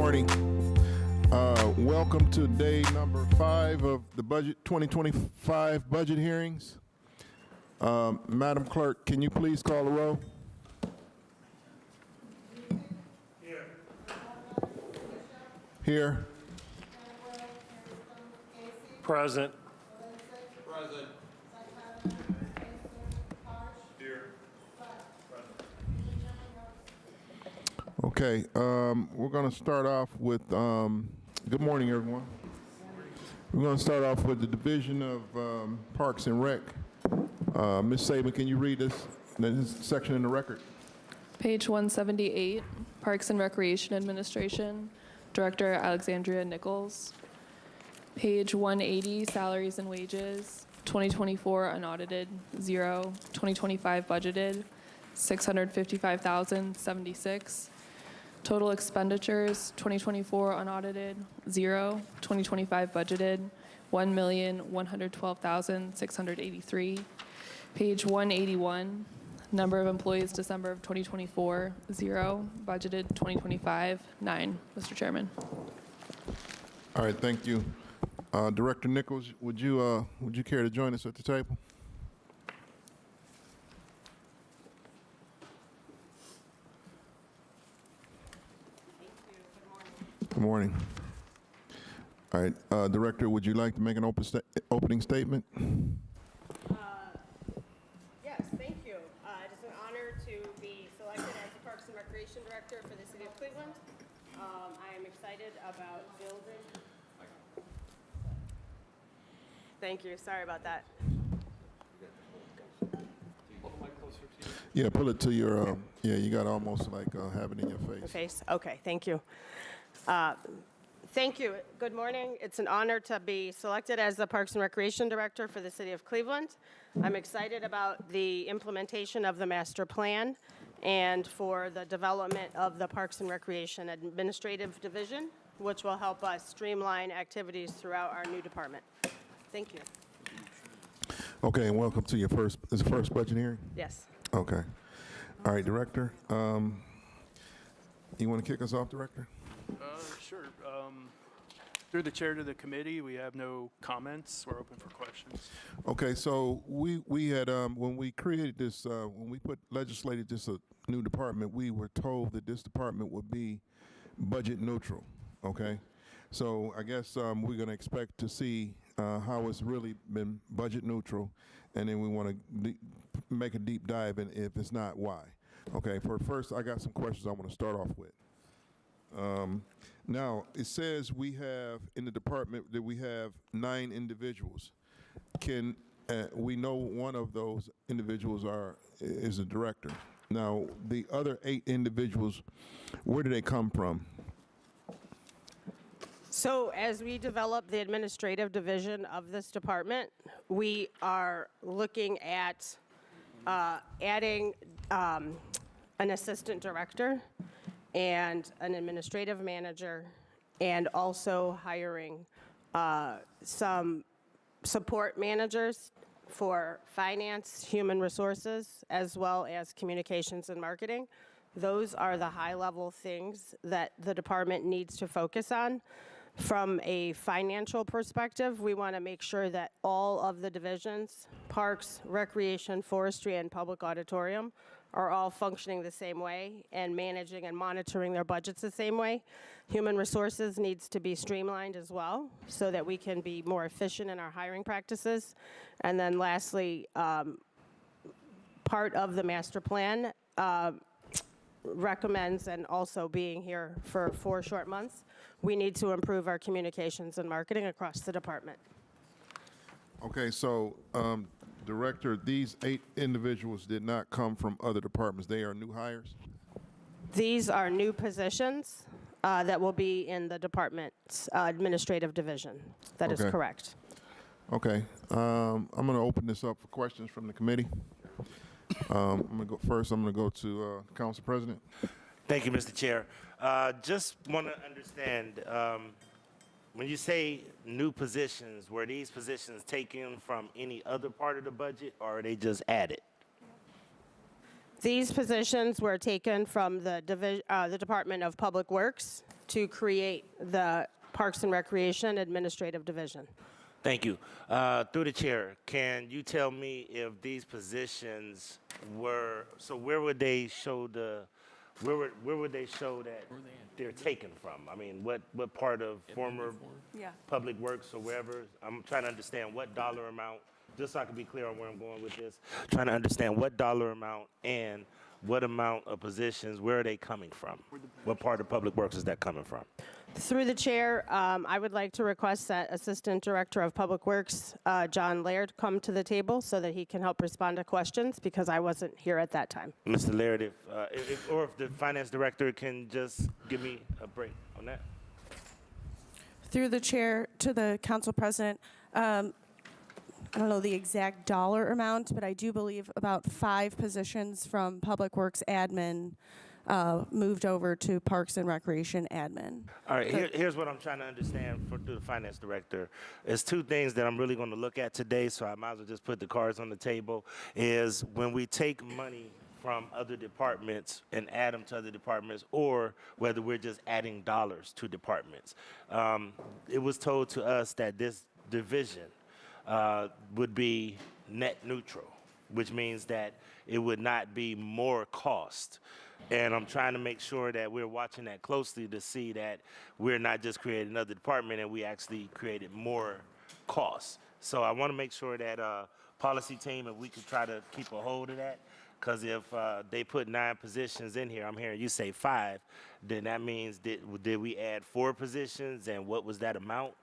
morning. Welcome to day number 5 of the budget 2025 budget hearings. Madam Clerk, can you please call the roll? Here. Present. Present. Here. Okay, we're going to start off with, good morning, everyone. We're going to start off with the Division of Parks and Rec. Ms. Saban, can you read this section in the record? Page 178, Parks and Recreation Administration, Director Alexandria Nichols. Page 180, Salaries and Wages, 2024 unaudited, 0. 2025 budgeted, 655,076. Total expenditures, 2024 unaudited, 0. 2025 budgeted, 1,112,683. Page 181, number of employees December of 2024, 0. Budgeted 2025, 9. Mr. Chairman. All right, thank you. Director Nichols, would you care to join us at the table? Good morning. All right, Director, would you like to make an opening statement? Yes, thank you. It is an honor to be selected as the Parks and Recreation Director for the City of Cleveland. I am excited about building. Thank you. Sorry about that. Yeah, pull it to your, you got almost like have it in your face. Okay, thank you. Thank you. Good morning. It's an honor to be selected as the Parks and Recreation Director for the City of Cleveland. I'm excited about the implementation of the master plan and for the development of the Parks and Recreation Administrative Division, which will help us streamline activities throughout our new department. Thank you. Okay, and welcome to your first budget hearing? Yes. Okay. All right, Director. You want to kick us off, Director? Sure. Through the chair to the committee, we have no comments. We're open for questions. Okay, so we had, when we created this, when we legislated this new department, we were told that this department would be budget neutral, okay? So I guess we're going to expect to see how it's really been budget neutral, and then we want to make a deep dive, and if it's not, why? Okay, first, I got some questions I want to start off with. Now, it says we have, in the department, that we have 9 individuals. We know one of those individuals is a director. Now, the other 8 individuals, where do they come from? So as we develop the administrative division of this department, we are looking at adding an assistant director and an administrative manager, and also hiring some support managers for finance, human resources, as well as communications and marketing. Those are the high-level things that the department needs to focus on. From a financial perspective, we want to make sure that all of the divisions, parks, recreation, forestry, and public auditorium, are all functioning the same way and managing and monitoring their budgets the same way. Human resources needs to be streamlined as well so that we can be more efficient in our hiring practices. And then lastly, part of the master plan recommends, and also being here for 4 short months, we need to improve our communications and marketing across the department. Okay, so Director, these 8 individuals did not come from other departments. They are new hires? These are new positions that will be in the department's administrative division. That is correct. Okay. I'm going to open this up for questions from the committee. I'm going to go first. I'm going to go to Council President. Thank you, Mr. Chair. Just want to understand, when you say new positions, were these positions taken from any other part of the budget, or are they just added? These positions were taken from the Department of Public Works to create the Parks and Recreation Administrative Division. Thank you. Through the chair, can you tell me if these positions were, so where would they show where would they show that they're taken from? I mean, what part of former Public Works or wherever? I'm trying to understand what dollar amount, just so I can be clear on where I'm going with this. Trying to understand what dollar amount and what amount of positions, where are they coming from? What part of Public Works is that coming from? Through the chair, I would like to request that Assistant Director of Public Works, John Laird, come to the table so that he can help respond to questions, because I wasn't here at that time. Mr. Laird, if the Finance Director can just give me a break on that. Through the chair to the council president, I don't know the exact dollar amount, but I do believe about 5 positions from Public Works admin moved over to Parks and Recreation admin. All right, here's what I'm trying to understand through the Finance Director. There's 2 things that I'm really going to look at today, so I might as well just put the cards on the table, is when we take money from other departments and add them to other departments, or whether we're just adding dollars to departments. It was told to us that this division would be net neutral, which means that it would not be more cost. And I'm trying to make sure that we're watching that closely to see that we're not just creating another department and we actually created more costs. So I want to make sure that policy team, if we could try to keep a hold of that, because if they put 9 positions in here, I'm hearing you say 5, then that means did we add 4 positions, and what was that amount?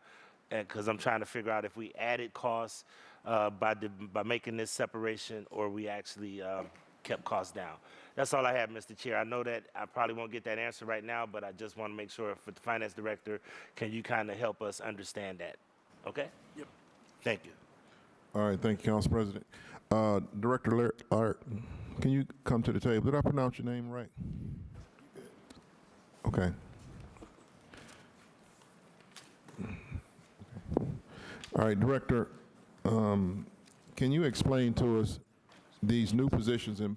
Because I'm trying to figure out if we added costs by making this separation, or we actually kept costs down. That's all I have, Mr. Chair. I know that I probably won't get that answer right now, but I just want to make sure for the Finance Director, can you kind of help us understand that? Okay? Yep. Thank you. All right, thank you, Council President. Director Laird, can you come to the table? Did I pronounce your name right? Okay. All right, Director, can you explain to us these new positions in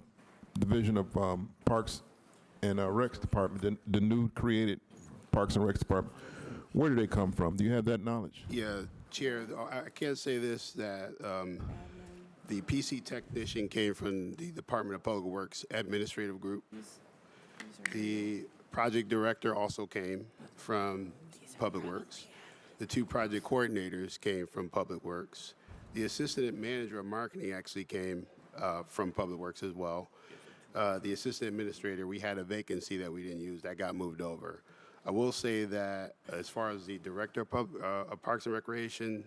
Division of Parks and Recs Department, the new created Parks and Recs Department? Where do they come from? Do you have that knowledge? Yeah, Chair, I can say this, that the PC technician came from the Department of Public Works Administrative Group. The project director also came from Public Works. The 2 project coordinators came from Public Works. The assistant manager of marketing actually came from Public Works as well. The assistant administrator, we had a vacancy that we didn't use, that got moved over. I will say that as far as the director of Parks and Recreation,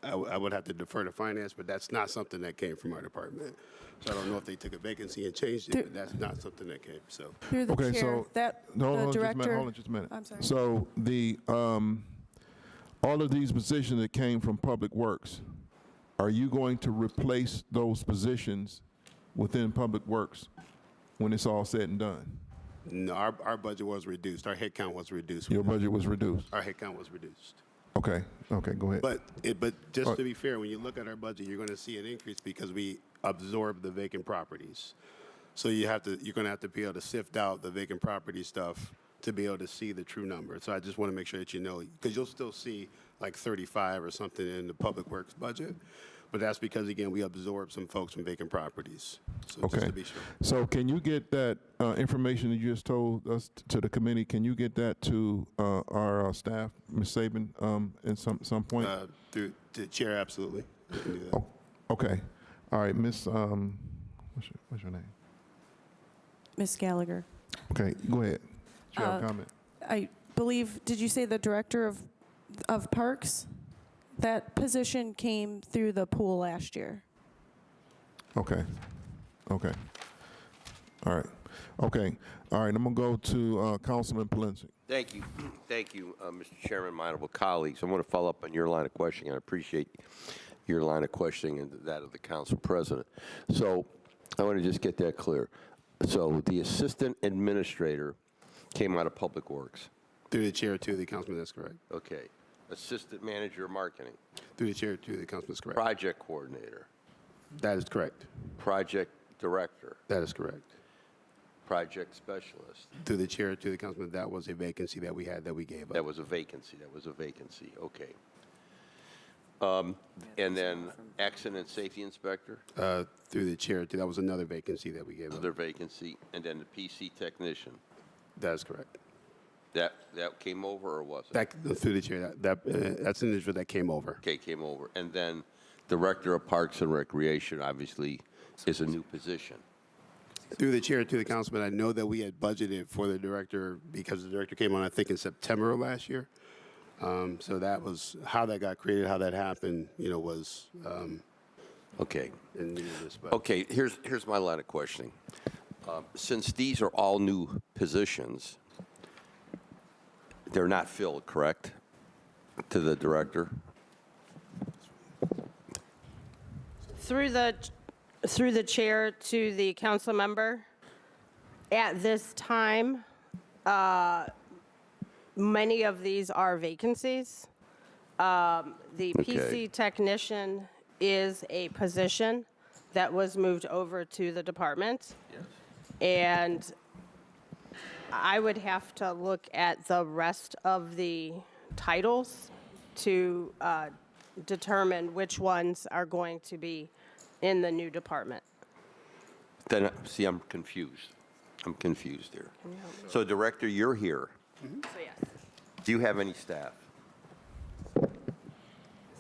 I would have to defer to finance, but that's not something that came from our department. So I don't know if they took a vacancy and changed it, but that's not something that came, so. Through the Okay, chair, so that hold the on director. hold on just a minute. I'm sorry. So the all of these positions that came from Public Works, are you going to replace those positions within Public Works when it's all said and done? No, our budget was reduced. Our headcount was reduced. Your budget was reduced. Our headcount was reduced. Okay, go ahead. But just to be fair, when you look at our budget, you're going to see an increase because we absorb the vacant properties. So you're going to have to be able to sift out the vacant property stuff to be able to see the true number. So I just want to make sure that you know, because you'll still see like 35 or something in the Public Works budget. But that's because, again, we absorb some folks from vacant properties. So just Okay. to be sure. So can you get that information that you just told us to the committee? Can you get that to our staff, Ms. Saban, at some point? Through the chair, absolutely. I can do that. Oh, okay. All right, Miss. What's your name? Ms. Gallagher. Okay, go ahead. Do you have a comment? I believe, did you say the director of Parks? That position came through the pool last year. Okay. All right. Okay. All right. I'm gonna go to Councilman Palencia. Thank you. Thank you, Mr. Chairman, my honorable colleagues. I want to follow up on your line of questioning. I appreciate your line of questioning and that of the council president. So I want to just get that clear. So the assistant administrator came out of Public Works. Through the chair, too, the councilman, that's correct. Okay. Assistant manager of marketing. Through the chair, too, the councilman, that's correct. Project coordinator. That is correct. Project director. That is correct. Project specialist. Through the chair to the councilman, that was a vacancy that we had that we gave up. That was a vacancy. That was a vacancy. Okay. And then accident safety inspector, Through the chair, that was another vacancy that we gave up. another vacancy, and then the PC technician. That is correct. That came over or wasn't? Through the chair, that's an individual that came over. Okay, came over. And then Director of Parks and Recreation, obviously, is a new position. Through the chair to the councilman, I know that we had budgeted for the director because the director came on, I think, in September of last year. So that was how that got created, how that happened, was Okay. in this. But Okay, here's my line of questioning. Since these are all new positions, they're not filled, correct, to the director? Through the chair to the council member, at this time, many of these are vacancies. The PC technician is a position that was moved over to the department. Yes. And I would have to look at the rest of the titles to determine which ones are going to be in the new department. Then, see, I'm confused. I'm confused here. So, Director, you're here. So yes. Do you have any staff?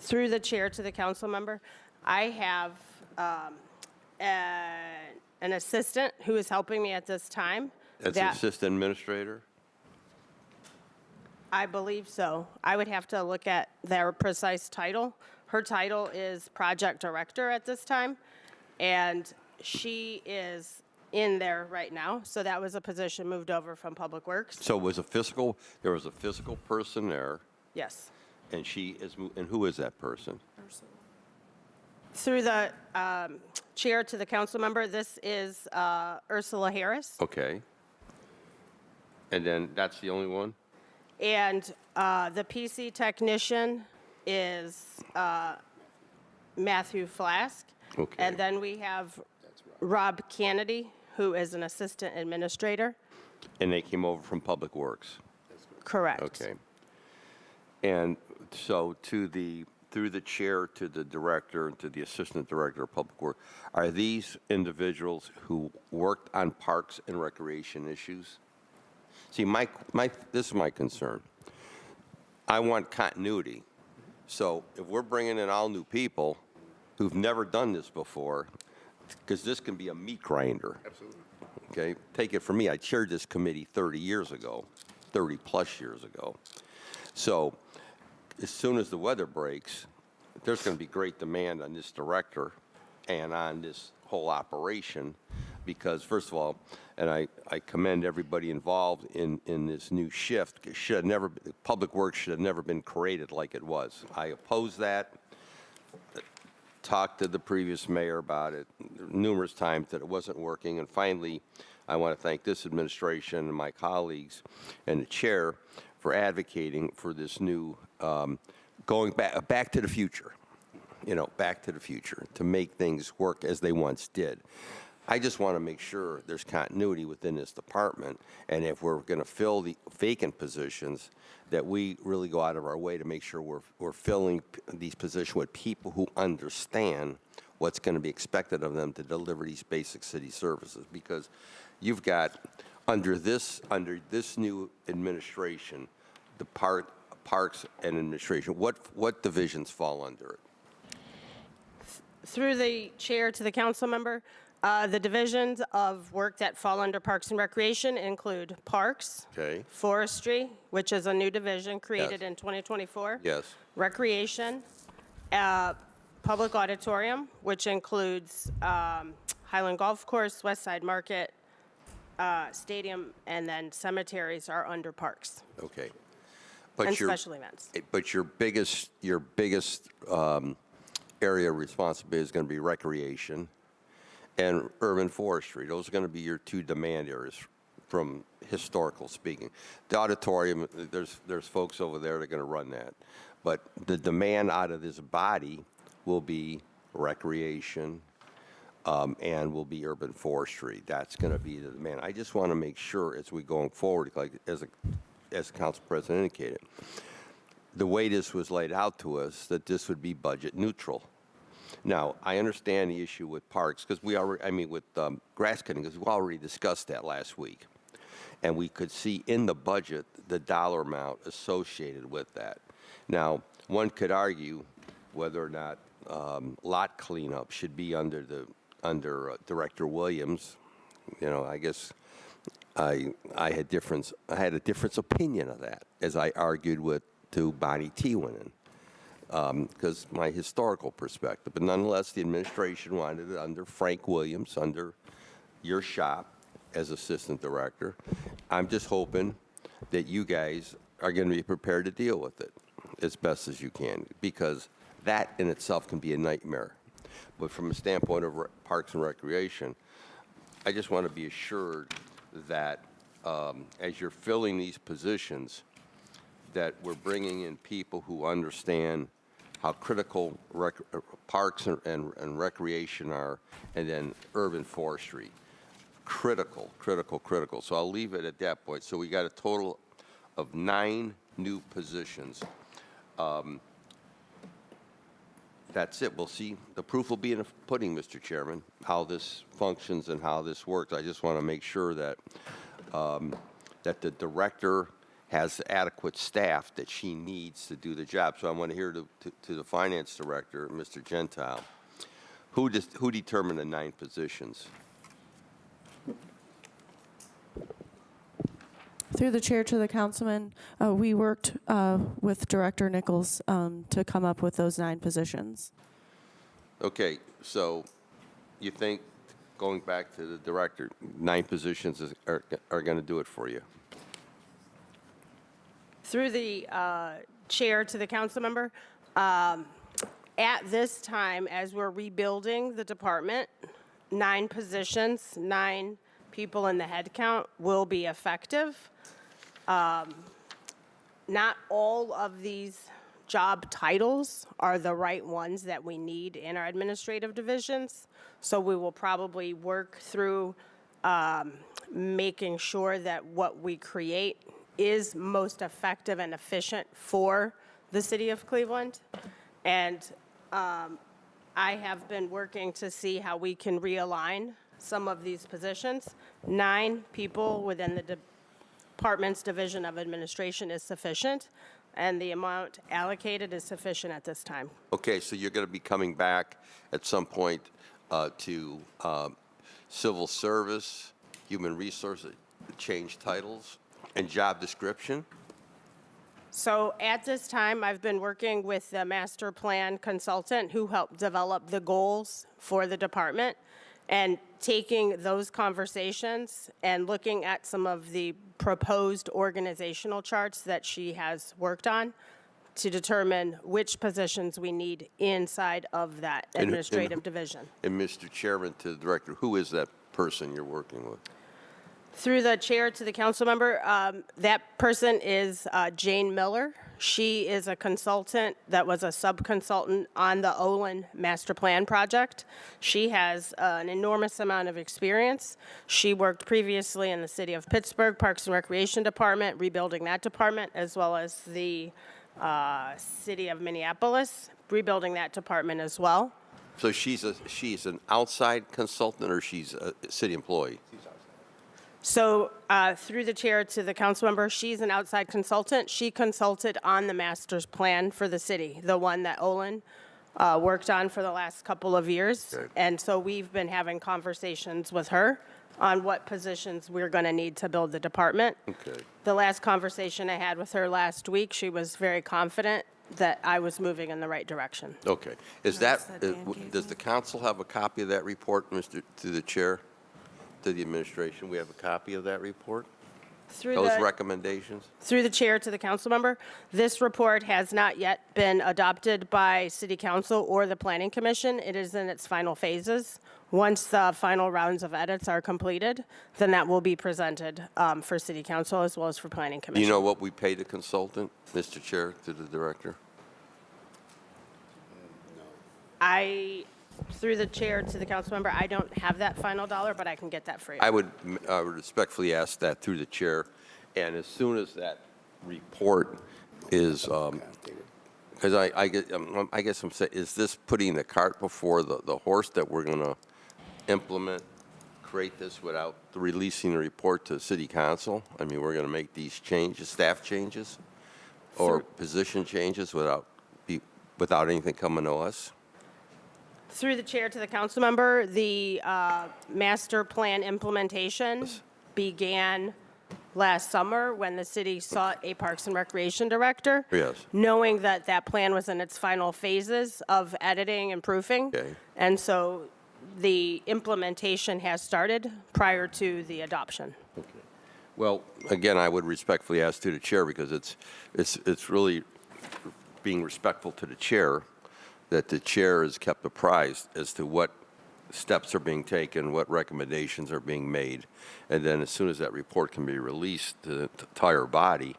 Through the chair to the council member, I have an assistant who is helping me at this time. That's an assistant administrator? I believe so. I would have to look at their precise title. Her title is project director at this time, and she is in there right now. So that was a position moved over from Public Works. So, there was a physical person there, Yes. and and who is that person? Through the chair to the council member, this is Ursula Harris. Okay. And then that's the only one? And the PC technician is Matthew Flask. Okay. And then we have Rob Kennedy, who is an assistant administrator. And they came over from Public Works? Correct. Okay. And so through the chair to the director and to the assistant director of public works, are these individuals who worked on parks and recreation issues? See, this is my concern. I want continuity. So if we're bringing in all new people who've never done this before, because this can be a meat grinder. Absolutely. Okay, take it from me. I chaired this committee 30 years ago, 30 plus years ago. So as soon as the weather breaks, there's going to be great demand on this director and on this whole operation because, first of all, and I commend everybody involved in this new shift. Public Works should have never been created like it was. I oppose that. Talked to the previous mayor about it numerous times that it wasn't working. And finally, I want to thank this administration and my colleagues and the chair for advocating for this new going back to the future, back to the future to make things work as they once did. I just want to make sure there's continuity within this department, and if we're going to fill the vacant positions, that we really go out of our way to make sure we're filling these positions with people who understand what's going to be expected of them to deliver these basic city services. Because you've got under this new administration, the parks and administration. What divisions fall under it? Through the chair to the council member, the divisions of work that fall under Parks and Recreation include Parks, Okay. Forestry, which is a new division created Yes. in 2024. Yes. Recreation, Public Auditorium, which includes Highland Golf Course, West Side Market, Stadium, and then cemeteries are under Parks Okay. and special events. But your biggest area of responsibility is going to be recreation and urban forestry. Those are going to be your two demand areas from historical speaking. The auditorium, there's folks over there that are going to run that. But the demand out of this body will be recreation, and will be urban forestry. That's going to be the demand. I just want to make sure as we going forward, like as the council president indicated, the way this was laid out to us, that this would be budget neutral. Now, I understand the issue with parks because we already, I mean, with grass cutting, because we already discussed that last week. And we could see in the budget the dollar amount associated with that. Now, one could argue whether or not lot cleanup should be under Director Williams. You know, I guess I had a different opinion of that as I argued to Bonnie Tewinnen. Because my historical perspective. But nonetheless, the administration wanted it under Frank Williams, under your shop as assistant director. I'm just hoping that you guys are going to be prepared to deal with it as best as you can, because that in itself can be a nightmare. But from a standpoint of Parks and Recreation, I just want to be assured that as you're filling these positions, that we're bringing in people who understand how critical parks and recreation are, and then urban forestry. Critical, critical, critical. So I'll leave it at that point. So we got a total of 9 new positions. That's it. We'll see. The proof will be in the pudding, Mr. Chairman, how this functions and how this works. I just want to make sure that that the director has adequate staff that she needs to do the job. So I want to hear to the finance director, Mr. Gentile, who determined the 9 positions? Through the chair to the councilman, we worked with Director Nichols to come up with those 9 positions. Okay, so you think, going back to the director, 9 positions are going to do it for you? Through the chair to the council member, at this time, as we're rebuilding the department, 9 positions, 9 people in the head count will be effective. Not all of these job titles are the right ones that we need in our administrative divisions, so we will probably work through making sure that what we create is most effective and efficient for the city of Cleveland. And I have been working to see how we can realign some of these positions. 9 people within the department's division of administration is sufficient, and the amount allocated is sufficient at this time. Okay, so you're going to be coming back at some point to civil service, human resources, change titles, and job description? So at this time, I've been working with the master plan consultant who helped develop the goals for the department, and taking those conversations and looking at some of the proposed organizational charts that she has worked on to determine which positions we need inside of that administrative division. And Mr. Chairman, to the director, who is that person you're working with? Through the chair to the council member, that person is Jane Miller. She is a consultant that was a sub-consultant on the Olin Master Plan project. She has an enormous amount of experience. She worked previously in the City of Pittsburgh Parks and Recreation Department, rebuilding that department, as well as the City of Minneapolis, rebuilding that department as well. So she's an outside consultant, or she's a city employee? So through the chair to the council member, she's an outside consultant. She consulted on the master's plan for the city, the one that Olin worked on for the last couple of years. Okay. And so we've been having conversations with her on what positions we're going to need to build the department. Okay. The last conversation I had with her last week, she was very confident that I was moving in the right direction. Okay. Is That's that, that Dan gave does me. the council have a copy of that report, Mr., to the chair, to the administration? We have a copy of that report? Through Those the- recommendations? Through the chair to the council member, this report has not yet been adopted by city council or the planning commission. It is in its final phases. Once the final rounds of edits are completed, then that will be presented for city council as well as for planning Do commission. you know what we pay the consultant, Mr. Chair, to the director? I Through the chair to the council member, I don't have that final dollar, but I can get that for you. I would respectfully ask that through the chair, and as soon as that report is, because I guess I'm saying, is this putting the cart before the horse that we're going to implement, create this without releasing the report to city council? I mean, we're going to make these changes, staff changes, or position changes without anything coming to us? Through the chair to the council member, the master plan implementation began last summer when the city sought a Parks and Recreation director. Yes. Knowing that that plan was in its final phases of editing and proofing. Okay. And so the implementation has started prior to the adoption. Well, again, I would respectfully ask to the chair, because it's really being respectful to the chair, that the chair is kept apprised as to what steps are being taken, what recommendations are being made, and then as soon as that report can be released to the entire body,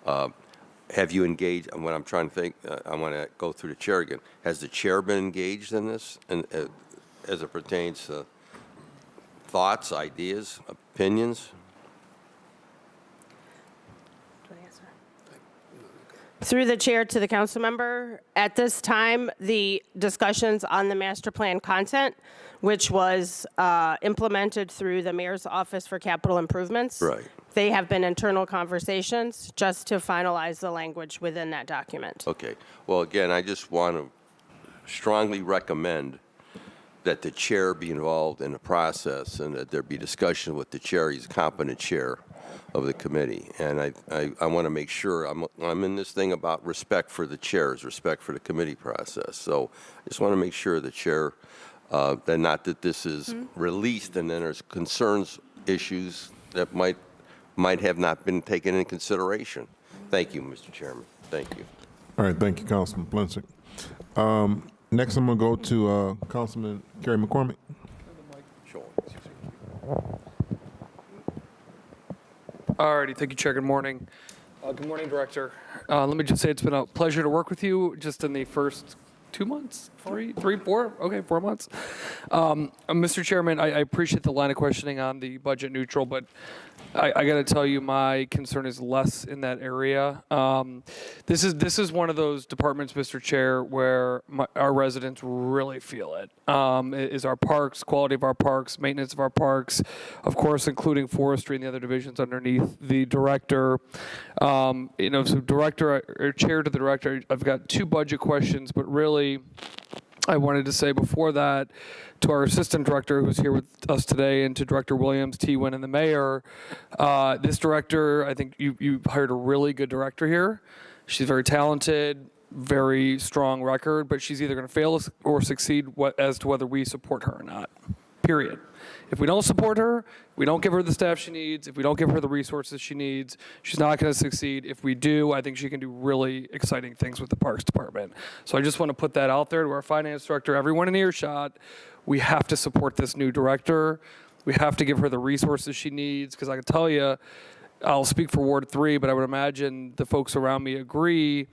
have you engaged, and what I'm trying to think, I want to go through the chair again, has the chair been engaged in this, and as it pertains to thoughts, ideas, opinions? Through the chair to the council member, at this time, the discussions on the master plan content, which was implemented through the mayor's office for capital improvements. Right. They have been internal conversations just to finalize the language within that document. Okay. Well, again, I just want to strongly recommend that the chair be involved in the process and that there be discussion with the chair. He's a competent chair of the committee. And I want to make sure I'm in this thing about respect for the chairs, respect for the committee process. So I just want to make sure the chair, that not that this is released and then there's concerns, issues that might have not been taken into consideration. Thank you, Mr. Chairman. Thank you. All right, thank you, Councilman Plinsick. Next, I'm going to go to Councilman Kerry McCormick. Alrighty, thank you, Chair. Good morning. Good morning, Director. Let me just say it's been a pleasure to work with you just in the first 2 months, 4 months. Mr. Chairman, I appreciate the line of questioning on the budget neutral, but I got to tell you, my concern is less in that area. This is one of those departments, Mr. Chair, where our residents really feel it. Is our parks, quality of our parks, maintenance of our parks, of course, including forestry and the other divisions underneath the director. So director or chair to the director, I've got 2 budget questions, but really, I wanted to say before that to our assistant director who's here with us today and to Director Williams, T-Win, and the mayor, this director, I think you hired a really good director here. She's very talented, very strong record, but she's either going to fail or succeed as to whether we support her or not, period. If we don't support her, we don't give her the staff she needs, if we don't give her the resources she needs, she's not going to succeed. If we do, I think she can do really exciting things with the Parks Department. So I just want to put that out there to our finance director, everyone in earshot. We have to support this new director. We have to give her the resources she needs, because I can tell you, I'll speak for Ward 3, but I would imagine the folks around me agree.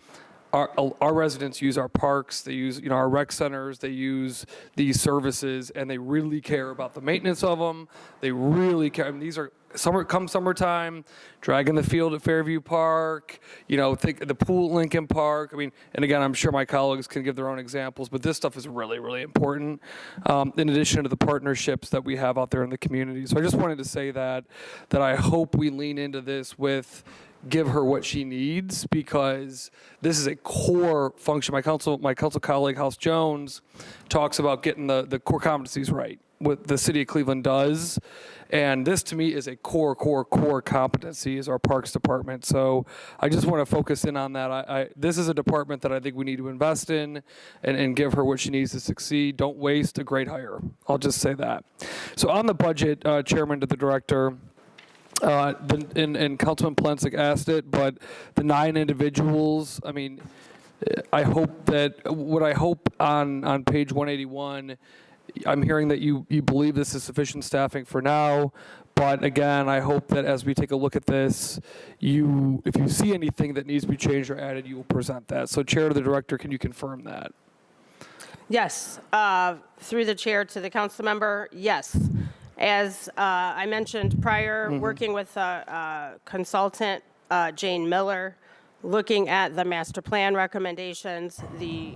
Our residents use our parks, they use our rec centers, they use these services, and they really care about the maintenance of them. They really care. I mean, these are summertime, dragging the field at Fairview Park, think the pool at Lincoln Park. I mean, and again, I'm sure my colleagues can give their own examples, but this stuff is really, really important, in addition to the partnerships that we have out there in the community. So I just wanted to say that I hope we lean into this with give her what she needs, because this is a core function. My council colleague, House Jones, talks about getting the core competencies right, what the city of Cleveland does. And this, to me, is a core competency, is our Parks Department. So I just want to focus in on that. This is a department that I think we need to invest in and give her what she needs to succeed. Don't waste a great hire. I'll just say that. So on the budget, Chairman to the Director, and Councilman Plensick asked it, but the 9 individuals, I mean, I hope on page 181, I'm hearing that you believe this is sufficient staffing for now, but again, I hope that as we take a look at this, if you see anything that needs to be changed or added, you will present that. So Chair to the Director, can you confirm that? Yes, through the chair to the council member, yes. As I mentioned prior, working with consultant Jane Miller, looking at the master plan recommendations, the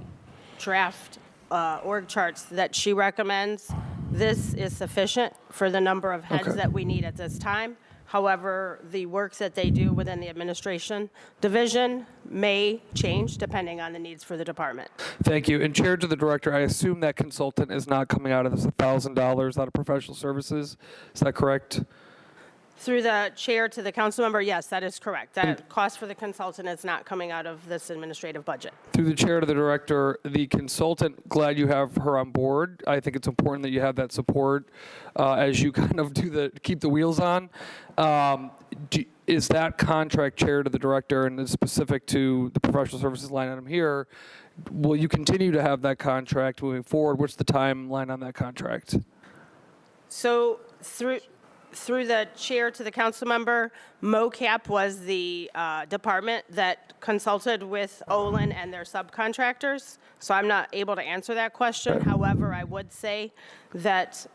draft org charts that she recommends, this is sufficient for the number of heads Okay. that we need at this time. However, the work that they do within the administration division may change depending on the needs for the department. Thank you. And Chair to the Director, I assume that consultant is not coming out of this $1,000 out of professional services. Is that correct? Through the chair to the council member, yes, that is correct. That cost for the consultant is not coming out of this administrative budget. Through the Chair to the Director, the consultant, glad you have her on board. I think it's important that you have that support as you kind of keep the wheels on. Is that contract, Chair to the Director, and is specific to the professional services line item here, will you continue to have that contract moving forward? What's the timeline on that contract? So through the chair to the council member, MOCAP was the department that consulted with Olin and their subcontractors. So I'm not able to answer that question. However, I would say that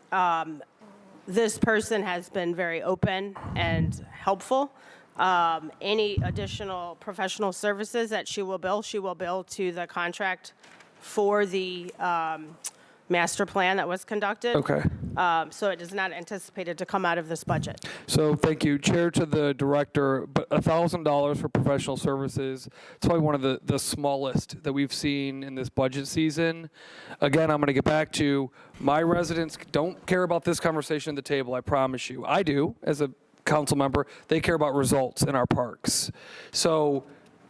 this person has been very open and helpful. Any additional professional services that she will bill to the contract for the master plan that was conducted. Okay. So it is not anticipated to come out of this budget. So thank you, Chair to the Director, but $1,000 for professional services, it's probably one of the smallest that we've seen in this budget season. Again, I'm going to get back to my residents don't care about this conversation at the table, I promise you. I do, as a council member. They care about results in our parks. So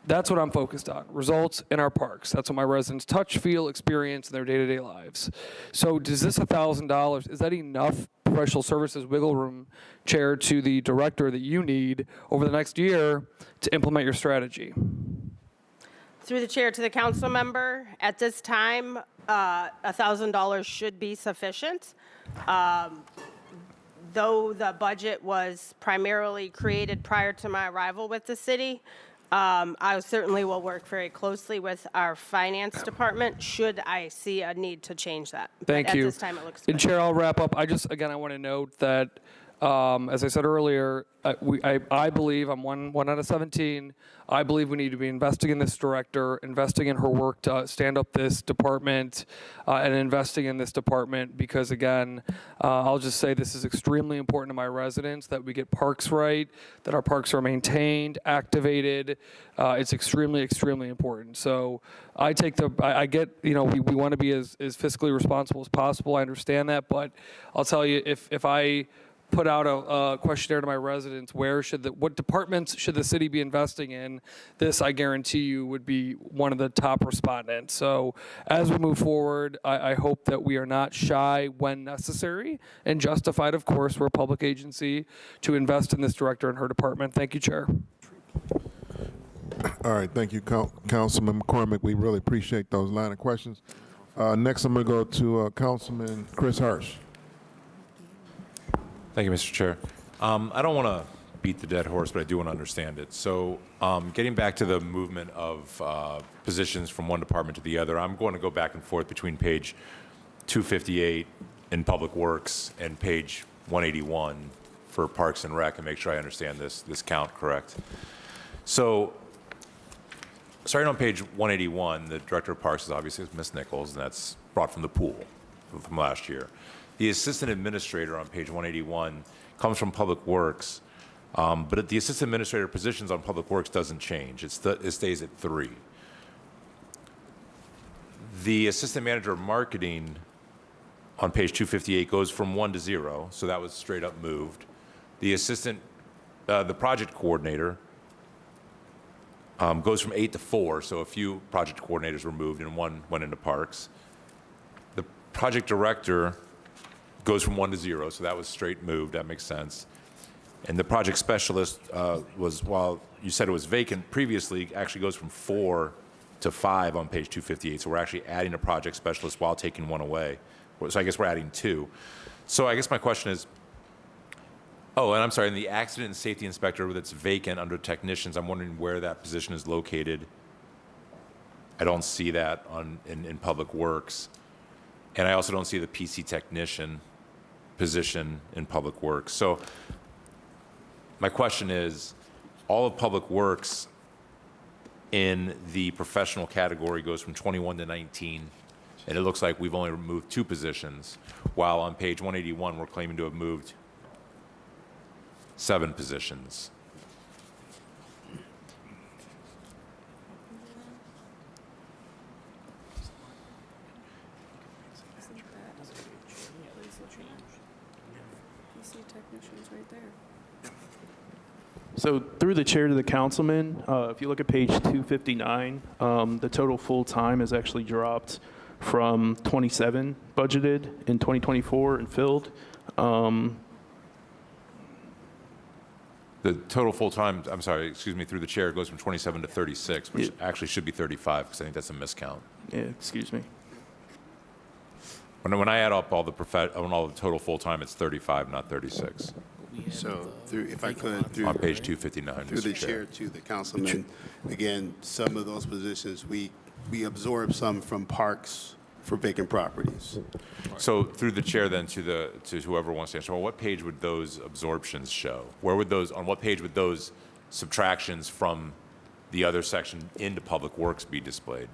that's what I'm focused on, results in our parks. That's what my residents touch, feel, experience in their day-to-day lives. So does this $1,000, is that enough professional services wiggle room, Chair, to the Director that you need over the next year to implement your strategy? Through the chair to the council member, at this time, $1,000 should be sufficient. Though the budget was primarily created prior to my arrival with the city, I certainly will work very closely with our finance department should I see a need to change that. Thank But you. At this time, it looks And good. Chair, I'll wrap up. I want to note that, as I said earlier, I believe, I'm one out of 17, I believe we need to be investing in this director, investing in her work to stand up this department, and investing in this department because, again, I'll just say this is extremely important to my residents, that we get parks right, that our parks are maintained, activated. It's extremely, extremely important. So I get, we want to be as fiscally responsible as possible. I understand that, but I'll tell you, if I put out a questionnaire to my residents, what departments should the city be investing in, this, I guarantee you, would be one of the top respondents. So as we move forward, I hope that we are not shy when necessary and justified, of course, we're a public agency, to invest in this director and her department. Thank you, Chair. All right, thank you, Councilman McCormick. We really appreciate those line of questions. Next, I'm going to go to Councilman Chris Hirsch. Thank you, Mr. Chair. I don't want to beat the dead horse, but I do want to understand it. So getting back to the movement of positions from one department to the other, I'm going to go back and forth between page 258 in Public Works and page 181 for Parks and Rec and make sure I understand this count correct. So starting on page 181, the Director of Parks is obviously Ms. Nichols, and that's brought from the pool from last year. The assistant administrator on page 181 comes from Public Works, but the assistant administrator positions on Public Works doesn't change. It stays at 3. The assistant manager of marketing on page 258 goes from 1 to 0, so that was straight up moved. The the project coordinator goes from 8 to 4, so a few project coordinators were moved and one went into Parks. The project director goes from 1 to 0, so that was straight moved. That makes sense. And the project specialist while you said it was vacant previously, actually goes from 4 to 5 on page 258. So we're actually adding a project specialist while taking 1 away. So I guess we're adding 2. So I guess my question is, and I'm sorry, and the accident and safety inspector that's vacant under technicians, I'm wondering where that position is located. I don't see that in Public Works. And I also don't see the PC technician position in Public Works. So my question is, all of Public Works in the professional category goes from 21 to 19, and it looks like we've only removed 2 positions, while on page 181, we're claiming to have moved 7 positions. So through the chair to the councilman, if you look at page 259, the total full-time has actually dropped from 27 budgeted in 2024 and filled. The total full-time, I'm sorry, excuse me, through the chair, goes from 27 to 36, which actually should be 35, because I think that's a miscount. Yeah, excuse me. When I add up all the all the total full-time, it's 35, not 36, So if I could, on page 259, through the Mr. chair to the councilman, again, some of those positions, we absorb some from parks for vacant properties. So through the chair then to whoever wants to answer, well, what page would those absorptions show? Where would those, on what page would those subtractions from the other section into Public Works be displayed?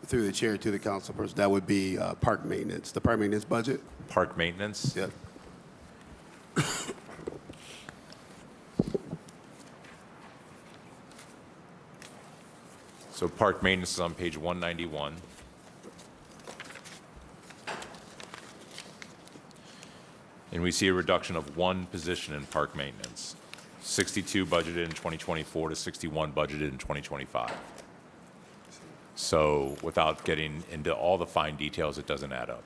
Through the chair to the council person, that would be park maintenance, the park maintenance budget. Park maintenance? Yep. So park maintenance is on page 191. And we see a reduction of 1 position in park maintenance. 62 budgeted in 2024 to 61 budgeted in 2025. So without getting into all the fine details, it doesn't add up.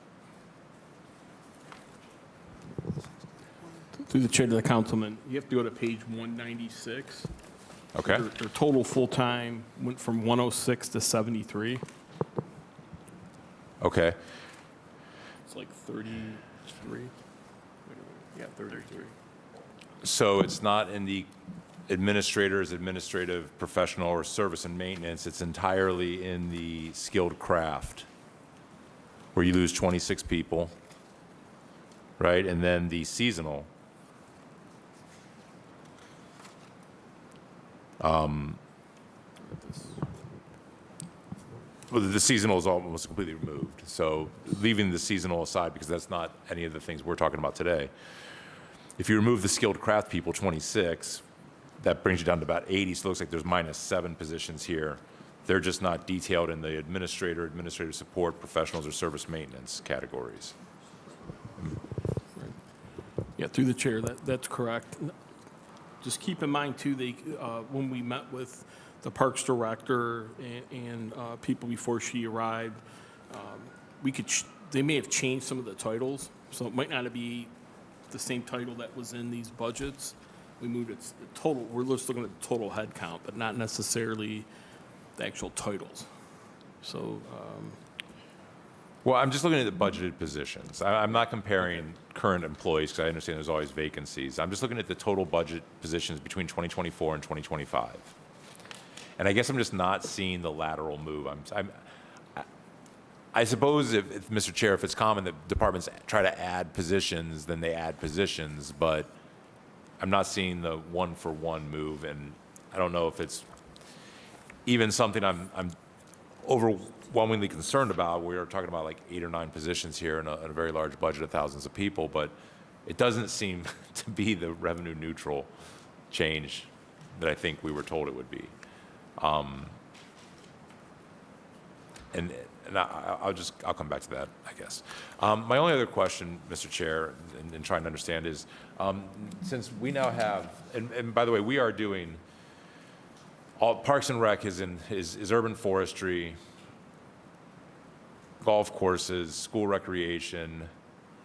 Through the chair to the councilman, you have to go to page 196. Okay? Their total full-time went from 106 to 73. Okay. It's like 33. Yeah, 33. So it's not in the administrators, administrative, professional, or service and maintenance. It's entirely in the skilled craft, where you lose 26 people, right? And then the seasonal. Well, the seasonal is almost completely removed. So leaving the seasonal aside, because that's not any of the things we're talking about today. If you remove the skilled craft people, 26, that brings you down to about 80. So it looks like there's -7 positions here. They're just not detailed in the administrator, administrative support, professionals, or service maintenance categories. Yeah, through the chair, that's correct. Just keep in mind, too, when we met with the Parks Director and people before she arrived, they may have changed some of the titles, so it might not be the same title that was in these budgets. We moved it the total. We're just looking at the total head count, but not necessarily the actual titles. So, Well, I'm just looking at the budgeted positions. I'm not comparing current employees, because I understand there's always vacancies. I'm just looking at the total budget positions between 2024 and 2025. And I guess I'm just not seeing the lateral move. I suppose, if Mr. Chair, if it's common that departments try to add positions, then they add positions, but I'm not seeing the one-for-one move, and I don't know if it's even something I'm overwhelmingly concerned about. We are talking about like 8 or 9 positions here in a very large budget of thousands of people, but it doesn't seem to be the revenue neutral change that I think we were told it would be. And I'll come back to that, I guess. My only other question, Mr. Chair, in trying to understand is, since we now have, and by the way, we are doing, all Parks and Rec is urban forestry, golf courses, school recreation,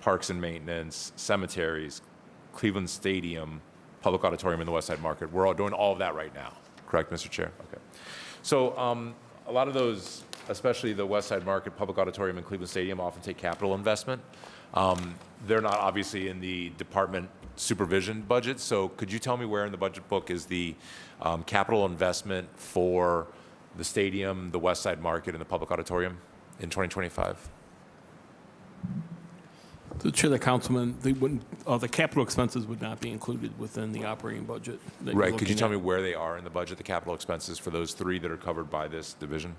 parks and maintenance, cemeteries, Cleveland Stadium, public auditorium in the West Side Market. We're all doing all of that right now, correct, Mr. Chair? Okay. So a lot of those, especially the West Side Market, public auditorium, and Cleveland Stadium, often take capital investment. They're not obviously in the department supervision budget. So could you tell me where in the budget book is the capital investment for the stadium, the West Side Market, and the public auditorium in 2025? To the chair, the councilman, they wouldn't, the capital expenses would not be included within the operating budget. that you're Right, could you looking tell at. me where they are in the budget, the capital expenses for those three that are covered by this division?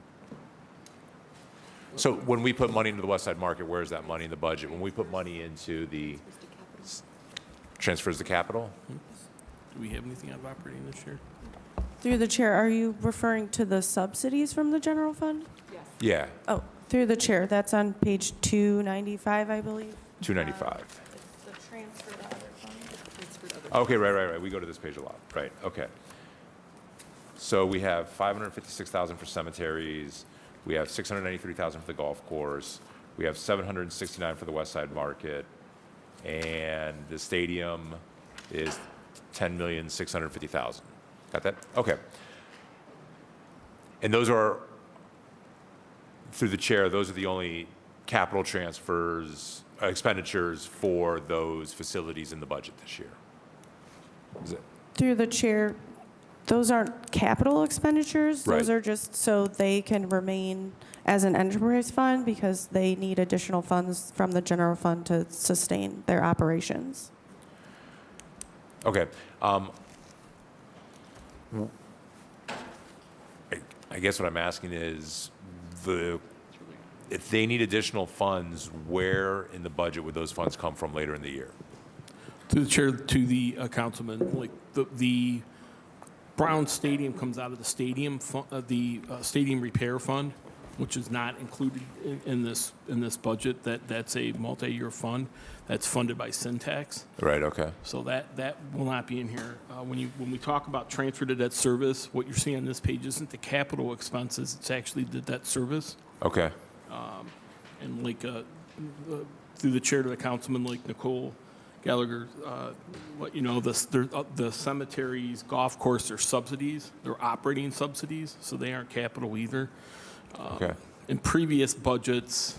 So when we put money into the West Side Market, where is that money in the budget? When we put money into the transfers to capital? Do we have anything out of operating this year? Through the chair, are you referring to the subsidies from the general fund? Yeah, Oh, through the chair, that's on page 295, I believe. 295. The transfer to other funds. Okay, right. We go to this page a lot. Right, okay. So we have 556,000 for cemeteries. We have 693,000 for the golf course. We have 769 for the West Side Market. And the stadium is 10,650,000. Got that? Okay. And those are, through the chair, those are the only capital transfers, expenditures for those facilities in the budget this year. Is it? Through the chair, those aren't capital expenditures. Those Right. are just so they can remain as an enterprise fund because they need additional funds from the general fund to sustain their operations. Okay. I guess what I'm asking is, if they need additional funds, where in the budget would those funds come from later in the year? To the chair, to the councilman, like the Brown Stadium comes out of the stadium, stadium repair fund, which is not included in this budget. That's a multi-year fund that's funded by Syntax. Right, okay. So that will not be in here. When we talk about transfer to debt service, what you're seeing on this page isn't the capital expenses, it's actually the debt service. Okay. And like, through the chair to the councilman, like Nicole Gallagher, let you know, the cemeteries, golf course, they're subsidies. They're operating subsidies, so they aren't capital either. Okay. In previous budgets,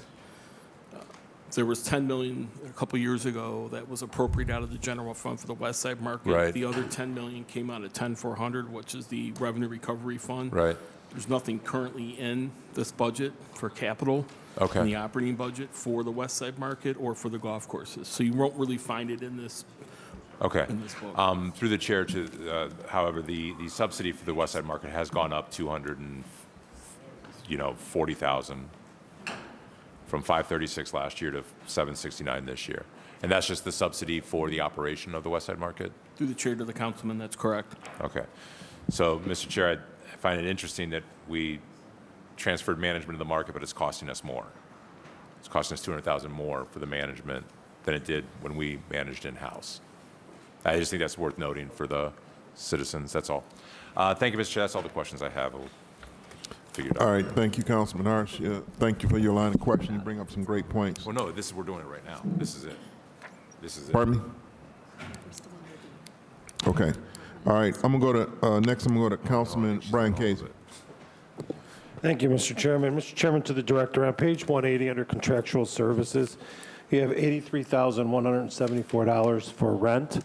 there was 10 million a couple years ago that was appropriated out of the general fund for the West Side Market. Right. The other 10 million came out of 10,400, which is the revenue recovery fund. Right. There's nothing currently in this budget for capital. Okay. In the operating budget for the West Side Market or for the golf courses. So you won't really find it in this. Okay. In this book. Through the chair, however, the subsidy for the West Side Market has gone up 240,000 from 536 last year to 769 this year. And that's just the subsidy for the operation of the West Side Market? Through the chair to the councilman, that's correct. Okay. So, Mr. Chair, I find it interesting that we transferred management of the market, but it's costing us more. It's costing us 200,000 more for the management than it did when we managed in-house. I just think that's worth noting for the citizens, that's all. Thank you, Mr. Chair, that's all the questions I have. I'll figure it out. All right, thank you, Councilman Harsh. Thank you for your line of questioning. You bring up some great points. Well, no, we're doing it right now. This is it. This is it. Pardon me? Okay. All right, I'm gonna go to, next I'm gonna go to Councilman Brian Casey. Thank you, Mr. Chairman. Mr. Chairman, to the Director, on page 180 under Contractual Services, you have $83,174 for rent.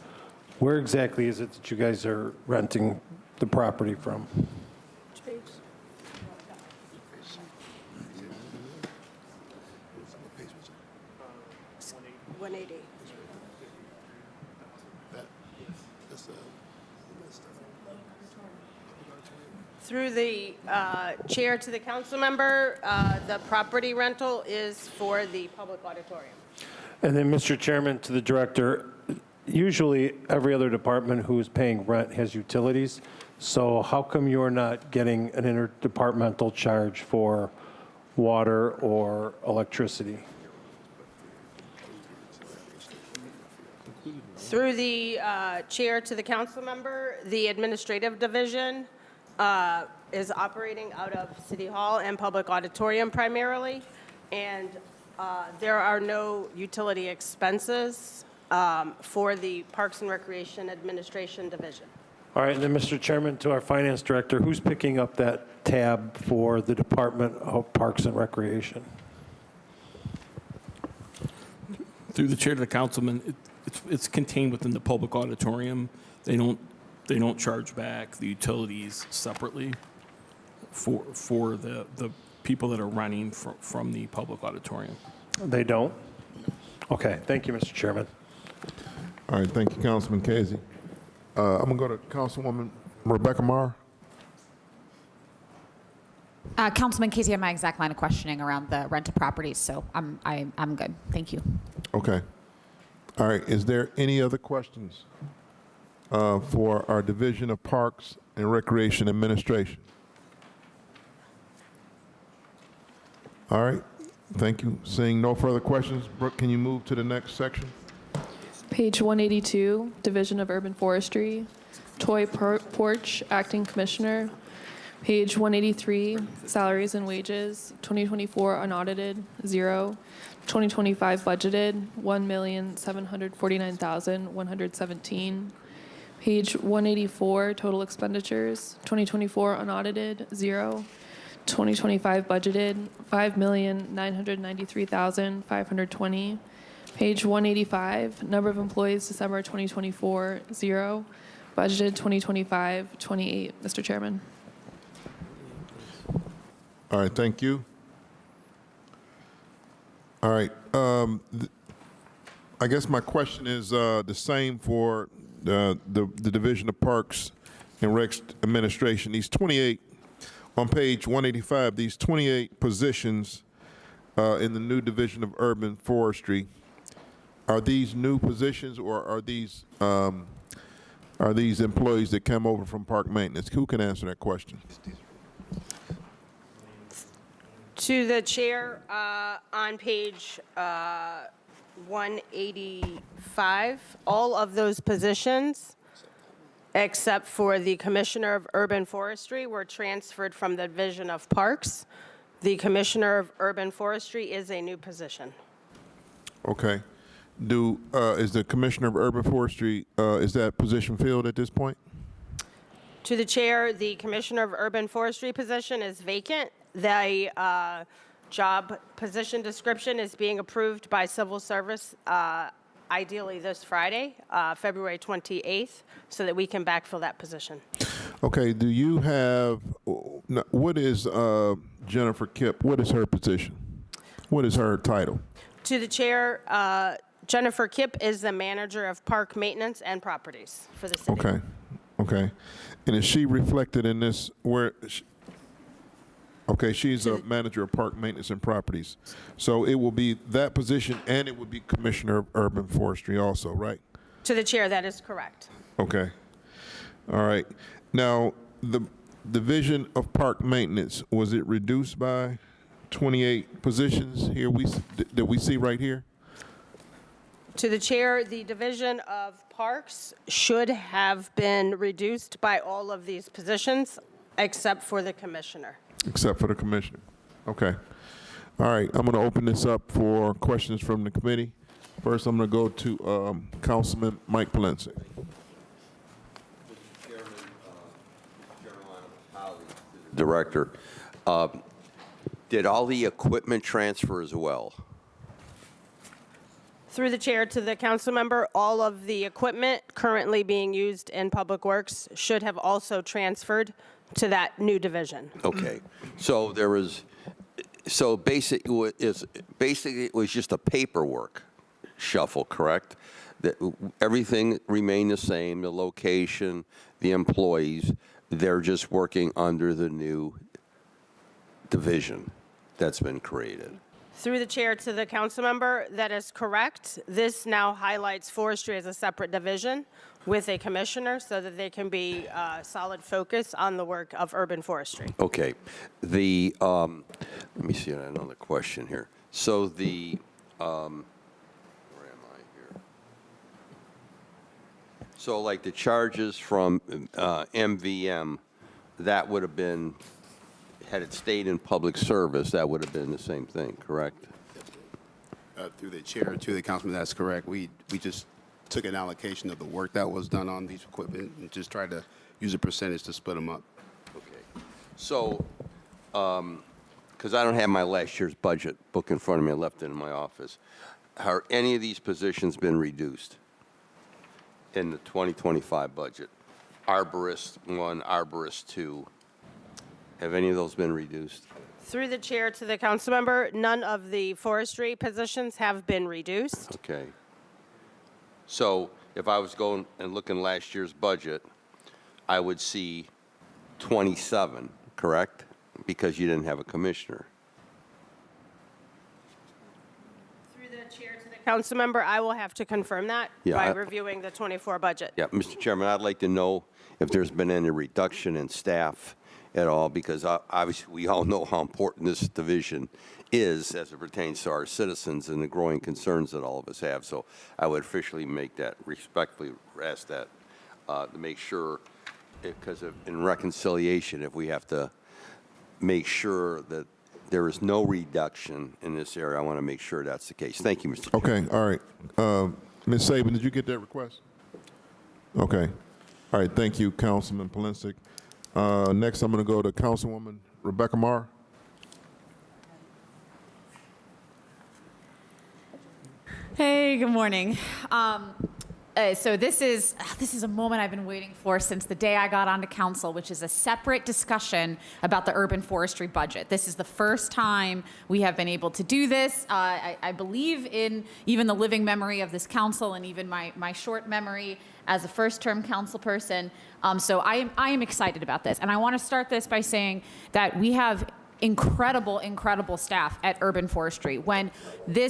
Where exactly is it that you guys are renting the property from? 180. Through the chair to the council member, the property rental is for the public auditorium. And then, Mr. Chairman, to the Director, usually every other department who is paying rent has utilities. So how come you're not getting an interdepartmental charge for water or electricity? Through the chair to the council member, the administrative division is operating out of City Hall and Public Auditorium primarily, and there are no utility expenses for the Parks and Recreation Administration Division. All right, and then, Mr. Chairman, to our Finance Director, who's picking up that tab for the Department of Parks and Recreation? Through the chair to the councilman, it's contained within the public auditorium. They don't charge back the utilities separately for the people that are running from the public auditorium. They don't? Okay, thank you, Mr. Chairman. All right, thank you, Councilman Casey. I'm gonna go to Councilwoman Rebecca Marr. Councilman Casey had my exact line of questioning around the rental properties, so I'm good. Thank you. Okay. All right, is there any other questions for our Division of Parks and Recreation Administration? All right, thank you. Seeing no further questions, Brooke, can you move to the next section? Page 182, Division of Urban Forestry, Toy Porch, Acting Commissioner. Page 183, Salaries and Wages, 2024 unaudited, 0. 2025 budgeted, 1,749,117. Page 184, Total Expenditures, 2024 unaudited, 0. 2025 budgeted, 5,993,520. Page 185, Number of Employees December 2024, 0. Budgeted 2025, 28. Mr. Chairman. All right, thank you. All right, I guess my question is the same for the Division of Parks and Recs Administration. These 28, on page 185, these 28 positions in the new Division of Urban Forestry, are these new positions or are these employees that come over from park maintenance? Who can answer that question? To the chair, on page 185, all of those positions, except for the Commissioner of Urban Forestry, were transferred from the Division of Parks. The Commissioner of Urban Forestry is a new position. Okay. Is the Commissioner of Urban Forestry, is that position filled at this point? To the chair, the Commissioner of Urban Forestry position is vacant. The job position description is being approved by Civil Service ideally this Friday, February 28th, so that we can backfill that position. Okay, do you have, what is Jennifer Kipp, what is her position? What is her title? To the chair, Jennifer Kipp is the manager of park maintenance and properties for the city. Okay, okay. And is she reflected in this, okay, she's a manager of park maintenance and properties. So it will be that position and it would be Commissioner of Urban Forestry also, right? To the chair, that is correct. Okay. All right. Now, the Division of Park Maintenance, was it reduced by 28 positions here that we see right here? To the chair, the Division of Parks should have been reduced by all of these positions except for the commissioner. Except for the commissioner. Okay. All right, I'm going to open this up for questions from the committee. First, I'm going to go to Councilman Mike Palencia. Director, did all the equipment transfer as well? Through the chair to the council member, all of the equipment currently being used in Public Works should have also transferred to that new division. Okay, so there was, so basically it was just a paperwork shuffle, correct? That everything remained the same, the location, the employees, they're just working under the new division that's been created. Through the chair to the council member, that is correct. This now highlights forestry as a separate division with a commissioner so that they can be solid focus on the work of urban forestry. Okay, the, let me see another question here. So the, where am I here? So like the charges from MVM, that would have been, had it stayed in public service, that would have been the same thing, correct? Through the chair to the councilman, that's correct. We just took an allocation of the work that was done on these equipment and just tried to use a percentage to split them up. Okay. So, because I don't have my last year's budget book in front of me, I left it in my office. Have any of these positions been reduced in the 2025 budget? Arborist 1, Arborist 2, have any of those been reduced? Through the chair to the council member, none of the forestry positions have been reduced. Okay. So if I was going and looking last year's budget, I would see 27, correct? Because you didn't have a commissioner. Through the chair to the council member, I will have to confirm that Yeah, by I- reviewing the 24 budget. Yeah, Mr. Chairman, I'd like to know if there's been any reduction in staff at all, because obviously we all know how important this division is as it pertains to our citizens and the growing concerns that all of us have. So I would officially make that, respectfully ask that, to make sure, because in reconciliation, if we have to make sure that there is no reduction in this area, I want to make sure that's the case. Thank you, Mr. Chairman. Okay, all right. Ms. Saban, did you get that request? Okay. All right, thank you, Councilman Polinsik. Next, I'm going to go to Councilwoman Rebecca Marr. Hey, good morning. So this is a moment I've been waiting for since the day I got onto council, which is a separate discussion about the urban forestry budget. This is the first time we have been able to do this. I believe in even the living memory of this council and even my short memory as a first-term council person. So I am excited about this. And I want to start this by saying that we have incredible staff at Urban Forestry. When the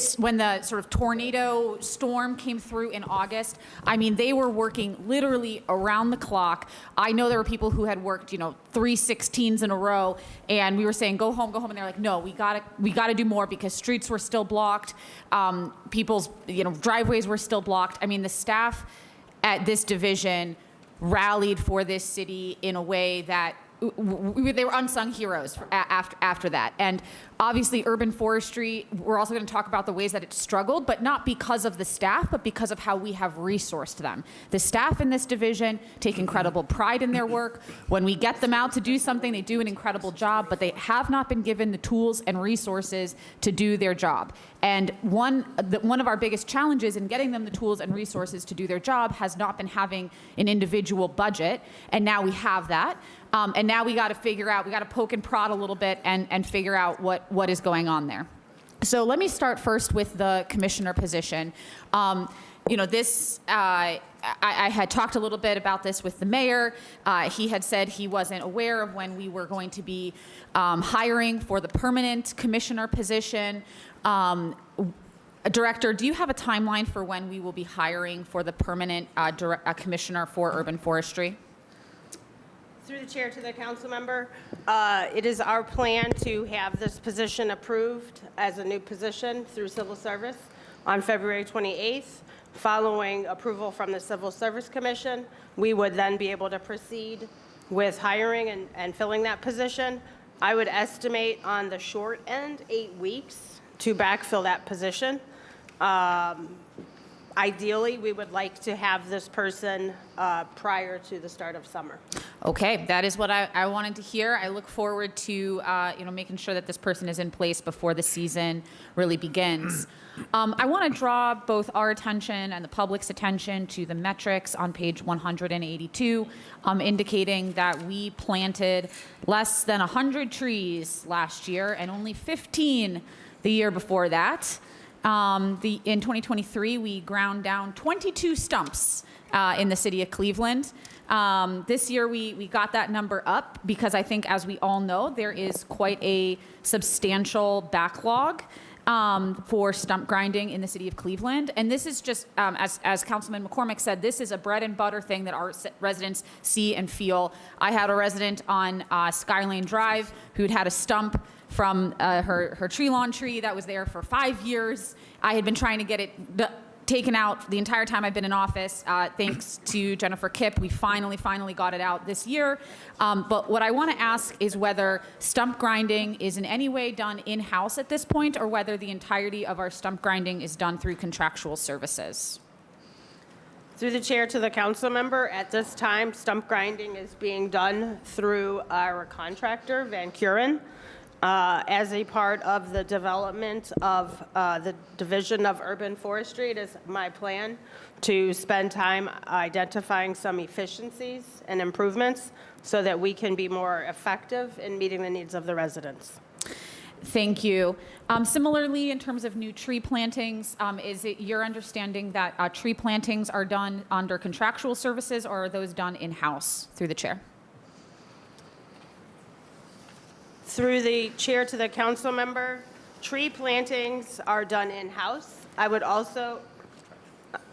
sort of tornado storm came through in August, I mean, they were working literally around the clock. I know there were people who had worked, 3 16s in a row, and we were saying, go home, and they're like, no, we gotta do more because streets were still blocked, people's, driveways were still blocked. I mean, the staff at this division rallied for this city in a way that they were unsung heroes after that. And obviously, urban forestry, we're also going to talk about the ways that it struggled, but not because of the staff, but because of how we have resourced them. The staff in this division take incredible pride in their work. When we get them out to do something, they do an incredible job, but they have not been given the tools and resources to do their job. And one of our biggest challenges in getting them the tools and resources to do their job has not been having an individual budget, and now we have that. And now we got to figure out, we got to poke and prod a little bit and figure out what is going on there. So let me start first with the commissioner position. I had talked a little bit about this with the mayor. He had said he wasn't aware of when we were going to be hiring for the permanent commissioner position. Director, do you have a timeline for when we will be hiring for the permanent commissioner for urban forestry? Through the chair to the council member, it is our plan to have this position approved as a new position through civil service on February 28th. Following approval from the Civil Service Commission, we would then be able to proceed with hiring and filling that position. I would estimate on the short end 8 weeks to backfill that position. Ideally, we would like to have this person prior to the start of summer. Okay, that is what I wanted to hear. I look forward to making sure that this person is in place before the season really begins. I want to draw both our attention and the public's attention to the metrics on page 182, indicating that we planted less than 100 trees last year and only 15 the year before that. In 2023, we ground down 22 stumps in the city of Cleveland. This year, we got that number up because I think, as we all know, there is quite a substantial backlog for stump grinding in the city of Cleveland. And this is just, as Councilman McCormick said, this is a bread and butter thing that our residents see and feel. I had a resident on Skylane Drive who'd had a stump from her tree lawn tree that was there for 5 years. I had been trying to get it taken out the entire time I've been in office. Thanks to Jennifer Kipp, we finally got it out this year. But what I want to ask is whether stump grinding is in any way done in-house at this point, or whether the entirety of our stump grinding is done through contractual services. Through the chair to the council member, at this time, stump grinding is being done through our contractor, Van Kuren. As a part of the development of the Division of Urban Forestry, it is my plan to spend time identifying some efficiencies and improvements so that we can be more effective in meeting the needs of the residents. Thank you. Similarly, in terms of new tree plantings, is it your understanding that tree plantings are done under contractual services, or are those done in-house through the chair? Through the chair to the council member, tree plantings are done in-house. I would also,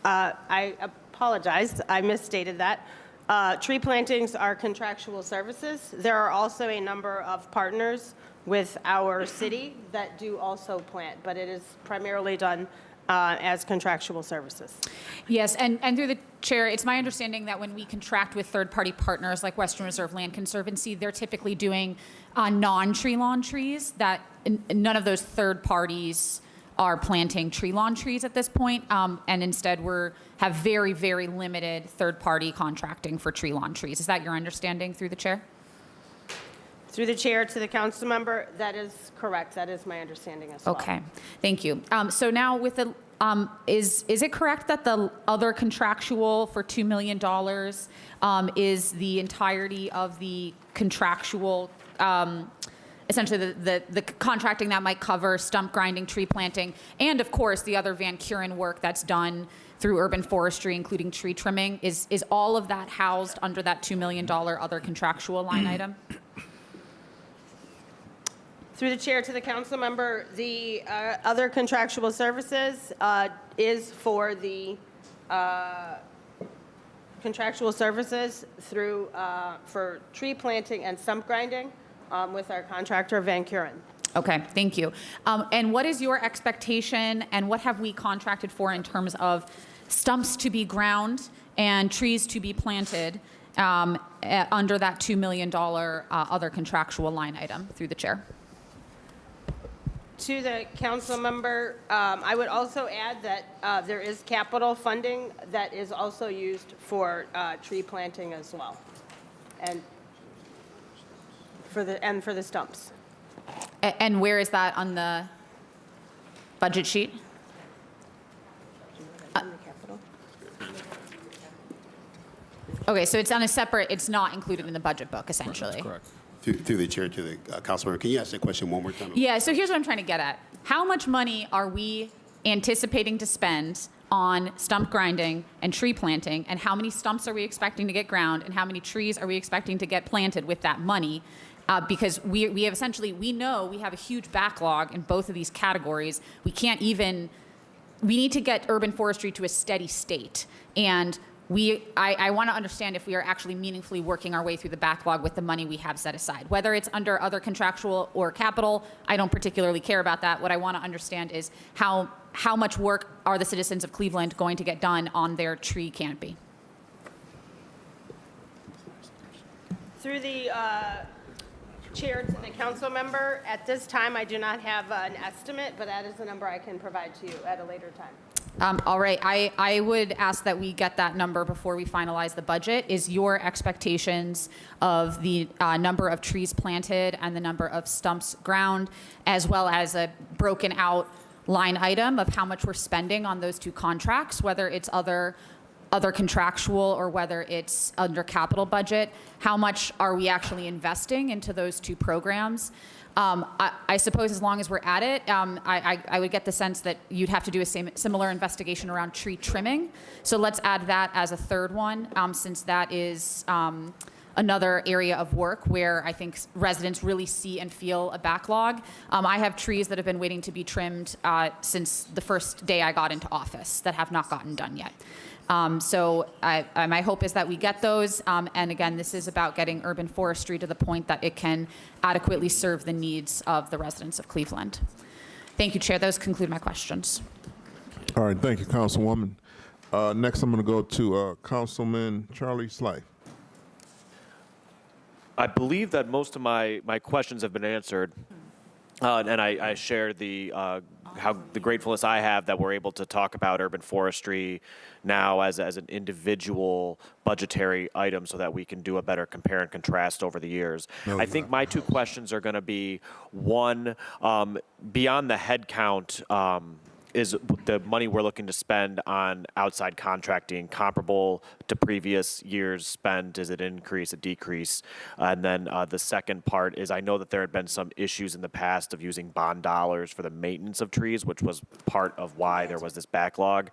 I apologize, I misstated that. Tree plantings are contractual services. There are also a number of partners with our city that do also plant, but it is primarily done as contractual services. Yes, and through the chair, it's my understanding that when we contract with third-party partners like Western Reserve Land Conservancy, they're typically doing non-tree lawn trees, that none of those third parties are planting tree lawn trees at this point, and instead have very, very limited third-party contracting for tree lawn trees. Is that your understanding through the chair? Through the chair to the council member, that is correct. That is my understanding as well. Okay, thank you. So now with the, is it correct that the other contractual for $2 million is the entirety of the contractual, essentially the contracting that might cover stump grinding, tree planting, and of course the other Van Kuren work that's done through urban forestry, including tree trimming? Is all of that housed under that $2 million other contractual line item? Through the chair to the council member, the other contractual services is for the contractual services through for tree planting and stump grinding with our contractor Van Kuren. Okay, thank you. And what is your expectation, and what have we contracted for in terms of stumps to be ground and trees to be planted under that $2 million other contractual line item through the chair? To the council member, I would also add that there is capital funding that is also used for tree planting as well, and for the stumps. And where is that on the budget sheet? Okay, so it's on a separate, it's not included in the budget book, essentially. That's correct. Through the chair to the council member, can you ask that question one more time? Yeah, so here's what I'm trying to get at. How much money are we anticipating to spend on stump grinding and tree planting, and how many stumps are we expecting to get ground, and how many trees are we expecting to get planted with that money? Because we have essentially, we know we have a huge backlog in both of these categories. We need to get urban forestry to a steady state. And I want to understand if we are actually meaningfully working our way through the backlog with the money we have set aside. Whether it's under other contractual or capital, I don't particularly care about that. What I want to understand is how much work are the citizens of Cleveland going to get done on their tree canopy? Through the chair to the council member, at this time I do not have an estimate, but that is a number I can provide to you at a later time. All right, I would ask that we get that number before we finalize the budget. Is your expectations of the number of trees planted and the number of stumps ground, as well as a broken out line item of how much we're spending on those two contracts, whether it's other contractual or whether it's under capital budget? How much are we actually investing into those two programs? I suppose as long as we're at it, I would get the sense that you'd have to do a similar investigation around tree trimming. So let's add that as a third one, since that is another area of work where I think residents really see and feel a backlog. I have trees that have been waiting to be trimmed since the first day I got into office that have not gotten done yet. So my hope is that we get those. And again, this is about getting urban forestry to the point that it can adequately serve the needs of the residents of Cleveland. Thank you, Chair. Those conclude my questions. All right, thank you, Councilwoman. Next, I'm going to go to Councilman Charlie Slife. I believe that most of my questions have been answered. And I share the gratefulness I have that we're able to talk about urban forestry now as an individual budgetary item so that we can do a better compare and contrast over the years. I think my two questions are going to be, one, beyond the head count, is the money we're looking to spend on outside contracting comparable to previous years' spend? Is it increase, a decrease? And then the second part is I know that there had been some issues in the past of using bond dollars for the maintenance of trees, which was part of why there was this backlog.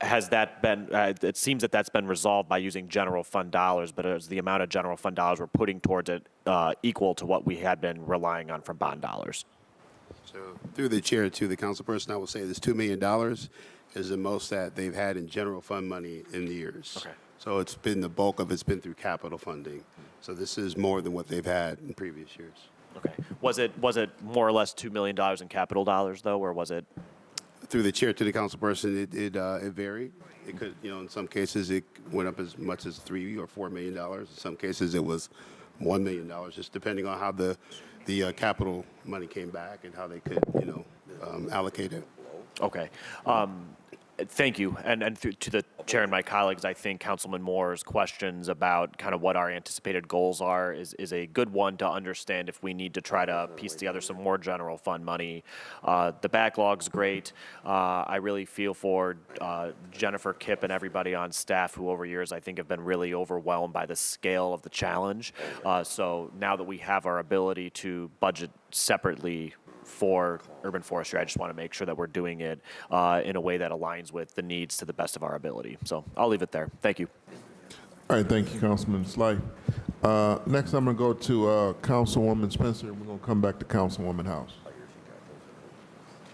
Has that been, it seems that that's been resolved by using general fund dollars, but is the amount of general fund dollars we're putting towards it equal to what we had been relying on from bond dollars? So through the chair to the council person, I will say this $2 million is the most that they've had in general fund money in the years. Okay. So it's been the bulk of it's been through capital funding. So this is more than what they've had in previous years. Okay. Was it more or less $2 million in capital dollars, though, or was it? Through the chair to the council person, it varied. It could, in some cases it went up as much as $3 or $4 million. In some cases it was $1 million, just depending on how the capital money came back and how they could, allocate it. Okay. Thank you. And to the chair and my colleagues, I think Councilman Moore's questions about kind of what our anticipated goals are is a good one to understand if we need to try to piece together some more general fund money. The backlog's great. I really feel for Jennifer, Kip, and everybody on staff who over years I think have been really overwhelmed by the scale of the challenge. So now that we have our ability to budget separately for urban forestry, I just want to make sure that we're doing it in a way that aligns with the needs to the best of our ability. So I'll leave it there. Thank you. All right, thank you, Councilman Slife. Next, I'm going to go to Councilwoman Spencer, and we're going to come back to Councilwoman House.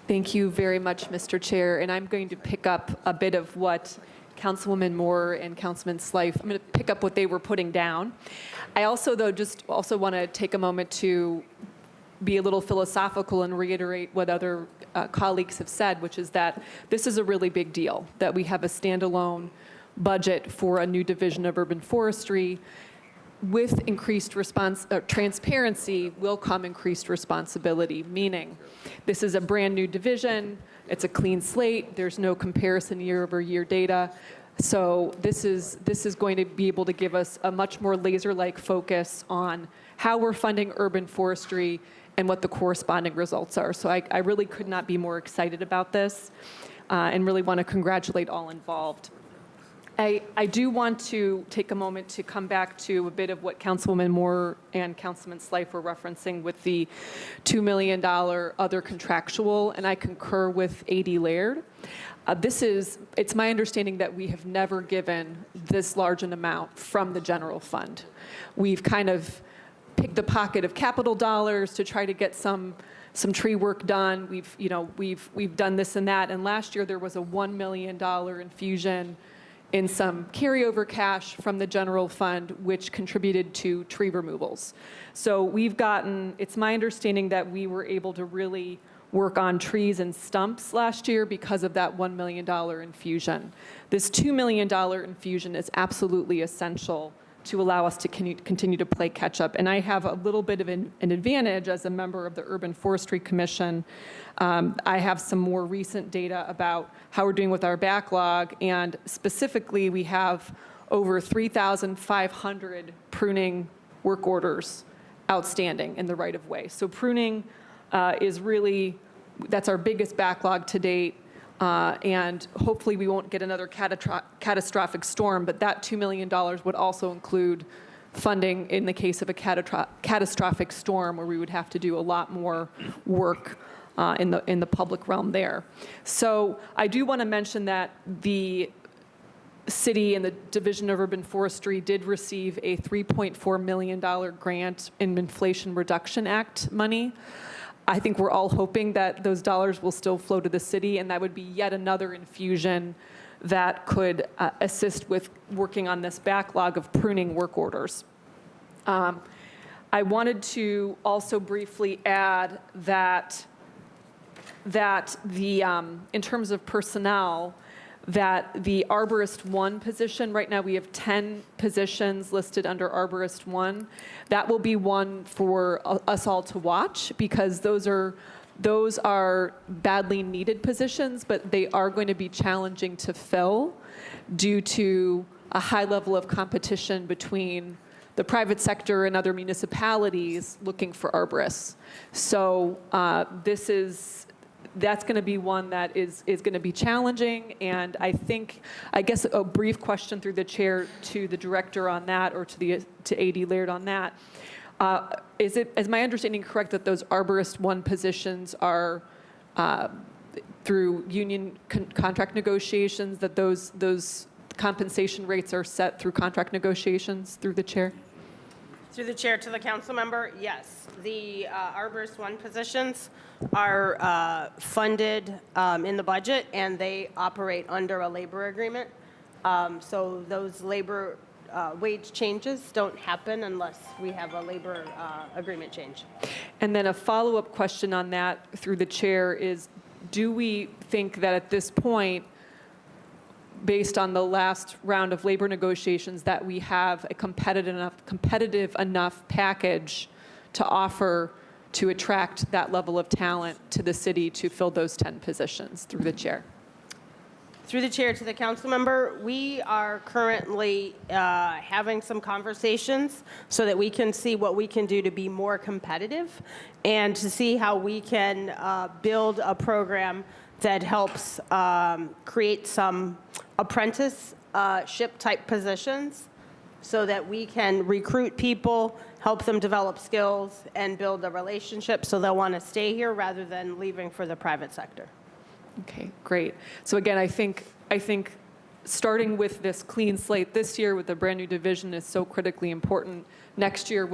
Thank you very much, Mr. Chair. And I'm going to pick up a bit of what Councilwoman Moore and Councilman Slife, I'm going to pick up what they were putting down. I also, though, just also want to take a moment to be a little philosophical and reiterate what other colleagues have said, which is that this is a really big deal, that we have a standalone budget for a new division of urban forestry. With increased transparency will come increased responsibility, meaning this is a brand new division, it's a clean slate, there's no comparison year-over-year data. So this is going to be able to give us a much more laser-like focus on how we're funding urban forestry and what the corresponding results are. So I really could not be more excited about this and really want to congratulate all involved. I do want to take a moment to come back to a bit of what Councilwoman Moore and Councilman Slife were referencing with the $2 million other contractual, and I concur with A.D. Laird. It's my understanding that we have never given this large an amount from the general fund. We've kind of picked the pocket of capital dollars to try to get some tree work done. We've done this and that, and last year there was a $1 million infusion in some carryover cash from the general fund, which contributed to tree removals. So it's my understanding that we were able to really work on trees and stumps last year because of that $1 million infusion. This $2 million infusion is absolutely essential to allow us to continue to play catch up. And I have a little bit of an advantage as a member of the Urban Forestry Commission. I have some more recent data about how we're doing with our backlog, and specifically we have over 3,500 pruning work orders outstanding in the right-of-way. So pruning is really, that's our biggest backlog to date. And hopefully we won't get another catastrophic storm, but that $2 million would also include funding in the case of a catastrophic storm where we would have to do a lot more work in the public realm there. So I do want to mention that the city and the Division of Urban Forestry did receive a $3.4 million grant in Inflation Reduction Act money. I think we're all hoping that those dollars will still flow to the city, and that would be yet another infusion that could assist with working on this backlog of pruning work orders. I wanted to also briefly add that in terms of personnel, that the Arborist 1 position, right now we have 10 positions listed under Arborist 1. That will be one for us all to watch, because those are badly needed positions, but they are going to be challenging to fill due to a high level of competition between the private sector and other municipalities looking for arborists. So that's going to be one that is going to be challenging. And I guess a brief question through the chair to the director on that, or to AD Laird on that. Is my understanding correct that those Arborist 1 positions are through union contract negotiations, that those compensation rates are set through contract negotiations through the chair? Through the chair to the council member, yes. The Arborist 1 positions are funded in the budget, and they operate under a labor agreement. So those labor wage changes don't happen unless we have a labor agreement change. And then a follow-up question on that through the chair is, do we think that at this point, based on the last round of labor negotiations, that we have a competitive enough package to offer to attract that level of talent to the city to fill those 10 positions? Through the chair. Through the chair to the council member, we are currently having some conversations so that we can see what we can do to be more competitive and to see how we can build a program that helps create some apprenticeship type positions so that we can recruit people, help them develop skills, and build a relationship so they'll want to stay here rather than leaving for the private sector. Okay, great. So again, I think starting with this clean slate this year with a brand new division is so critically important. Next year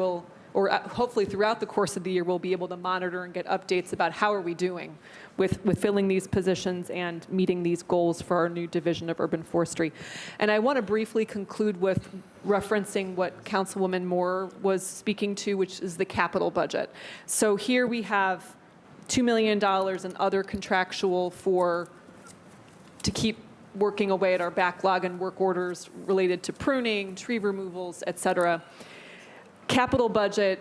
hopefully throughout the course of the year, we'll be able to monitor and get updates about how are we doing with filling these positions and meeting these goals for our new division of urban forestry. And I want to briefly conclude with referencing what Councilwoman Moore was speaking to, which is the capital budget. So here we have $2 million in other contractual to keep working away at our backlog and work orders related to pruning, tree removals, et cetera. Capital budget,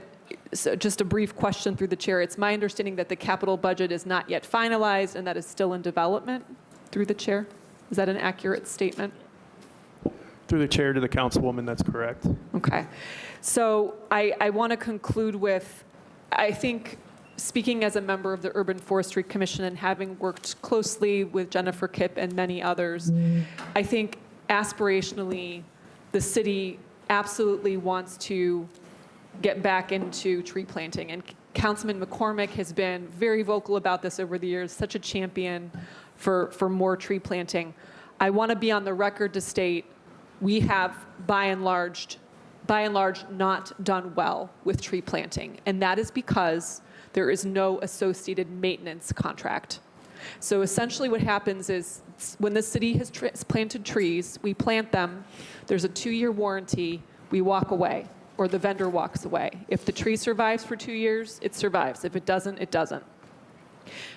so just a brief question through the chair. It's my understanding that the capital budget is not yet finalized and that is still in development. Through the chair. Is that an accurate statement? Through the chair to the councilwoman, that's correct. Okay. So I want to conclude with, I think, speaking as a member of the Urban Forestry Commission and having worked closely with Jennifer Kipp and many others, I think aspirationally the city absolutely wants to get back into tree planting. And Councilman McCormick has been very vocal about this over the years, such a champion for more tree planting. I want to be on the record to state we have, by and large, not done well with tree planting. And that is because there is no associated maintenance contract. So essentially what happens is when the city has planted trees, we plant them, there's a 2-year warranty, we walk away, or the vendor walks away. If the tree survives for 2 years, it survives. If it doesn't, it doesn't.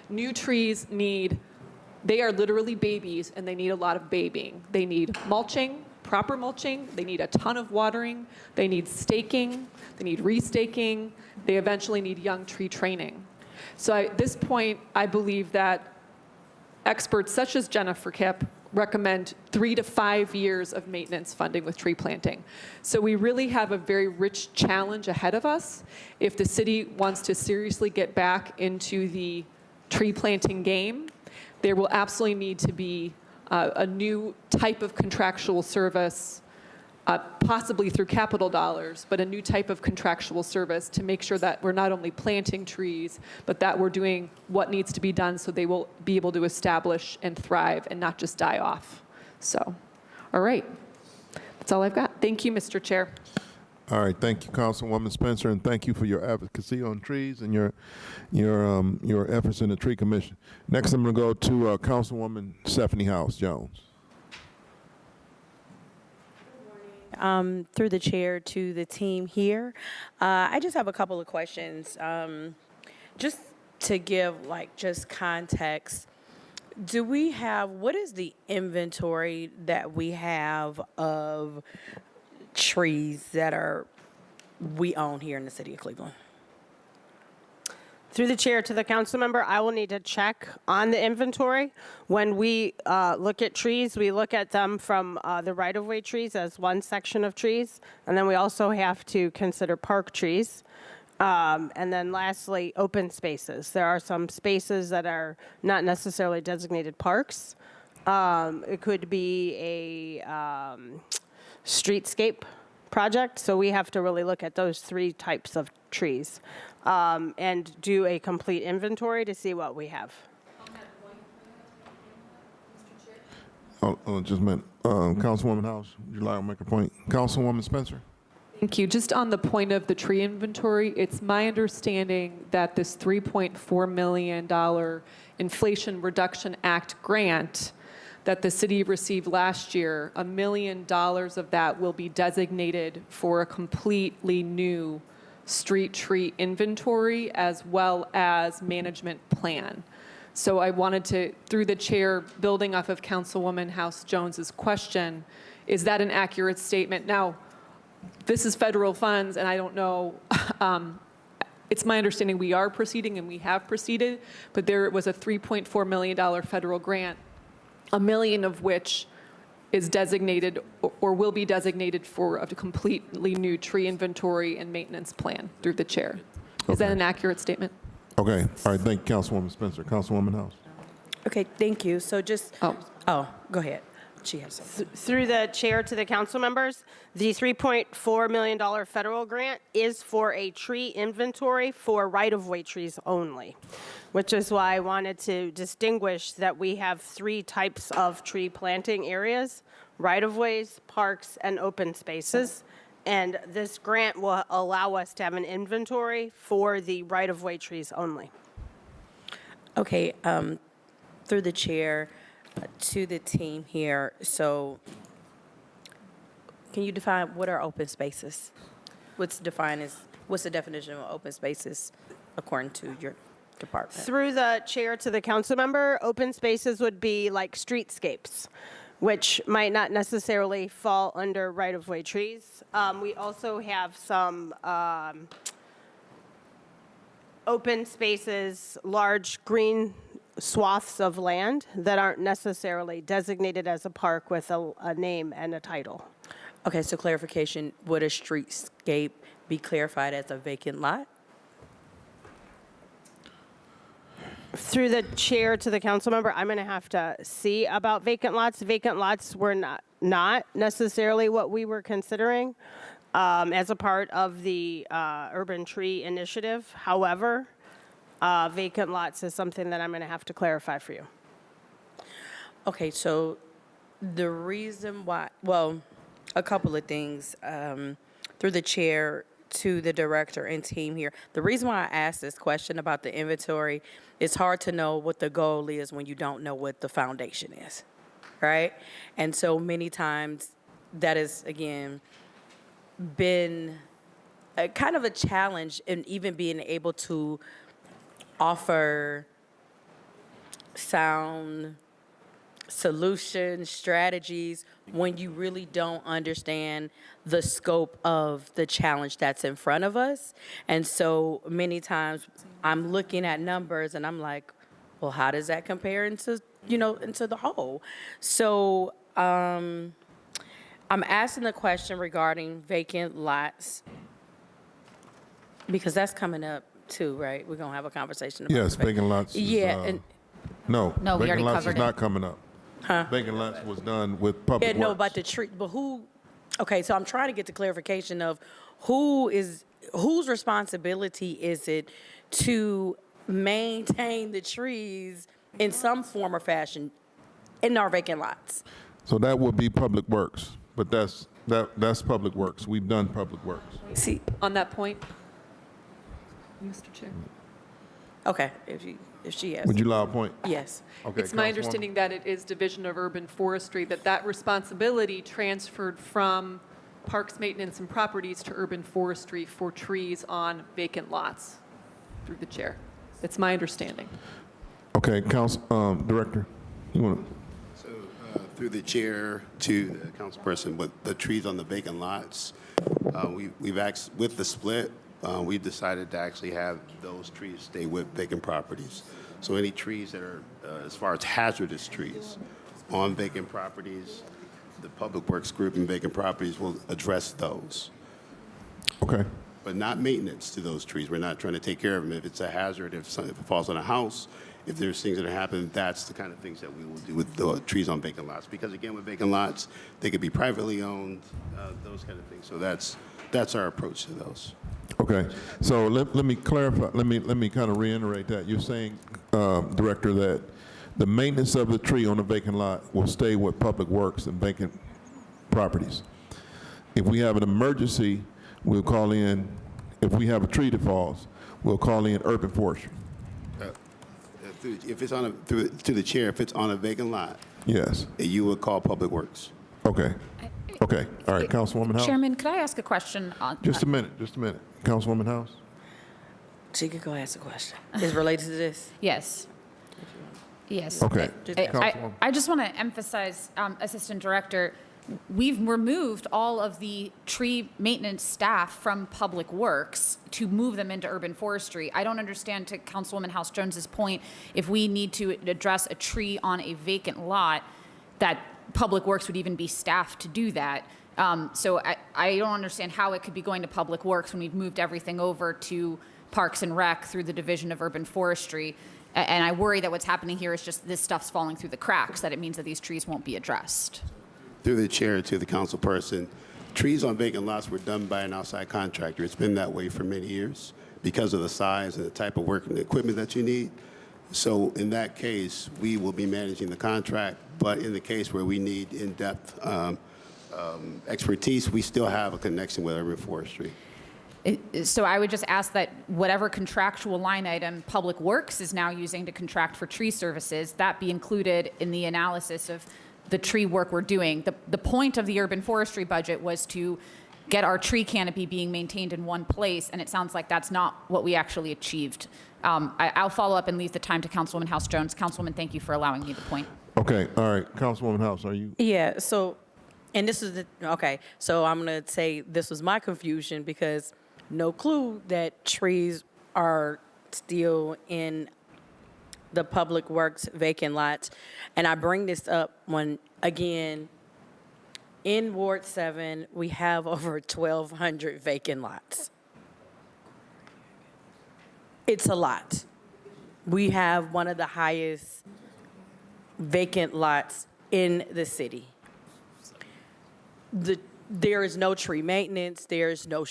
New trees they are literally babies, and they need a lot of babying. They need mulching, proper mulching, they need a ton of watering, they need staking, they need restaking, they eventually need young tree training. So at this point, I believe that experts such as Jennifer Kipp recommend 3 to 5 years of maintenance funding with tree planting. So we really have a very rich challenge ahead of us if the city wants to seriously get back into the tree planting game. There will absolutely need to be a new type of contractual service, possibly through capital dollars, but a new type of contractual service to make sure that we're not only planting trees, but that we're doing what needs to be done so they will be able to establish and thrive and not just die off. So, all right. That's all I've got. Thank you, Mr. Chair. All right, thank you, Councilwoman Spencer, and thank you for your advocacy on trees and your efforts in the Tree Commission. Next, I'm going to go to Councilwoman Stephanie House Jones. Through the chair to the team here, I just have a couple of questions. Just to give just context, what is the inventory that we have of trees that we own here in the city of Cleveland? Through the chair to the council member, I will need to check on the inventory. When we look at trees, we look at them from the right-of-way trees as one section of trees, and then we also have to consider park trees. And then lastly, open spaces. There are some spaces that are not necessarily designated parks. It could be a streetscape project, so we have to really look at those 3 types of trees and do a complete inventory to see what we have. Oh, just a minute. Councilwoman House, would you like to make a point? Councilwoman Spencer? Thank you. Just on the point of the tree inventory, it's my understanding that this $3.4 million Inflation Reduction Act grant that the city received last year, $1 million of that will be designated for a completely new street tree inventory as well as management plan. So I wanted to, through the chair, building off of Councilwoman House Jones's question, is that an accurate statement? Now, this is federal funds, and I don't know, it's my understanding we are proceeding and we have proceeded, but there was a $3.4 million federal grant, $1 million of which is designated or will be designated for a completely new tree inventory and maintenance plan through the chair. Is that an accurate statement? Okay. All right. Thank you, Councilwoman Spencer. Councilwoman House. Okay, thank you. So just, oh, go ahead. She has something. Through the chair to the council members, the $3.4 million federal grant is for a tree inventory for right-of-way trees only, which is why I wanted to distinguish that we have 3 types of tree planting areas: right-of-ways, parks, and open spaces. And this grant will allow us to have an inventory for the right-of-way trees only. Okay, through the chair to the team here. So can you define what are open spaces? What's the definition of open spaces according to your department? Through the chair to the council member, open spaces would be like streetscapes, which might not necessarily fall under right-of-way trees. We also have some open spaces, large green swaths of land that aren't necessarily designated as a park with a name and a title. Okay, so clarification, would a streetscape be clarified as a vacant lot? Through the chair to the council member, I'm going to have to see about vacant lots. Vacant lots were not necessarily what we were considering as a part of the urban tree initiative. However, vacant lots is something that I'm going to have to clarify for you. Okay, so the reason why, well, a couple of things through the chair to the director and team here. The reason why I asked this question about the inventory, it's hard to know what the goal is when you don't know what the foundation is, right? And so many times that has, again, been a kind of a challenge in even being able to offer sound solutions, strategies, when you really don't understand the scope of the challenge that's in front of us. And so many times I'm looking at numbers and I'm like, well, how does that compare into the whole? So I'm asking the question regarding vacant lots because that's coming up too, right? We're gonna have a conversation about Yes, vacant lots. Yeah, No, No, we vacant already lots is covered not it. coming up. Huh? Vacant lots was done with public Yeah, no, works. about the tree, but who, okay, so I'm trying to get the clarification of whose responsibility is it to maintain the trees in some form or fashion in our vacant lots? So that would be public works, but that's public works. We've done public works. See, On that point, Mr. Chair. okay, if she has. Would you allow a point? Yes. Okay, It's my Councilwoman. understanding that it is Division of Urban Forestry, that responsibility transferred from Parks Maintenance and Properties to Urban Forestry for trees on vacant lots through the chair. It's my understanding. Okay, Director, you want to? So through the chair to the council person, with the trees on the vacant lots, we've actually, with the split, we decided to actually have those trees stay with vacant properties. So any trees that are, as far as hazardous trees on vacant properties, the Public Works Group and vacant properties will address those. Okay. but not maintenance to those trees. We're not trying to take care of them. If it's a hazard, if it falls on a house, if there's things that are happening, that's the kind of things that we will do with the trees on vacant lots. Because again, with vacant lots, they could be privately owned, those kind of things. So that's our approach to those. Okay, so let me clarify, let me kind of reiterate that. You're saying, Director, that the maintenance of the tree on a vacant lot will stay with Public Works and vacant properties. If we have an emergency, we'll call in, if we have a tree that falls, we'll call in urban forestry. If it's on to the chair, if it's on a vacant lot, Yes. you would call Public Works. Okay. Okay. All right. Councilwoman House. Chairman, could I ask a question on? Just a minute. Councilwoman House. She could go ask a question. It's related to this. Yes. Yes. Okay. I just want to emphasize, Assistant Director, we've removed all of the tree maintenance staff from Public Works to move them into urban forestry. I don't understand, to Councilwoman House Jones's point, if we need to address a tree on a vacant lot, that Public Works would even be staffed to do that. So I don't understand how it could be going to Public Works when we've moved everything over to Parks and Rec through the Division of Urban Forestry. And I worry that what's happening here is just this stuff's falling through the cracks, that it means that these trees won't be addressed. Through the chair to the council person, trees on vacant lots were done by an outside contractor. It's been that way for many years because of the size and the type of work and the equipment that you need. So in that case, we will be managing the contract, but in the case where we need in-depth expertise, we still have a connection with urban forestry. So I would just ask that whatever contractual line item Public Works is now using to contract for tree services, that be included in the analysis of the tree work we're doing. The point of the urban forestry budget was to get our tree canopy being maintained in one place, and it sounds like that's not what we actually achieved. I'll follow up and leave the time to Councilwoman House Jones. Councilwoman, thank you for allowing me the point. Okay. All right. Councilwoman House, are you? Yeah, so, and this is okay, so I'm going to say this was my confusion because no clue that trees are still in the Public Works vacant lots. And I bring this up when, again, in Ward 7, we have over 1,200 vacant lots. It's a lot. We have one of the highest vacant lots in the city. There is no tree maintenance. There's no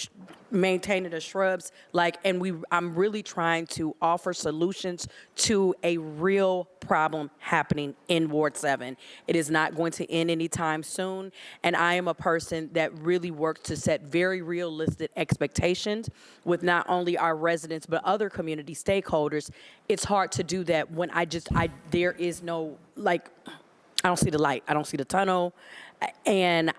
maintaining the shrubs. I'm really trying to offer solutions to a real problem happening in Ward 7. It is not going to end anytime soon. And I am a person that really works to set very realistic expectations with not only our residents, but other community stakeholders. It's hard to do that when there is no, I don't see the light. I don't see the tunnel. And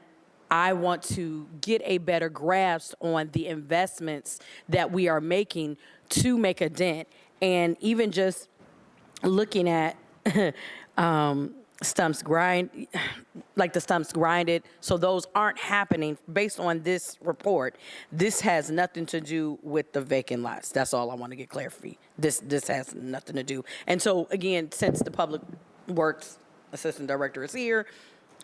I want to get a better grasp on the investments that we are making to make a dent. And even just looking at stumps grind, like the stumps grinded, so those aren't happening based on this report. This has nothing to do with the vacant lots. That's all I want to get clarified. This has nothing to do. And so again, since the Public Works Assistant Director is here,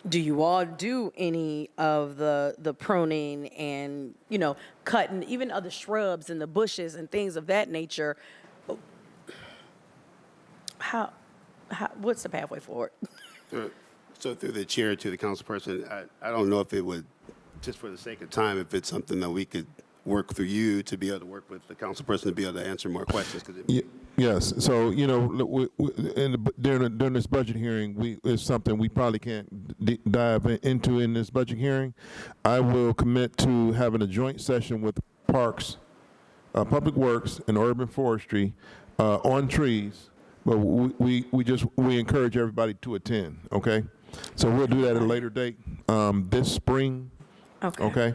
do you all do any of the pruning and, cutting even other shrubs and the bushes and things of that nature? What's the pathway forward? So through the chair to the council person, I don't know if it would, just for the sake of time, if it's something that we could work through you to be able to work with the council person to be able to answer more questions. Yes. So, during this budget hearing, it's something we probably can't dive into in this budget hearing. I will commit to having a joint session with Parks, Public Works, and Urban Forestry on trees. But we encourage everybody to attend. Okay. So we'll do that at a later date this spring. Okay. Okay.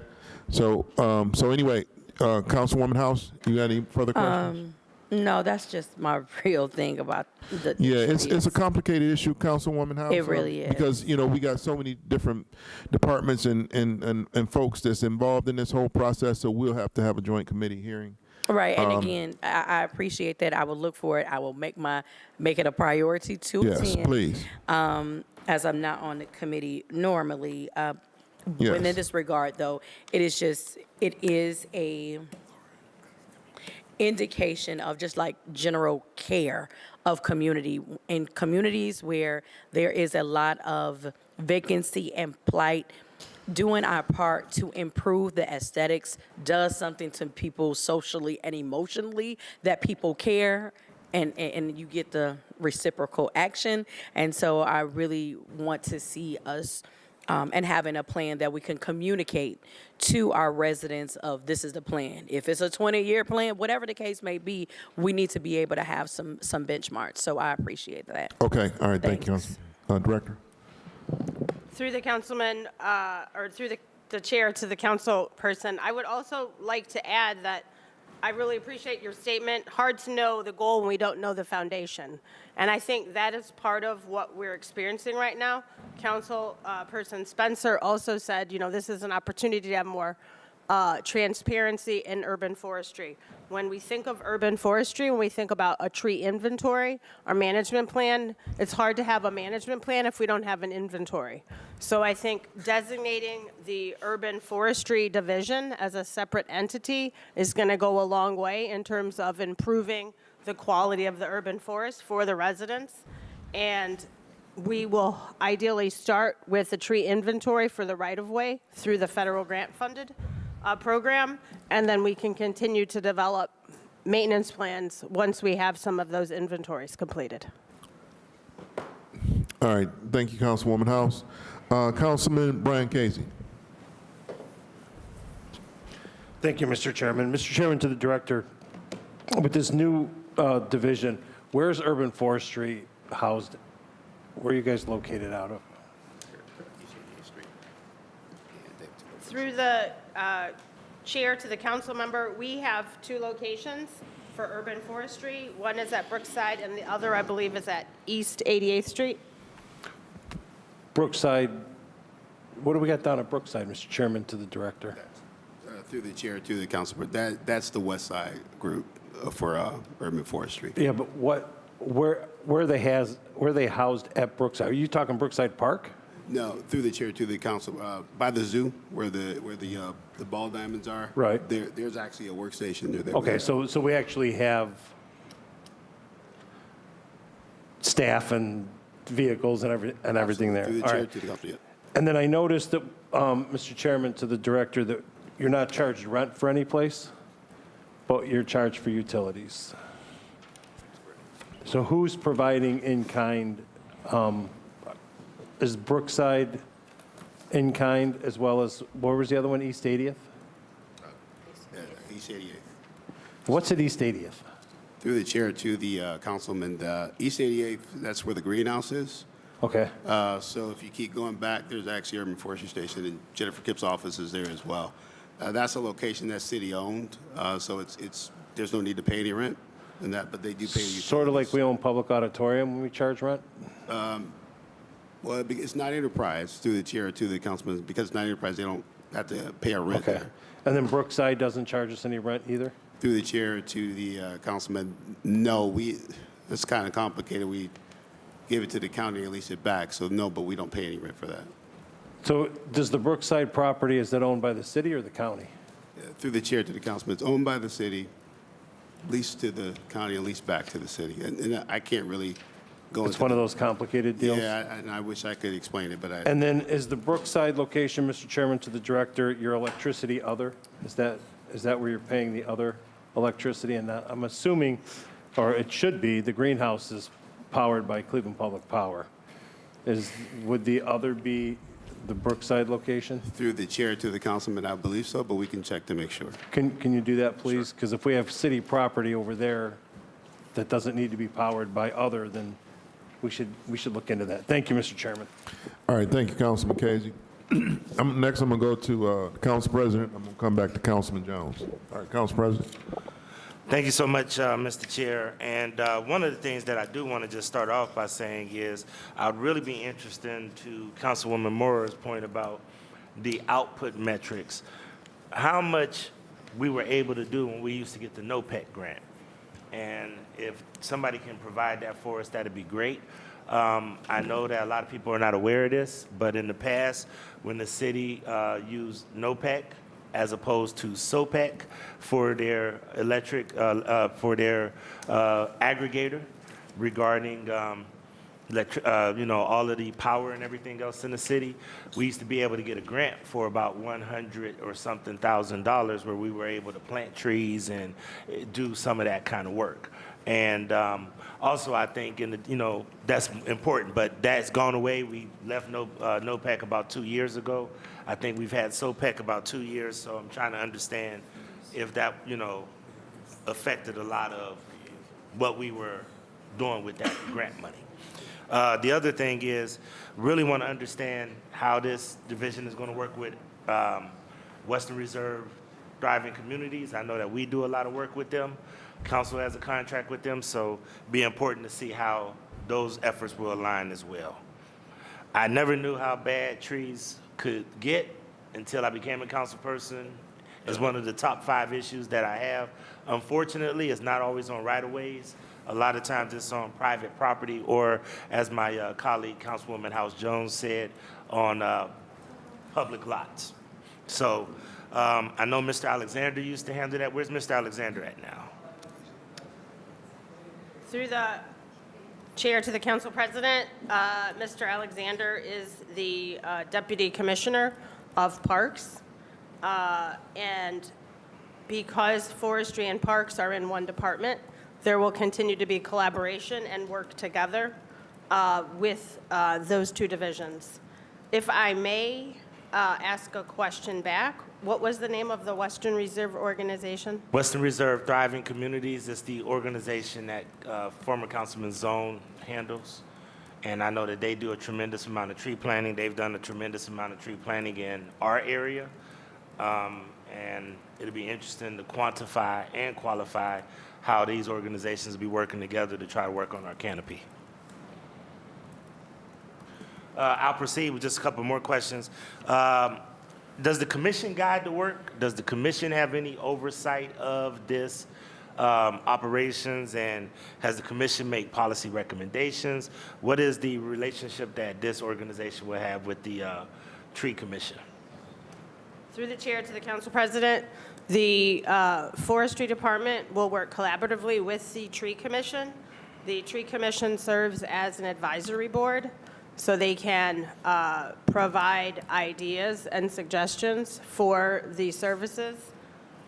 So anyway, Councilwoman House, you got any further questions? No, that's just my real thing about the it's a complicated issue, Councilwoman House. It really is. Because, we got so many different departments and folks that's involved in this whole process, so we'll have to have a joint committee hearing. Right, and again, I appreciate that. I will look for it. I will make it a priority to attend. Yes, please. As I'm not on the committee normally. Yes. But in this regard, though, it is indication of just like general care of community in communities where there is a lot of vacancy and plight. Doing our part to improve the aesthetics does something to people socially and emotionally that people care, and you get the reciprocal action. And so I really want to see us and having a plan that we can communicate to our residents of this is the plan. If it's a 20-year plan, whatever the case may be, we need to be able to have some benchmarks. So I appreciate that. Okay, all right, thank you, Director. Through the councilman, or through the chair to the council person, I would also like to add that I really appreciate your statement. Hard to know the goal when we don't know the foundation. And I think that is part of what we're experiencing right now. Council person Spencer also said, you know, this is an opportunity to have more transparency in urban forestry. When we think of urban forestry, when we think about a tree inventory or management plan, it's hard to have a management plan if we don't have an inventory. So I think designating the urban forestry division as a separate entity is going to go a long way in terms of improving the quality of the urban forest for the residents. And we will ideally start with the tree inventory for the right-of-way through the federal grant-funded program, and then we can continue to develop maintenance plans once we have some of those inventories completed. All right, thank you, Councilwoman House. Councilman Brian Casey. Thank you, Mr. Chairman. Mr. Chairman, to the Director, with this new division, where's urban forestry housed? Where are you guys located out of? Through the chair to the council member, we have two locations for urban forestry. One is at Brookside, and the other, I believe, is at East 88th Street. Brookside, what do we got down at Brookside, Mr. Chairman, to the Director? Through the chair to the council, but that's the West Side group for urban forestry. Yeah, but where are they housed at Brookside? Are you talking Brookside Park? No, through the chair to the council, by the zoo where the ball diamonds are. Right. There's actually a workstation there. Okay, so we actually have staff and vehicles and everything there. Through the All chair right. to the council, yeah. And then I noticed that, Mr. Chairman, to the Director, that you're not charged rent for any place, but you're charged for utilities. So who's providing in-kind? Is Brookside in-kind as well as, what was the other one, East 80th? East 88th. What's at East 80th? Through the chair to the councilman, East 88th, that's where the greenhouse is. Okay. So if you keep going back, there's actually urban forestry station, and Jennifer Kipp's office is there as well. That's a location that's city-owned, so there's no need to pay any rent in that, but they do pay you. Sort of like we own public auditorium when we charge rent? Well, it's not enterprise through the chair to the councilman. Because it's not enterprise, they don't have to pay our rent there. And then Brookside doesn't charge us any rent either? Through the chair to the councilman, no, it's kind of complicated. We give it to the county and lease it back, so no, but we don't pay any rent for that. So does the Brookside property, is that owned by the city or the county? Through the chair to the councilman, it's owned by the city, leased to the county and leased back to the city. And I can't really go into It's one of those complicated deals? Yeah, and I wish I could explain it, but I. And then is the Brookside location, Mr. Chairman, to the Director, your electricity other? Is that where you're paying the other electricity? And I'm assuming, or it should be, the greenhouse is powered by Cleveland Public Power. Would the other be the Brookside location? Through the chair to the councilman, I believe so, but we can check to make sure. Can you do that, please? Because if we have city property over there that doesn't need to be powered by other, then we should look into that. Thank you, Mr. Chairman. All right, thank you, Councilman Casey. Next, I'm going to go to the Council President. I'm going to come back to Councilman Jones. All right, Council President. Thank you so much, Mr. Chair. And one of the things that I do want to just start off by saying is I would really be interested to Councilwoman Moore's point about the output metrics, how much we were able to do when we used to get the NOPEC grant. And if somebody can provide that for us, that'd be great. I know that a lot of people are not aware of this, but in the past, when the city used NOPEC as opposed to SOPEC for their electric, for their aggregator regarding all of the power and everything else in the city. We used to be able to get a grant for about $100 or something thousand where we were able to plant trees and do some of that kind of work. And also, I think that's important, but that's gone away. We left NOPEC about 2 years ago. I think we've had SOPEC about 2 years, so I'm trying to understand if that affected a lot of what we were doing with that grant money. The other thing is, really want to understand how this division is going to work with Western Reserve Thriving Communities. I know that we do a lot of work with them. Council has a contract with them, so it'd be important to see how those efforts will align as well. I never knew how bad trees could get until I became a council person. It's one of the top 5 issues that I have. Unfortunately, it's not always on right-of-ways. A lot of times it's on private property, or as my colleague, Councilwoman House Jones said, on public lots. So I know Mr. Alexander used to handle that. Where's Mr. Alexander at now? Through the chair to the council president, Mr. Alexander is the deputy commissioner of parks. And because forestry and parks are in one department, there will continue to be collaboration and work together with those 2 divisions. If I may ask a question back, what was the name of the Western Reserve organization? Western Reserve Thriving Communities is the organization that former Councilman Zone handles. And I know that they do a tremendous amount of tree planting. They've done a tremendous amount of tree planting in our area. And it'll be interesting to quantify and qualify how these organizations will be working together to try to work on our canopy. I'll proceed with just a couple more questions. Does the commission guide the work? Does the commission have any oversight of this operations, and has the commission made policy recommendations? What is the relationship that this organization will have with the tree commission? Through the chair to the council president, the forestry department will work collaboratively with the tree commission. The tree commission serves as an advisory board, so they can provide ideas and suggestions for the services.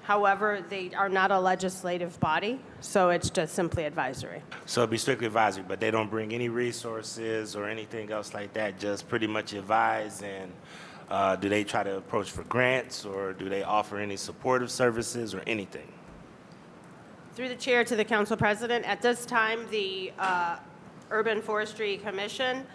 However, they are not a legislative body, so it's just simply advisory. So it'll be strictly advisory, but they don't bring any resources or anything else like that, just pretty much advise. And do they try to approach for grants, or do they offer any supportive services or anything? Through the chair to the council president, at this time, the Urban Forestry Commission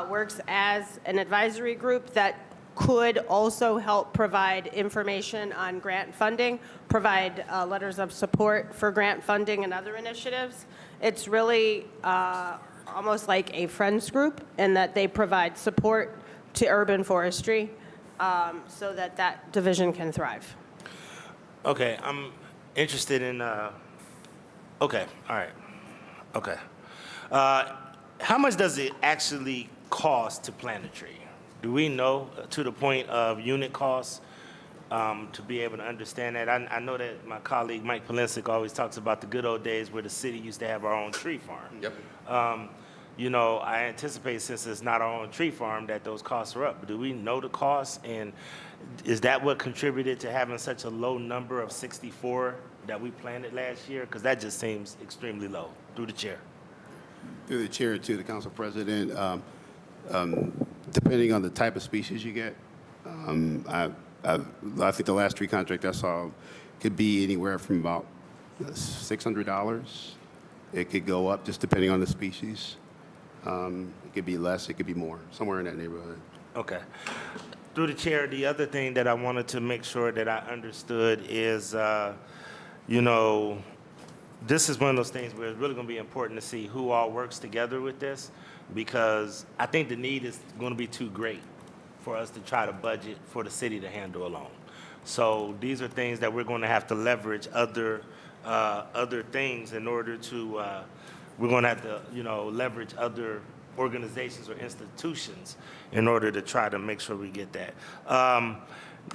works as an advisory group that could also help provide information on grant funding, provide letters of support for grant funding and other initiatives. It's really almost like a friends group in that they provide support to urban forestry so that that division can thrive. Okay, I'm interested in, okay, all right, okay. How much does it actually cost to plant a tree? Do we know to the point of unit costs to be able to understand that? I know that my colleague Mike Polensik always talks about the good old days where the city used to have our own tree farm. Yep. I anticipate, since it's not our own tree farm, that those costs are up. But do we know the costs? And is that what contributed to having such a low number of 64 that we planted last year? Because that just seems extremely low. Through the chair. Through the chair to the council president, depending on the type of species you get, I think the last tree contract I saw could be anywhere from about $600. It could go up just depending on the species. It could be less, it could be more, somewhere in that neighborhood. Okay. Through the chair, the other thing that I wanted to make sure that I understood is, this is one of those things where it's really going to be important to see who all works together with this, because I think the need is going to be too great for us to try to budget for the city to handle alone. So these are things that we're going to have to leverage other things in order to, we're going to have to, leverage other organizations or institutions in order to try to make sure we get that.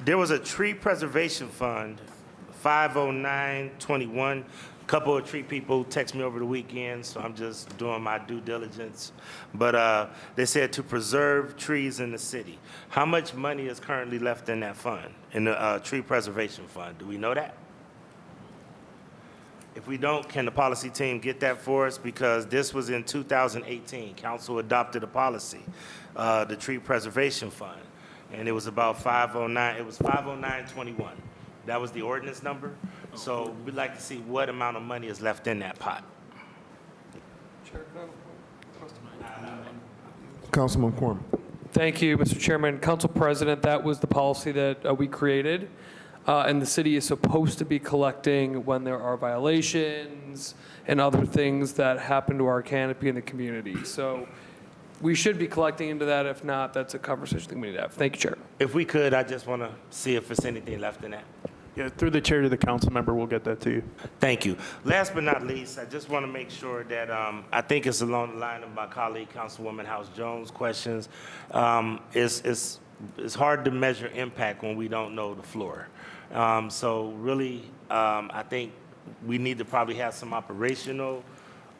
There was a tree preservation fund, 50921. A couple of tree people text me over the weekend, so I'm just doing my due diligence. But they said to preserve trees in the city. How much money is currently left in that fund, in the tree preservation fund? Do we know that? If we don't, can the policy team get that for us? Because this was in 2018. Council adopted a policy, the tree preservation fund, and it was about 509. It was 50921. That was the ordinance number. So we'd like to see what amount of money is left in that pot. Councilman Corman. Thank you, Mr. Chairman. Council President, that was the policy that we created. And the city is supposed to be collecting when there are violations and other things that happen to our canopy in the community. So we should be collecting into that. If not, that's a conversation that we need to have. Thank you, Chair. If we could, I just want to see if there's anything left in that. Yeah, through the chair to the council member, we'll get that to you. Thank you. Last but not least, I just want to make sure that I think it's along the line of my colleague, Councilwoman House Jones' questions. It's hard to measure impact when we don't know the floor. So really, I think we need to probably have some operational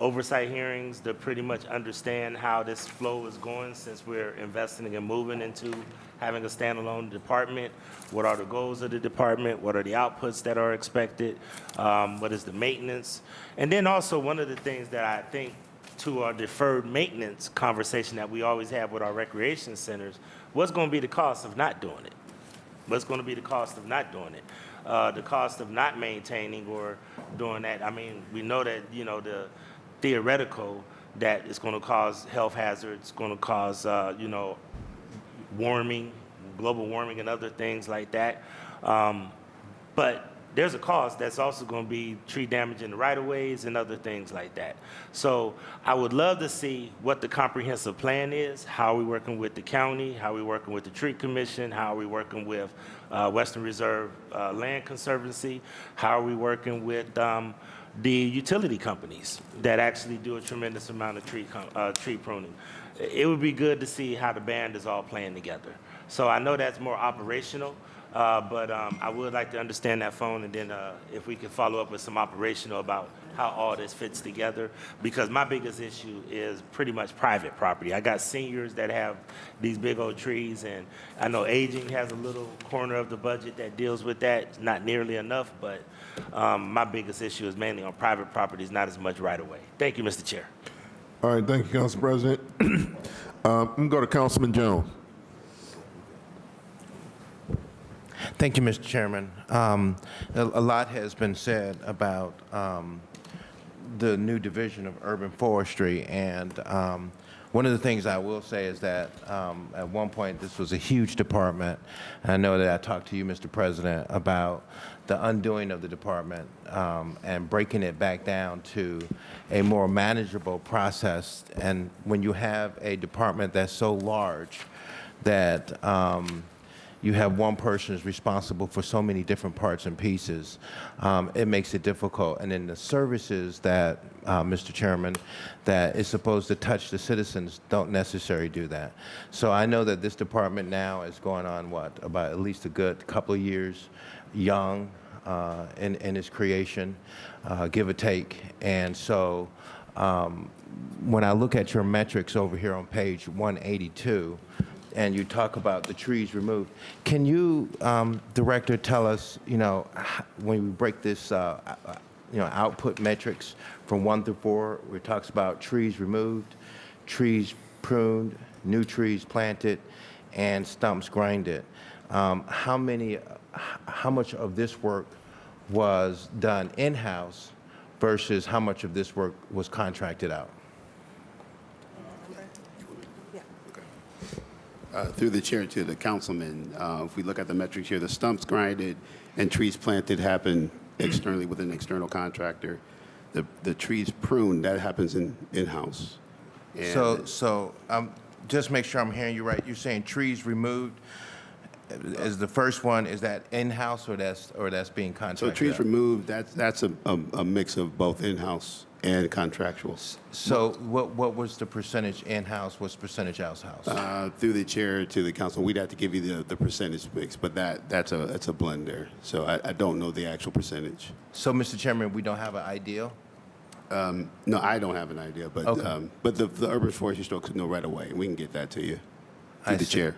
oversight hearings to pretty much understand how this flow is going, since we're investing and moving into having a standalone department. What are the goals of the department? What are the outputs that are expected? What is the maintenance? And then also one of the things that I think to our deferred maintenance conversation that we always have with our recreation centers, what's going to be the cost of not doing it? What's going to be the cost of not doing it? The cost of not maintaining or doing that. I mean, we know that, you know, the theoretical that it's going to cause health hazards, going to cause, you know, warming, global warming and other things like that. But there's a cost that's also going to be tree damage in the right-of-ways and other things like that. So I would love to see what the comprehensive plan is. How are we working with the county? How are we working with the Tree Commission? How are we working with Western Reserve Land Conservancy? How are we working with the utility companies that actually do a tremendous amount of tree pruning? It would be good to see how the band is all playing together. So I know that's more operational, but I would like to understand that phone, and then if we could follow up with some operational about how all this fits together, because my biggest issue is pretty much private property. I got seniors that have these big old trees, and I know aging has a little corner of the budget that deals with that. It's not nearly enough, but my biggest issue is mainly on private properties, not as much right away. Thank you, Mr. Chair. All right, thank you, Council President. I'm going to go to Councilman Jones. Thank you, Mr. Chairman. A lot has been said about the new division of urban forestry, and one of the things I will say is that at one point this was a huge department. I know that I talked to you, Mr. President, about the undoing of the department and breaking it back down to a more manageable process. And when you have a department that's so large that you have one person who's responsible for so many different parts and pieces, it makes it difficult. And then the services that, Mr. Chairman, that is supposed to touch the citizens don't necessarily do that. So I know that this department now is going on, what, about at least a good couple of years young in its creation, give or take. And so when I look at your metrics over here on page 182, and you talk about the trees removed, can you, Director, tell us, you know, when we break this, you know, output metrics from 1 through 4, where it talks about trees removed, trees pruned, new trees planted, and stumps grinded, how much of this work was done in-house versus how much of this work was contracted out? Through the chair to the councilman, if we look at the metrics here, the stumps grinded and trees planted happen externally with an external contractor. The trees pruned, that happens in-house. So just make sure I'm hearing you right. You're saying trees removed is the first one. Is that in-house or that's being contracted? So trees out? removed, that's a mix of both in-house and contractual. So what was the percentage in-house, what's percentage out-house? Through the chair to the council, we'd have to give you the percentage mix, but that's a blend there. So I don't know the actual percentage. So, Mr. Chairman, we don't have an ideal? No, I don't have an idea, but Okay. but the urban forestry strokes know right away, and we can get that to you through I the see. chair.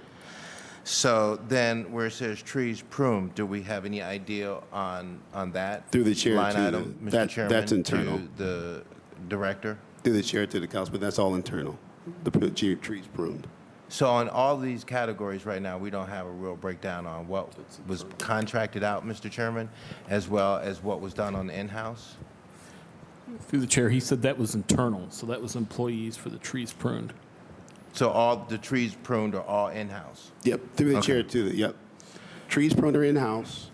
So then where it says trees pruned, do we have any idea on that? Through the chair line to the- item, Mr. that- Chairman, that's internal. to the director? Through the chair to the council, but that's all internal. The trees pruned. So on all these categories right now, we don't have a real breakdown on what was contracted out, Mr. Chairman, as well as what was done on the in-house? Through the chair, he said that was internal, so that was employees for the trees pruned. So all the trees pruned are all in-house? Yep, through the Okay. chair to the, yep. Trees pruned are in-house.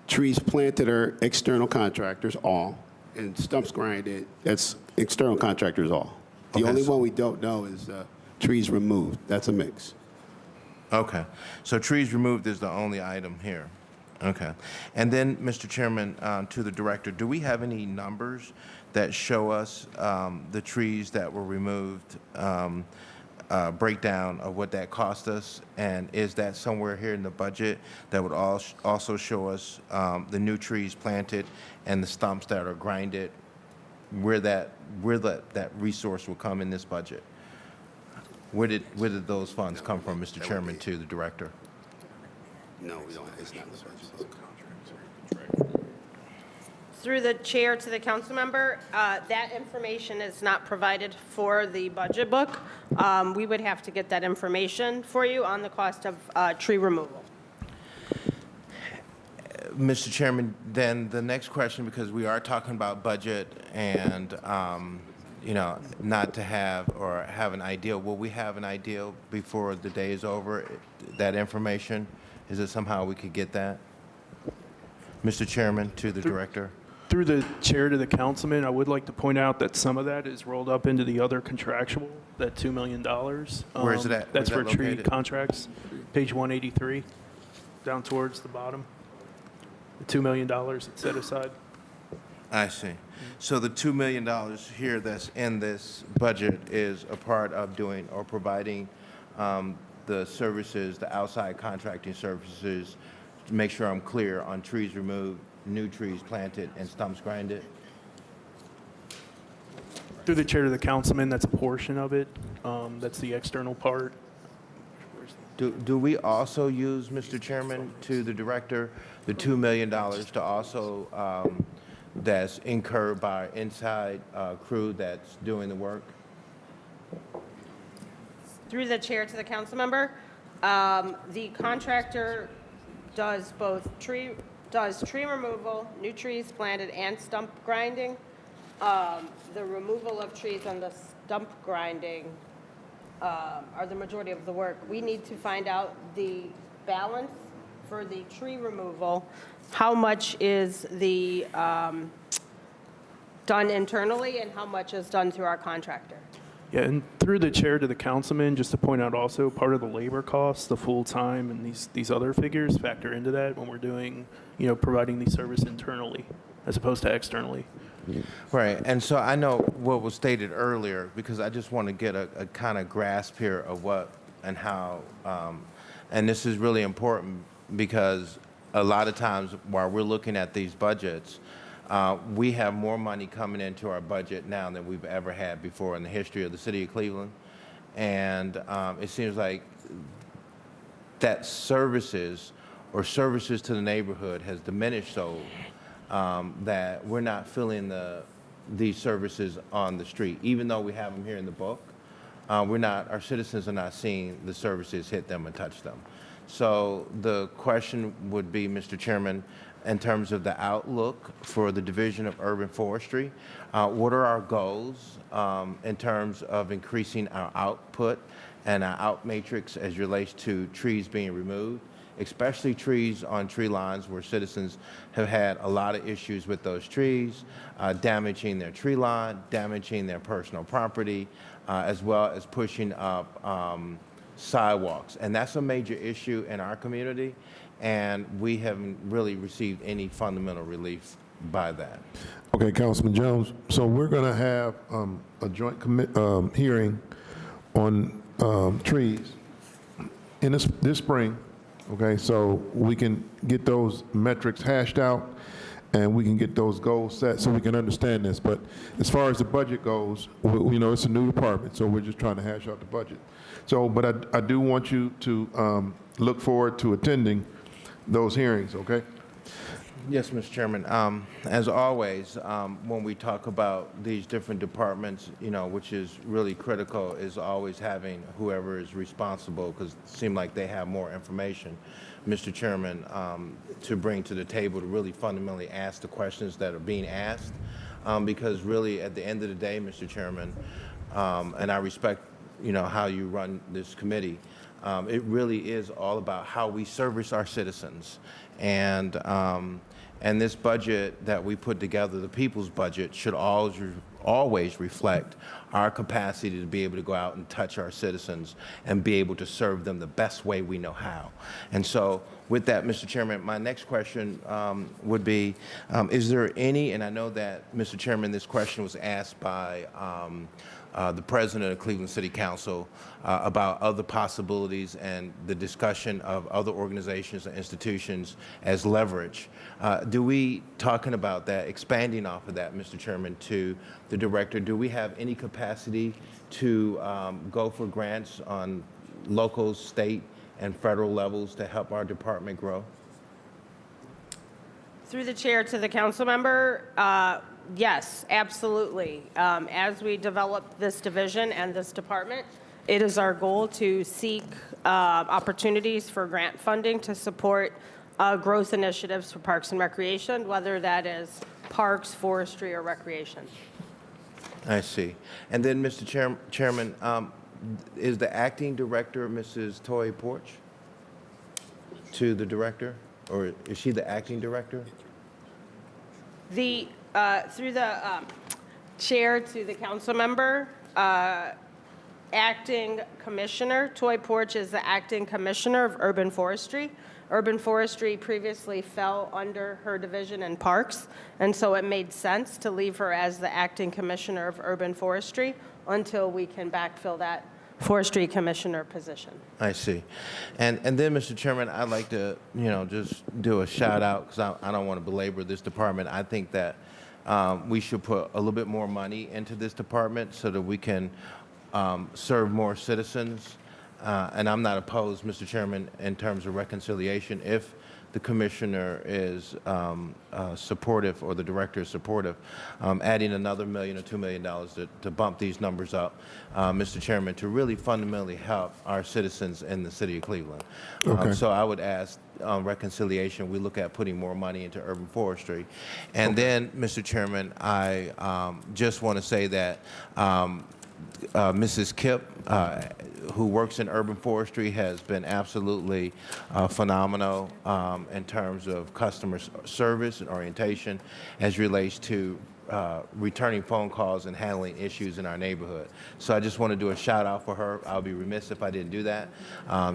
Trees planted are external contractors, all. And stumps grinded, that's external contractors, all. The Okay, only so- one we don't know is trees removed. That's a mix. Okay. So trees removed is the only item here. Okay. And then, Mr. Chairman, to the director, do we have any numbers that show us the trees that were removed, breakdown of what that cost us? And is that somewhere here in the budget that would also show us the new trees planted and the stumps that are grinded, where that resource will come in this budget? Where did those funds come from, Mr. Chairman, to the director? No, we don't, it's not in the budget. Through the chair to the council member, that information is not provided for the budget book. We would have to get that information for you on the cost of tree removal. Mr. Chairman, then the next question, because we are talking about budget and, not to have or have an idea, will we have an idea before the day is over, that information? Is it somehow we could get that? Mr. Chairman, to the director. Through the chair to the councilman, I would like to point out that some of that is rolled up into the other contractual, that $2 million. Where is it at? That's for Where's that tree located? contracts, page 183, down towards the bottom. The $2 million that's set aside. I see. So the $2 million here that's in this budget is a part of doing or providing the services, the outside contracting services, to make sure I'm clear on trees removed, new trees planted, and stumps grinded? Through the chair to the councilman, that's a portion of it. That's the external part. Do we also use, Mr. Chairman, to the director, the $2 million to also, that's incurred by inside crew that's doing the work? Through the chair to the council member, the contractor does tree removal, new trees planted, and stump grinding. The removal of trees and the stump grinding are the majority of the work. We need to find out the balance for the tree removal. How much is the done internally and how much is done through our contractor? Yeah, and through the chair to the councilman, just to point out also, part of the labor costs, the full-time and these other figures factor into that when we're doing, providing the service internally as opposed to externally. Right, and so I know what was stated earlier, because I just want to get a kind of grasp here of what and how, and this is really important because a lot of times while we're looking at these budgets, we have more money coming into our budget now than we've ever had before in the history of the city of Cleveland. And it seems like that services to the neighborhood has diminished so that we're not feeling these services on the street. Even though we have them here in the book, our citizens are not seeing the services hit them and touch them. So the question would be, Mr. Chairman, in terms of the outlook for the Division of Urban Forestry, what are our goals in terms of increasing our output and our out matrix as relates to trees being removed, especially trees on tree lines where citizens have had a lot of issues with those trees, damaging their tree line, damaging their personal property, as well as pushing up sidewalks. And that's a major issue in our community, and we haven't really received any fundamental relief by that. Okay, Councilman Jones. So we're going to have a joint hearing on trees in this spring. Okay, so we can get those metrics hashed out and we can get those goals set so we can understand this. But as far as the budget goes, it's a new department, so we're just trying to hash out the budget. So, but I do want you to look forward to attending those hearings, okay? Yes, Mr. Chairman. As always, when we talk about these different departments, which is really critical, is always having whoever is responsible, because it seems like they have more information, Mr. Chairman, to bring to the table to really fundamentally ask the questions that are being asked. Because really, at the end of the day, Mr. Chairman, and I respect, how you run this committee, it really is all about how we service our citizens. And this budget that we put together, the people's budget, should always reflect our capacity to be able to go out and touch our citizens and be able to serve them the best way we know how. And so with that, Mr. Chairman, my next question would be, is there any, and I know that, Mr. Chairman, this question was asked by the president of Cleveland City Council about other possibilities and the discussion of other organizations and institutions as leverage. Do we, talking about that, expanding off of that, Mr. Chairman, to the director, do we have any capacity to go for grants on local, state, and federal levels to help our department grow? Through the chair to the council member, yes, absolutely. As we develop this division and this department, it is our goal to seek opportunities for grant funding to support growth initiatives for parks and recreation, whether that is parks, forestry, or recreation. I see. And then, Mr. Chairman, is the acting director Mrs. Toy Porch to the director, or is she the acting director? The through the chair to the council member, acting commissioner Toy Porch is the acting commissioner of urban forestry. Urban forestry previously fell under her division in parks, and so it made sense to leave her as the acting commissioner of urban forestry until we can backfill that forestry commissioner position. I see. And then, Mr. Chairman, I'd like to, just do a shout out, because I don't want to belabor this department. I think that we should put a little bit more money into this department so that we can serve more citizens. And I'm not opposed, Mr. Chairman, in terms of reconciliation, if the commissioner is supportive or the director is supportive, adding another $1 million or $2 million to bump these numbers up, Mr. Chairman, to really fundamentally help our citizens in the city of Cleveland. Okay. So I would ask reconciliation, we look at putting more money into urban forestry. And then, Mr. Chairman, I just want to say that Mrs. Kipp, who works in urban forestry, has been absolutely phenomenal in terms of customer service and orientation as relates to returning phone calls and handling issues in our neighborhood. So I just want to do a shout out for her. I'll be remiss if I didn't do that.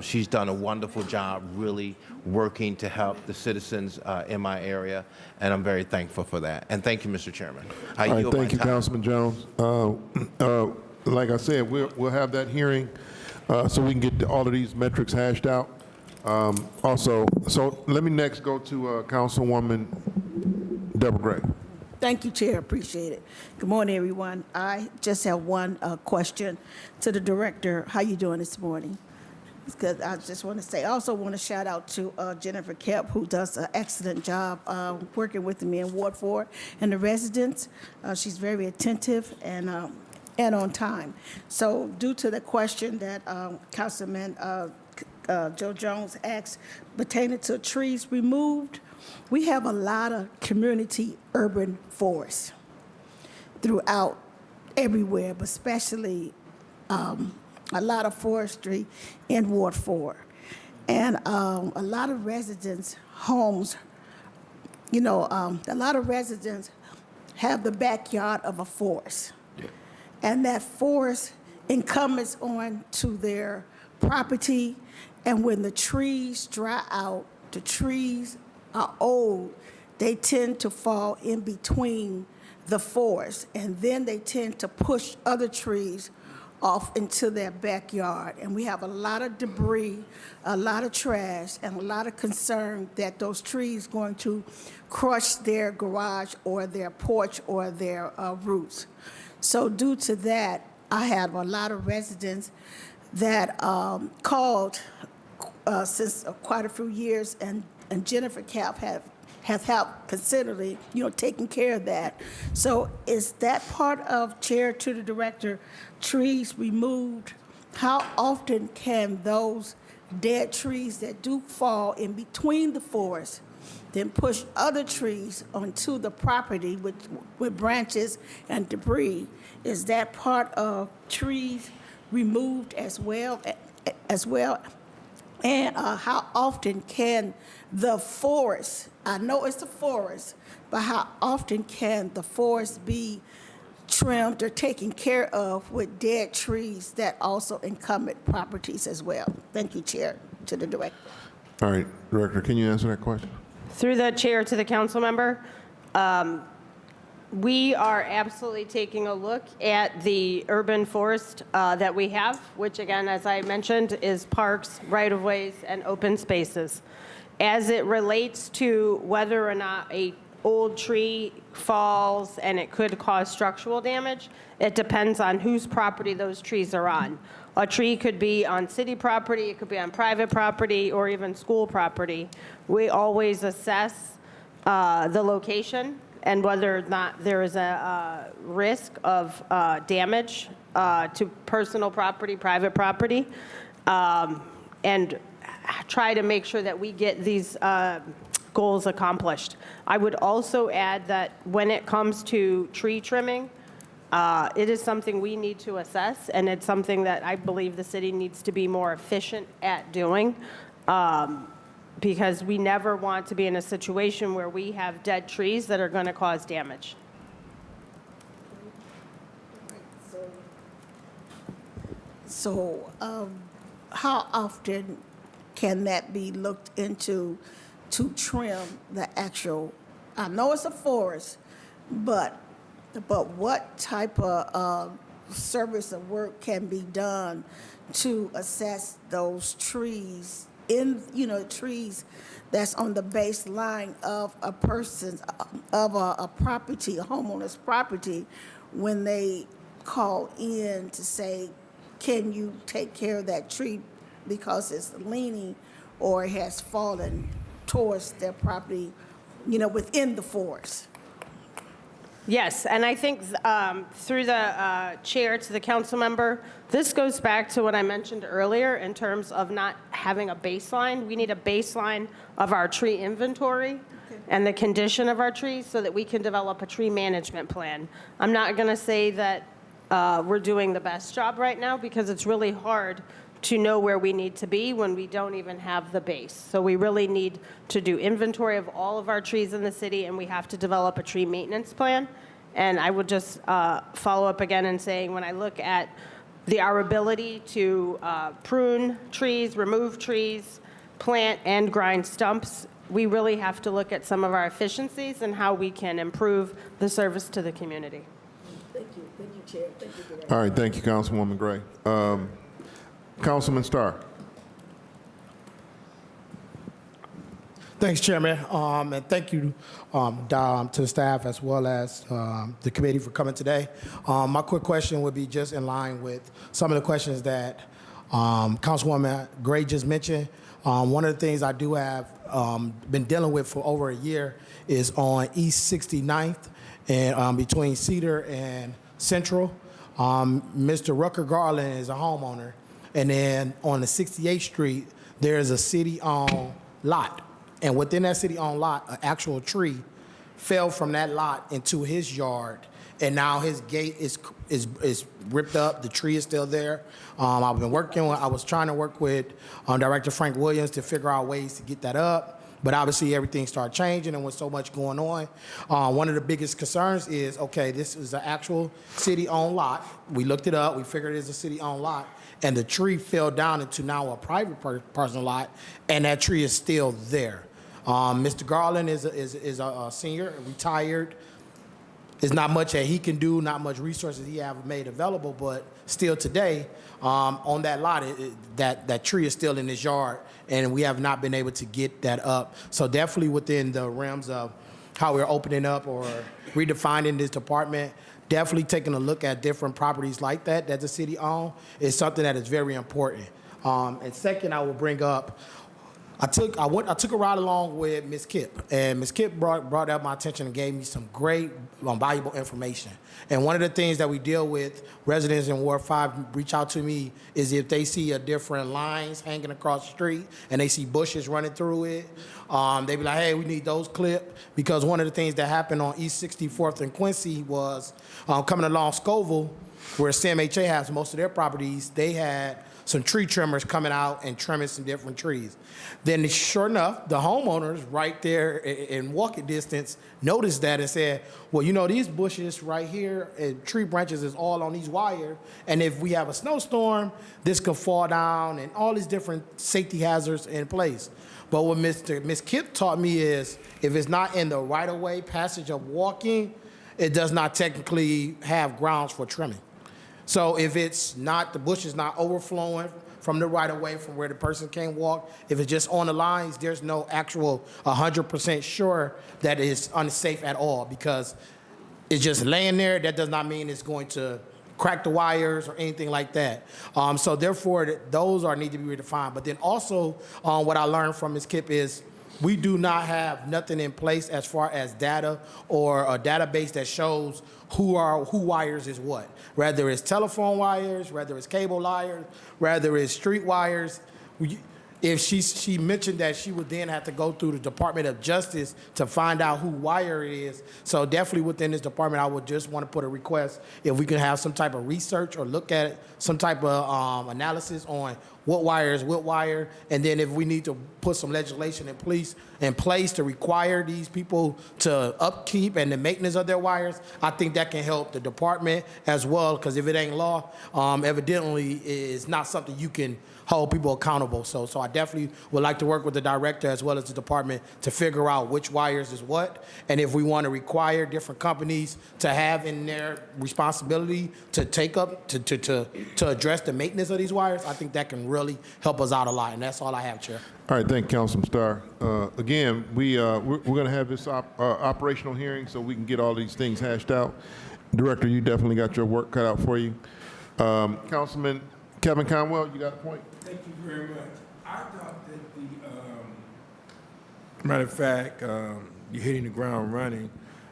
She's done a wonderful job really working to help the citizens in my area, and I'm very thankful for that. And thank you, Mr. Chairman. All right, thank you, Councilman Jones. Like I said, we'll have that hearing so we can get all of these metrics hashed out. Also, so let me next go to Councilwoman Deborah Gray. Thank you, Chair. Appreciate it. Good morning, everyone. I just have one question to the director. How you doing this morning? Because I just want to say, I also want to shout out to Jennifer Kemp, who does an excellent job working with me in Ward 4 and the residents. She's very attentive and on time. So due to the question that Councilman Joe Jones asked pertaining to trees removed, we have a lot of community urban forests throughout everywhere, but especially a lot of forestry in Ward 4. And a lot of residents' homes, a lot of residents have the backyard of a forest. And that forest incumbents on to their property, and when the trees dry out, the trees are old, they tend to fall in between the forest, and then they tend to push other trees off into their backyard. And we have a lot of debris, a lot of trash, and a lot of concern that those trees going to crush their garage or their porch or their roots. So due to that, I have a lot of residents that called since quite a few years, and Jennifer Cap has helped considerably, taking care of that. So is that part of, Chair to the Director, trees removed? How often can those dead trees that do fall in between the forest then push other trees onto the property with branches and debris? Is that part of trees removed as well? And how often can the forest, I know it's a forest, but how often can the forest be trimmed or taken care of with dead trees that also incumbent properties as well? Thank you, Chair, to the Director. All right, Director, can you answer that question? Through the chair to the council member, we are absolutely taking a look at the urban forest that we have, which again, as I mentioned, is parks, right-of-ways, and open spaces. As it relates to whether or not a old tree falls and it could cause structural damage, it depends on whose property those trees are on. A tree could be on city property, it could be on private property, or even school property. We always assess the location and whether or not there is a risk of damage to personal property, private property, and try to make sure that we get these goals accomplished. I would also add that when it comes to tree trimming, it is something we need to assess, and it's something that I believe the city needs to be more efficient at doing, because we never want to be in a situation where we have dead trees that are going to cause damage. So how often can that be looked into to trim the actual, I know it's a forest, but what type of service or work can be done to assess those trees trees that's on the baseline of a person's, of a property, a homeowner's property, when they call in to say, can you take care of that tree because it's leaning or it has fallen towards their property, within the forest? Yes, and I think through the chair to the council member, this goes back to what I mentioned earlier in terms of not having a baseline. We need a baseline of our tree inventory and the condition of our trees so that we can develop a tree management plan. I'm not going to say that we're doing the best job right now because it's really hard to know where we need to be when we don't even have the base. So we really need to do inventory of all of our trees in the city, and we have to develop a tree maintenance plan. And I would just follow up again and saying, when I look at our ability to prune trees, remove trees, plant and grind stumps, we really have to look at some of our efficiencies and how we can improve the service to the community. Thank you, Chair. Thank you, Director. All right, thank you, Councilwoman Gray. Councilman Starr. Thanks, Chairman, and thank you to the staff as well as the committee for coming today. My quick question would be just in line with some of the questions that Councilwoman Gray just mentioned. One of the things I do have been dealing with for over a year is on East 69th and between Cedar and Central. Mr. Rucker Garland is a homeowner. And then on the 68th Street, there is a city-owned lot. And within that city-owned lot, an actual tree fell from that lot into his yard. And now his gate is ripped up. The tree is still there. I was trying to work with Director Frank Williams to figure out ways to get that up. But obviously everything started changing and with so much going on. One of the biggest concerns is, okay, this is an actual city-owned lot. We looked it up, we figured it's a city-owned lot, and the tree fell down into now a private personal lot, and that tree is still there. Mr. Garland is a senior, retired. There's not much that he can do, not much resources he have made available, but still today, on that lot, that tree is still in his yard, and we have not been able to get that up. So definitely within the realms of how we're opening up or redefining this department, definitely taking a look at different properties like that the city owns is something that is very important. And second, I will bring up, I took a ride along with Ms. Kipp, and Ms. Kipp brought up my attention and gave me some great, valuable information. And one of the things that we deal with, residents in Ward 5 reach out to me, is if they see a different lines hanging across the street and they see bushes running through it, they be like, hey, we need those clipped. Because one of the things that happened on East 64th and Quincy was coming along Scoville, where CMHA has most of their properties, they had some tree trimmers coming out and trimming some different trees. Then sure enough, the homeowners right there in walking distance noticed that and said, well, you know, these bushes right here and tree branches is all on these wires, and if we have a snowstorm, this could fall down and all these different safety hazards in place. But what Ms. Kipp taught me is if it's not in the right-of-way passage of walking, it does not technically have grounds for trimming. So if it's not, the bush is not overflowing from the right of way from where the person can walk, if it's just on the lines, there's no actual 100% sure that it's unsafe at all, because it's just laying there. That does not mean it's going to crack the wires or anything like that. So therefore, those need to be redefined. But then also, what I learned from Ms. Kipp is we do not have nothing in place as far as data or a database that shows who wires is what. Whether it's telephone wires, whether it's cable wires, whether it's street wires. If she mentioned that she would then have to go through the Department of Justice to find out who wire it is. So definitely within this department, I would just want to put a request if we can have some type of research or look at some type of analysis on what wire is what wire, and then if we need to put some legislation in place to require these people to upkeep and the maintenance of their wires, I think that can help the department as well, because if it ain't law, evidently it's not something you can hold people accountable. So I definitely would like to work with the director as well as the department to figure out which wires is what, and if we want to require different companies to have in their responsibility to take up, to address the maintenance of these wires, I think that can really help us out a lot, and that's all I have, Chair. All right, thank you, Councilman Starr. Again, we're going to have this operational hearing so we can get all these things hashed out. Director, you definitely got your work cut out for you. Councilman Kevin Conwell, you got a point? Thank you very much. I thought that matter of fact, you're hitting the ground running.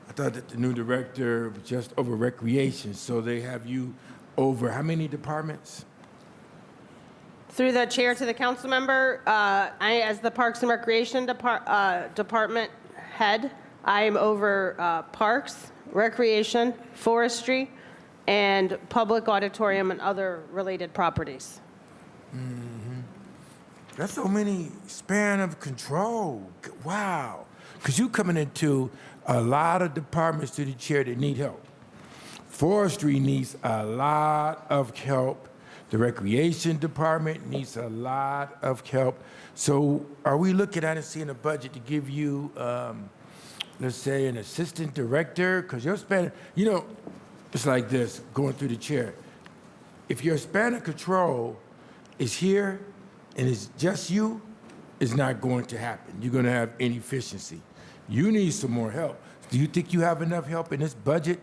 I thought that the new director was just over recreation, so they have you over how many departments? Through the chair to the council member, as the Parks and Recreation Department head, I am over Parks, Recreation, Forestry, and Public Auditorium and other related properties. Mm-hmm. That's so many span of control. Wow. Because you're coming into a lot of departments to the chair that need help. Forestry needs a lot of help. The Recreation Department needs a lot of help. So are we looking at and seeing a budget to give you, let's say, an assistant director? Because you're spending, it's like this, going through the chair. If your span of control is here and it's just you, it's not going to happen. You're going to have inefficiency. You need some more help. Do you think you have enough help in this budget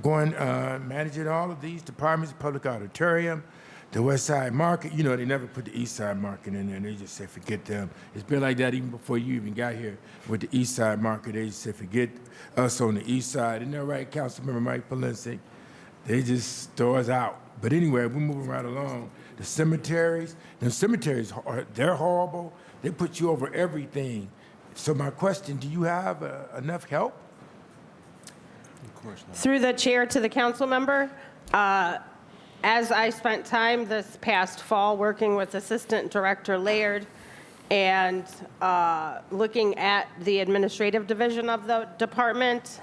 going, managing all of these departments, Public Auditorium, the West Side Market? They never put the East Side Market in there. They just say, forget them. It's been like that even before you even got here with the East Side Market. They just said, forget us on the East Side. Isn't that right, Councilmember Mike Polensek? They just throw us out. But anyway, we're moving right along. The cemeteries, they're horrible. They put you over everything. So my question, do you have enough help? Of course not. Through the chair to the council member, as I spent time this past fall working with Assistant Director Laird and looking at the administrative division of the department,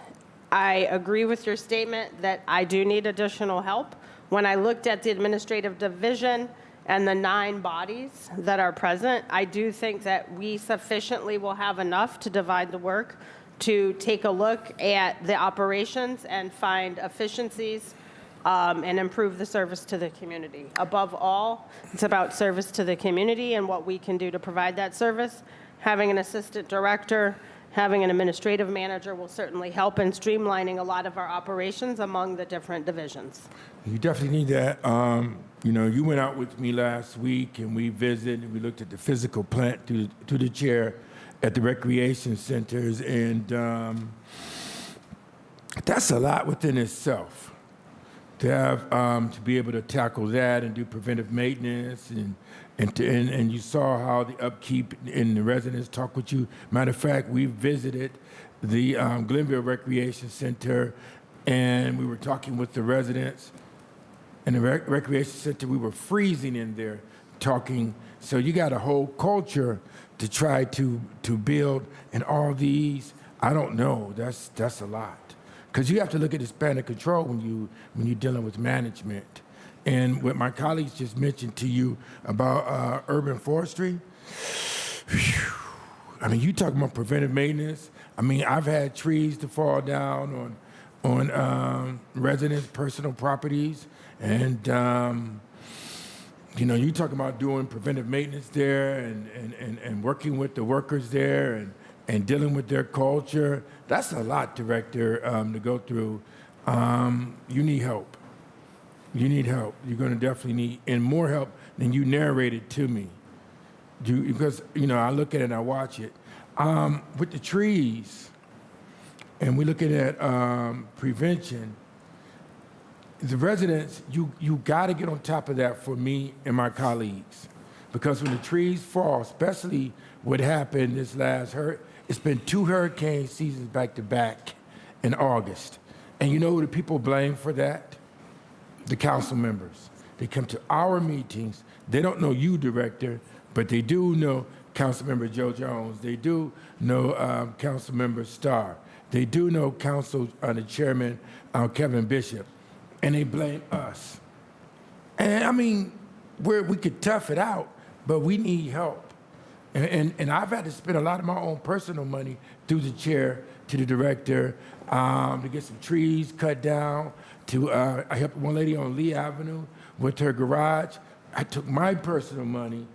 I agree with your statement that I do need additional help. When I looked at the administrative division and the 9 bodies that are present, I do think that we sufficiently will have enough to divide the work to take a look at the operations and find efficiencies and improve the service to the community. Above all, it's about service to the community and what we can do to provide that service. Having an assistant director, having an administrative manager will certainly help in streamlining a lot of our operations among the different divisions. You definitely need that. You went out with me last week and we visited and we looked at the physical plant through the chair at the recreation centers, and that's a lot within itself. To have to be able to tackle that and do preventive maintenance, and you saw how the upkeep and the residents talk with you. Matter of fact, we visited the Glenville Recreation Center, and we were talking with the residents. In the recreation center, we were freezing in there talking. So you got a whole culture to try to build, and all these, I don't know, that's a lot. Because you have to look at the span of control when you're dealing with management. And what my colleagues just mentioned to you about urban forestry, I mean, you talking about preventive maintenance. I mean, I've had trees to fall down on residents' personal properties, and you talking about doing preventive maintenance there and working with the workers there and dealing with their culture. That's a lot, Director, to go through. You need help. You need help. You're going to definitely need, and more help than you narrated to me. Because, I look at it and I watch it. With the trees, and we're looking at prevention, the residents, you got to get on top of that for me and my colleagues. Because when the trees fall, especially what happened this last hurricane, it's been 2 hurricane seasons back to back in August. And you know who the people blame for that? The council members. They come to our meetings. They don't know you, Director, but they do know Councilmember Joe Jones. They do know Councilmember Starr. They do know the Chairman, Kevin Bishop. And they blame us. And I mean, we could tough it out, but we need help. And I've had to spend a lot of my own personal money through the chair to the director to get some trees cut down. I helped one lady on Lee Avenue with her garage. I took my personal money,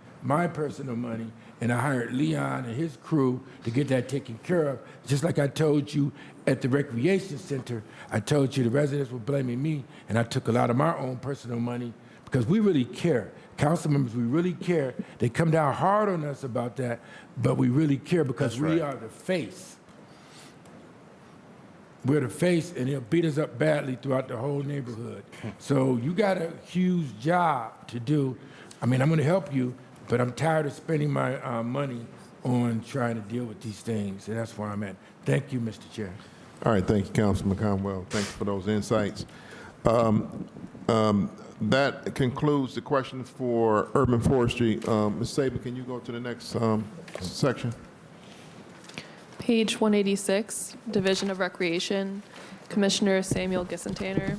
and I hired Leon and his crew to get that taken care of. Just like I told you at the recreation center, I told you the residents were blaming me, and I took a lot of my own personal money because we really care. Council members, we really care. They come down hard on us about that, but we really care because we are the face. We're the face, and they'll beat us up badly throughout the whole neighborhood. So you got a huge job to do. I mean, I'm going to help you, but I'm tired of spending my money on trying to deal with these things, and that's where I'm at. Thank you, Mr. Chair. All right, thank you, Councilman Conwell. Thanks for those insights. That concludes the questions for urban forestry. Ms. Saban, can you go to the next section? Page 186, Division of Recreation, Commissioner Samuel Gissentanner.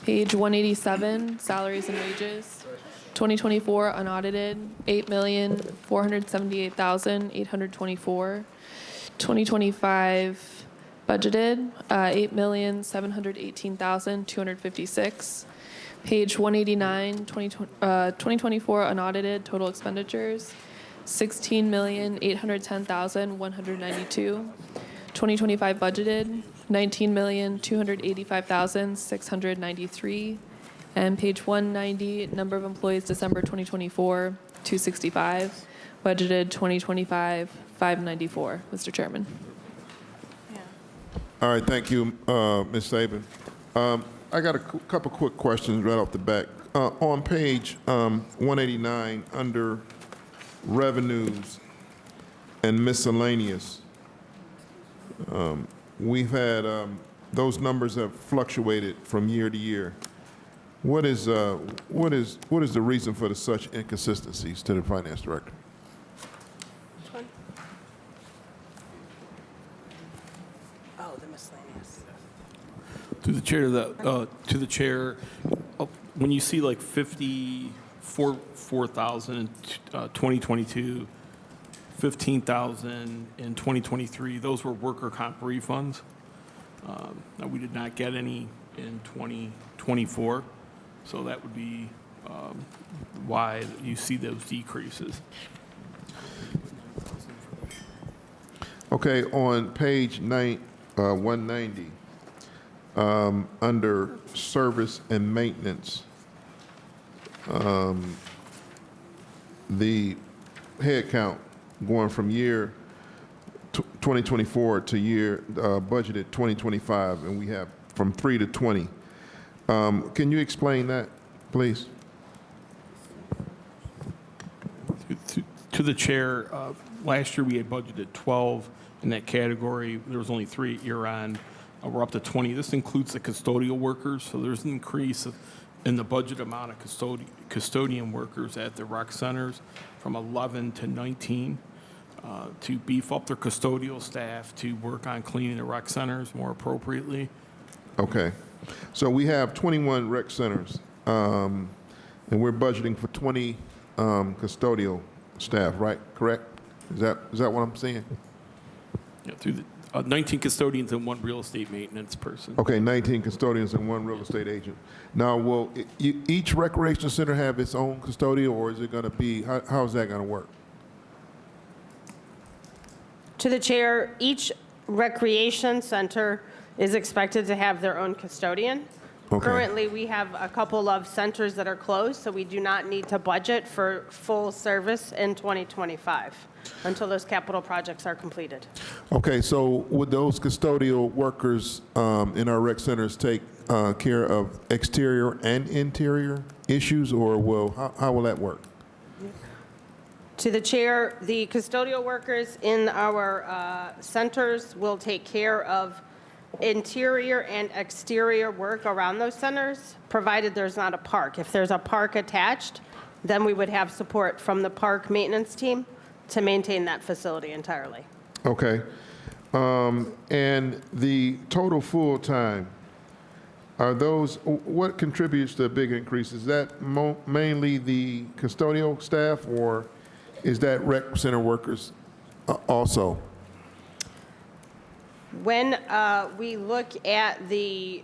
Page 187, Salaries and Wages, 2024 unaudited, $8,478,824. 2025 budgeted, $8,718,256. Page 189, 2024 unaudited total expenditures, $16,810,192. 2025 budgeted, $19,285,693. And page 190, number of employees December 2024, 265. Budgeted 2025, 594. Mr. Chairman. All right, thank you, Ms. Saban. I got a couple quick questions right off the bat. On page 189, under revenues and miscellaneous, we've had those numbers have fluctuated from year to year. What is the reason for such inconsistencies to the finance director? Which one? Oh, the miscellaneous. To the chair, when you see like 50 4,000 in 2022, 15,000 in 2023. Those were worker comp refunds. Now, we did not get any in 2024, so that would be why you see those decreases. Okay, on page 190, under service and maintenance, the head count going from year 2024 to year budgeted 2025, and we have from 3 to 20. Can you explain that, please? To the chair, last year we had budgeted 12 in that category. There was only 3 year-on. We're up to 20. This includes the custodial workers, so there's an increase in the budget amount of custodian workers at the rec centers from 11 to 19 to beef up their custodial staff to work on cleaning the rec centers more appropriately. Okay. So we have 21 rec centers, and we're budgeting for 20 custodial staff, right? Correct? Is that what I'm saying? Yeah, through the 19 custodians and 1 real estate maintenance person. Okay, 19 custodians and 1 real estate agent. Now, will each recreation center have its own custodial, or is it going to be, how is that going to work? To the chair, each recreation center is expected to have their own custodian. Okay. Currently, we have a couple of centers that are closed, so we do not need to budget for full service in 2025 until those capital projects are completed. Okay, so would those custodial workers in our rec centers take care of exterior and interior issues, or how will that work? To the chair, the custodial workers in our centers will take care of interior and exterior work around those centers, provided there's not a park. If there's a park attached, then we would have support from the park maintenance team to maintain that facility entirely. Okay. And the total full-time, are those, what contributes to a big increase? Is that mainly the custodial staff, or is that rec center workers also? When we look at the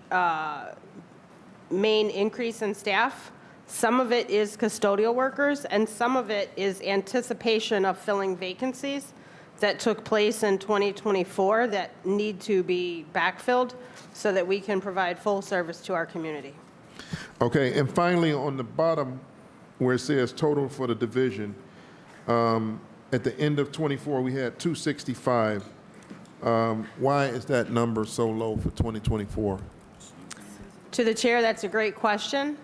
main increase in staff, some of it is custodial workers, and some of it is anticipation of filling vacancies that took place in 2024 that need to be backfilled so that we can provide full service to our community. Okay, and finally, on the bottom where it says total for the division, at the end of 24, we had 265. Why is that number so low for 2024? To the chair, that's a great question.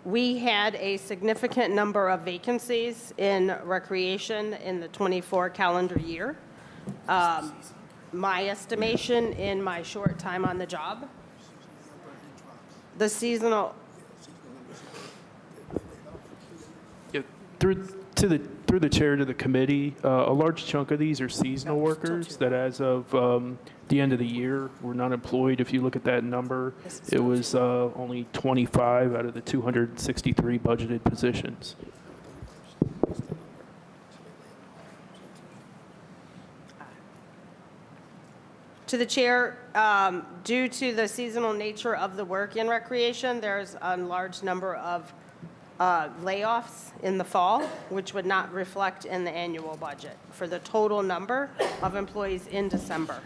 We had a significant number of vacancies in recreation in the 24 calendar year. My estimation in my short time on the job, the seasonal. Yeah, through the chair to the committee, a large chunk of these are seasonal workers that as of the end of the year were not employed. If you look at that number, it was only 25 out of the 263 budgeted positions. To the chair, due to the seasonal nature of the work in recreation, there's a large number of layoffs in the fall, which would not reflect in the annual budget for the total number of employees in December.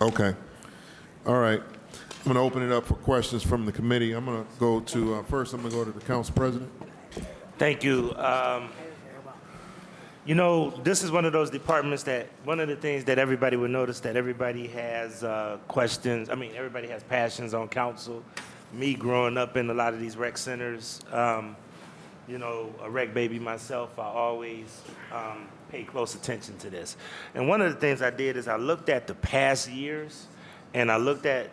Okay. All right. I'm going to open it up for questions from the committee. I'm going to go to, first I'm going to go to the council president. Thank you. You know, this is one of those departments that, one of the things that everybody would notice that everybody has questions, everybody has passions on council. Me growing up in a lot of these rec centers, you know, a rec baby myself, I always pay close attention to this. And one of the things I did is I looked at the past years, and I looked at,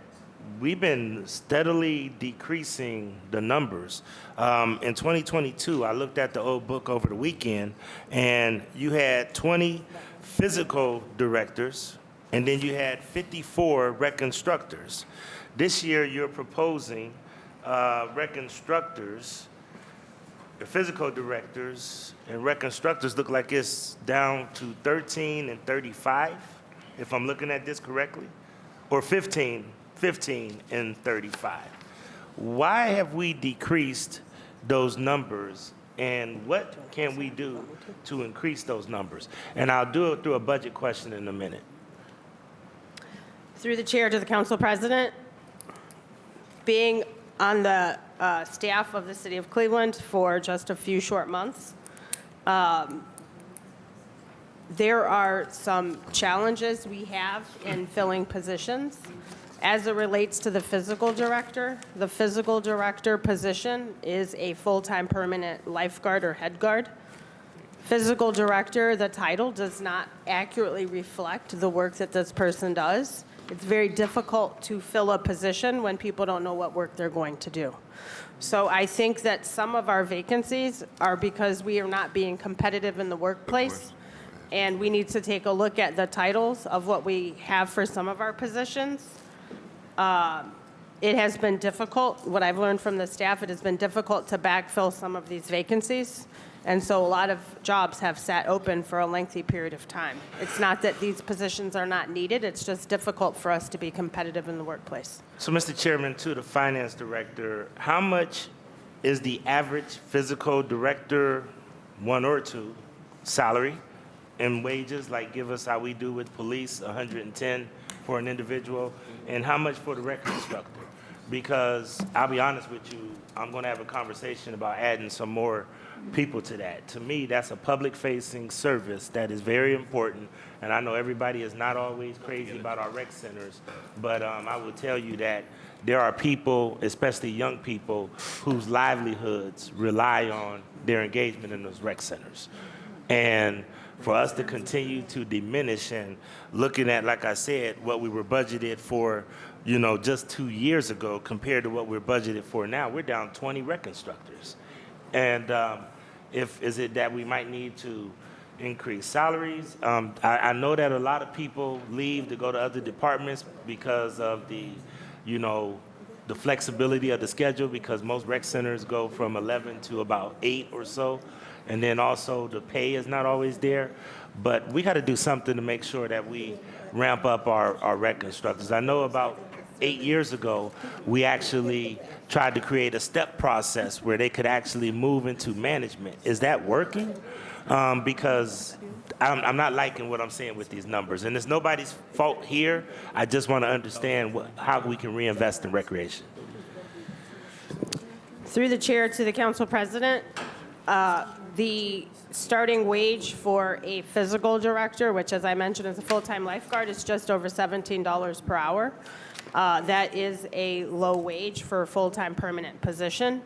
we've been steadily decreasing the numbers. In 2022, I looked at the old book over the weekend, and you had 20 physical directors, and then you had 54 rec instructors. This year, you're proposing rec instructors the physical directors and reconstructors look like it's down to 13 and 35, if I'm looking at this correctly, or 15 and 35. Why have we decreased those numbers, and what can we do to increase those numbers? And I'll do it through a budget question in a minute. Through the chair to the council president, being on the staff of the city of Cleveland for just a few short months, there are some challenges we have in filling positions. As it relates to the physical director position is a full-time permanent lifeguard or head guard. Physical director, the title does not accurately reflect the work that this person does. It's very difficult to fill a position when people don't know what work they're going to do. So I think that some of our vacancies are because we are not being competitive in the workplace, and we need to take a look at the titles of what we have for some of our positions. It has been difficult, what I've learned from the staff, it has been difficult to backfill some of these vacancies. And so a lot of jobs have sat open for a lengthy period of time. It's not that these positions are not needed, it's just difficult for us to be competitive in the workplace. So, Mr. Chairman, to the finance director, how much is the average physical director, 1 or 2, salary and wages? Like, give us how we do with police, 110 for an individual, and how much for the reconstructor? Because I'll be honest with you, I'm going to have a conversation about adding some more people to that. To me, that's a public-facing service that is very important, and I know everybody is not always crazy about our rec centers, but I will tell you that there are people, especially young people, whose livelihoods rely on their engagement in those rec centers. And for us to continue to diminish and looking at, like I said, what we were budgeted for, you know, just 2 years ago compared to what we're budgeted for now, we're down 20 reconstructors. And is it that we might need to increase salaries? I know that a lot of people leave to go to other departments because of the, you know, the flexibility of the schedule, because most rec centers go from 11 to about 8 or so. And then also the pay is not always there. But we got to do something to make sure that we ramp up our reconstructors. I know about 8 years ago, we actually tried to create a step process where they could actually move into management. Is that working? Because I'm not liking what I'm seeing with these numbers. And it's nobody's fault here. I just want to understand how we can reinvest in recreation. Through the chair to the council president, the starting wage for a physical director, which as I mentioned is a full-time lifeguard, is just over $17 per hour. That is a low wage for a full-time permanent position.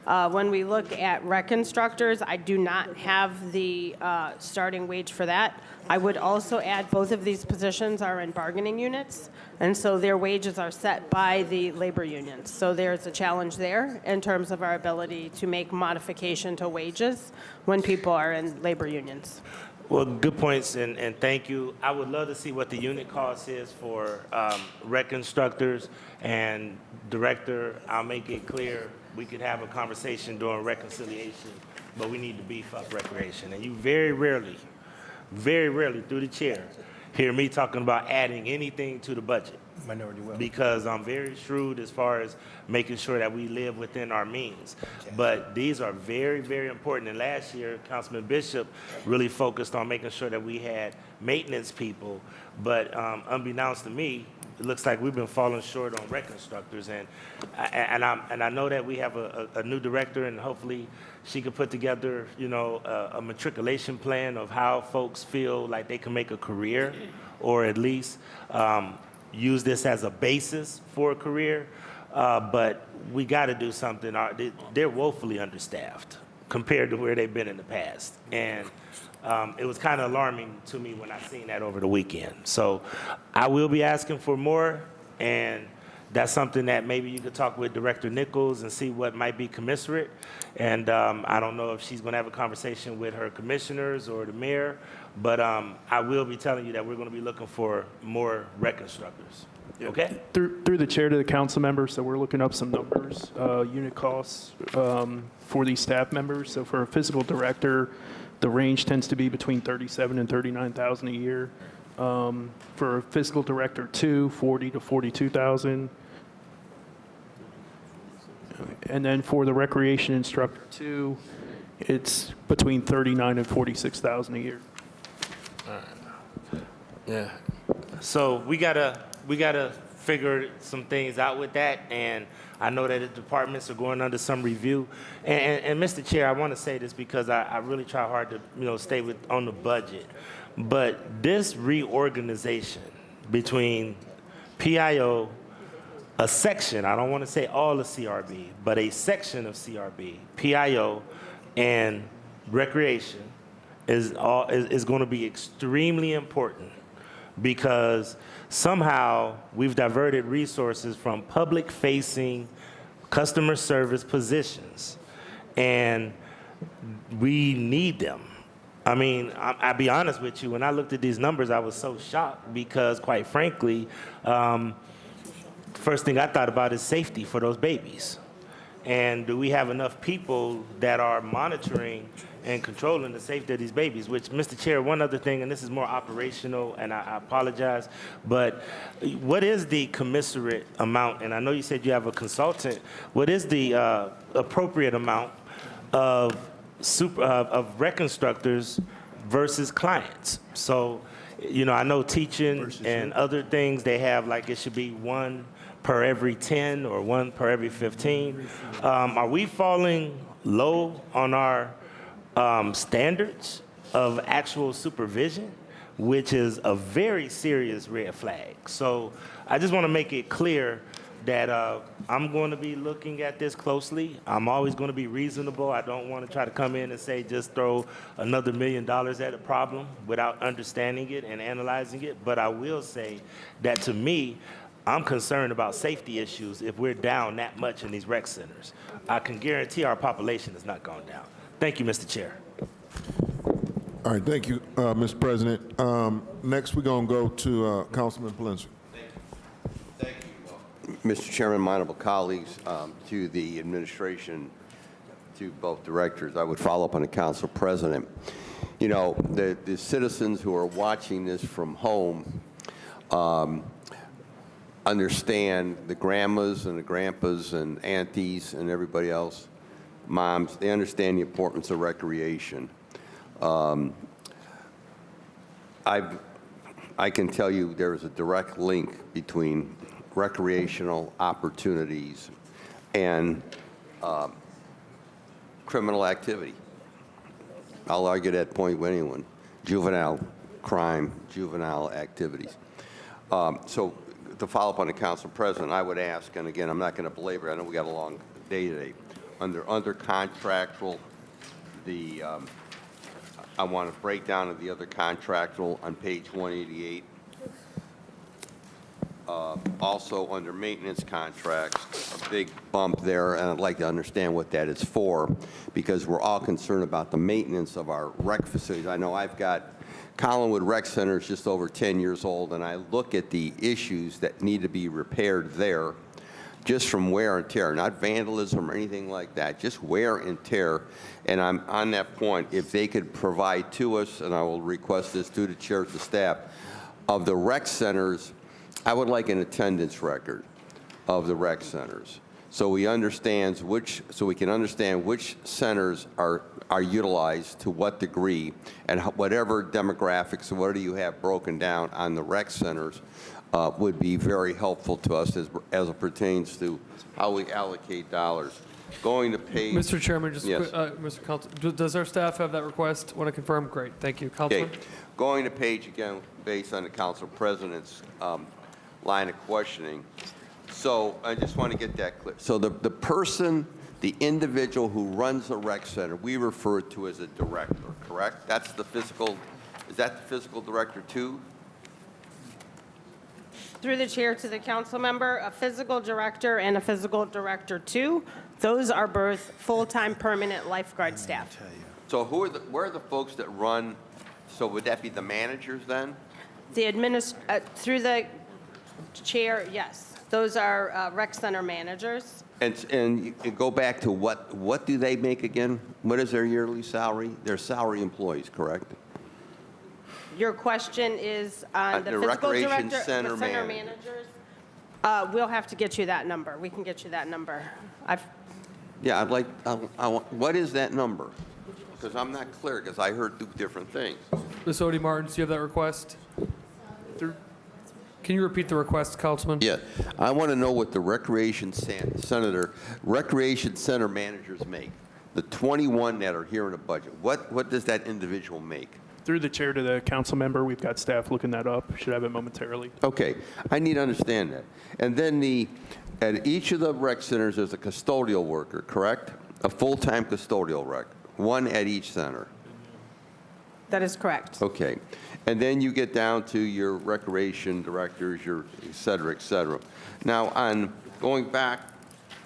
When we look at reconstructors, I do not have the starting wage for that. I would also add both of these positions are in bargaining units, and so their wages are set by the labor unions. So there's a challenge there in terms of our ability to make modification to wages when people are in labor unions. Well, good points, and thank you. I would love to see what the unit cost is for reconstructors. And Director, I'll make it clear, we could have a conversation during reconciliation, but we need to beef up recreation. And you very rarely through the chair, hear me talking about adding anything to the budget. Minority will. Because I'm very shrewd as far as making sure that we live within our means. But these are very, very important. And last year, Councilman Bishop really focused on making sure that we had maintenance people. But unbeknownst to me, it looks like we've been falling short on reconstructors. And I know that we have a new director, and hopefully she could put together, you know, a matriculation plan of how folks feel like they can make a career, or at least use this as a basis for a career, but we got to do something. They're woefully understaffed compared to where they've been in the past. And it was kind of alarming to me when I seen that over the weekend. So I will be asking for more, and that's something that maybe you could talk with Director Nichols and see what might be commensurate. And I don't know if she's going to have a conversation with her commissioners or the mayor, but I will be telling you that we're going to be looking for more reconstructors. Okay? Through the chair to the council member, so we're looking up some numbers, unit costs for these staff members. So for a physical director, the range tends to be between 37 and 39,000 a year. For a physical director 2, 40 to 42,000. And then for the recreation instructor 2, it's between 39 and 46,000 a year. Yeah. So we gotta figure some things out with that, and I know that the departments are going under some review. And Mr. Chair, I want to say this because I really try hard to stay on the budget, but this reorganization between PIO, a section, I don't want to say all of CRB, but a section of CRB, PIO, and recreation is going to be extremely important, because somehow we've diverted resources from public-facing customer service positions, and we need them. I mean, I'll be honest with you, when I looked at these numbers, I was so shocked because, quite frankly, first thing I thought about is safety for those babies. And do we have enough people that are monitoring and controlling the safety of these babies? Which, Mr. Chair, one other thing, and this is more operational, and I apologize, but what is the commensurate amount? And I know you said you have a consultant. What is the appropriate amount of rec instructors versus clients? So, I know teaching and other things, they have like it should be 1 per every 10 or 1 per every 15. Are we falling low on our standards of actual supervision, which is a very serious red flag? So I just want to make it clear that I'm going to be looking at this closely. I'm always going to be reasonable. I don't want to try to come in and say just throw another $1 million at a problem without understanding it and analyzing it. But I will say that, to me, I'm concerned about safety issues if we're down that much in these rec centers. I can guarantee our population is not going down. Thank you, Mr. Chair. All right, thank you, Mr. President. Next, we're going to go to Councilman Palenza. Thank you. Mr. Chairman, my honorable colleagues, to the administration, to both directors, I would follow up on the council president. The citizens who are watching this from home understand, the grandmas and the grandpas and aunties and everybody else, moms, they understand the importance of recreation. I can tell you there is a direct link between recreational opportunities and criminal activity. I'll argue that point with anyone. Juvenile crime, juvenile activities. So to follow up on the council president, I would ask, and again, I'm not going to belabor, I know we got a long day today. Under contractual, I want a breakdown of the other contractual on page 188. Also under maintenance contracts, a big bump there, and I'd like to understand what that is for, because we're all concerned about the maintenance of our rec facilities. I know I've got Collinwood Rec Center is just over 10 years old, and I look at the issues that need to be repaired there just from wear and tear, not vandalism or anything like that, just wear and tear. And I'm on that point, if they could provide to us, and I will request this to the chair, to staff, of the rec centers, I would like an attendance record of the rec centers, so we understand so we can understand which centers are utilized to what degree, and whatever demographics or whatever you have broken down on the rec centers would be very helpful to us as it pertains to how we allocate dollars. Going to page. Mr. Chairman, just yes. Mr. Council, does our staff have that request? Want to confirm? Great, thank you, Councilman. Okay. Going to page again, based on the council president's line of questioning. So I just want to get that clear. So the person, the individual who runs the rec center, we refer to as a director, correct? That's the physical, is that the physical director too? Through the chair to the council member, a physical director and a physical director 2, those are both full-time permanent lifeguard staff. So where are the folks that run, so would that be the managers then? The through the Chair, yes. Those are rec center managers. And you go back to what do they make again? What is their yearly salary? They're salary employees, correct? Your question is on the The physical recreation director, center the center manager. managers? We'll have to get you that number. We can get you that number. Yeah, I'd like, what is that number? Because I'm not clear, because I heard two different things. Ms. Odie Martins, do you have that request? Can you repeat the request, Councilman? Yeah, I want to know what the recreation center managers make. The 21 that are here in the budget, what does that individual make? Through the chair to the council member, we've got staff looking that up. Should have it momentarily. Okay, I need to understand that. And then at each of the rec centers, there's a custodial worker, correct? A full-time custodial rec, one at each center. That is correct. Okay. And then you get down to your recreation directors, your et cetera, et cetera. Now, on going back,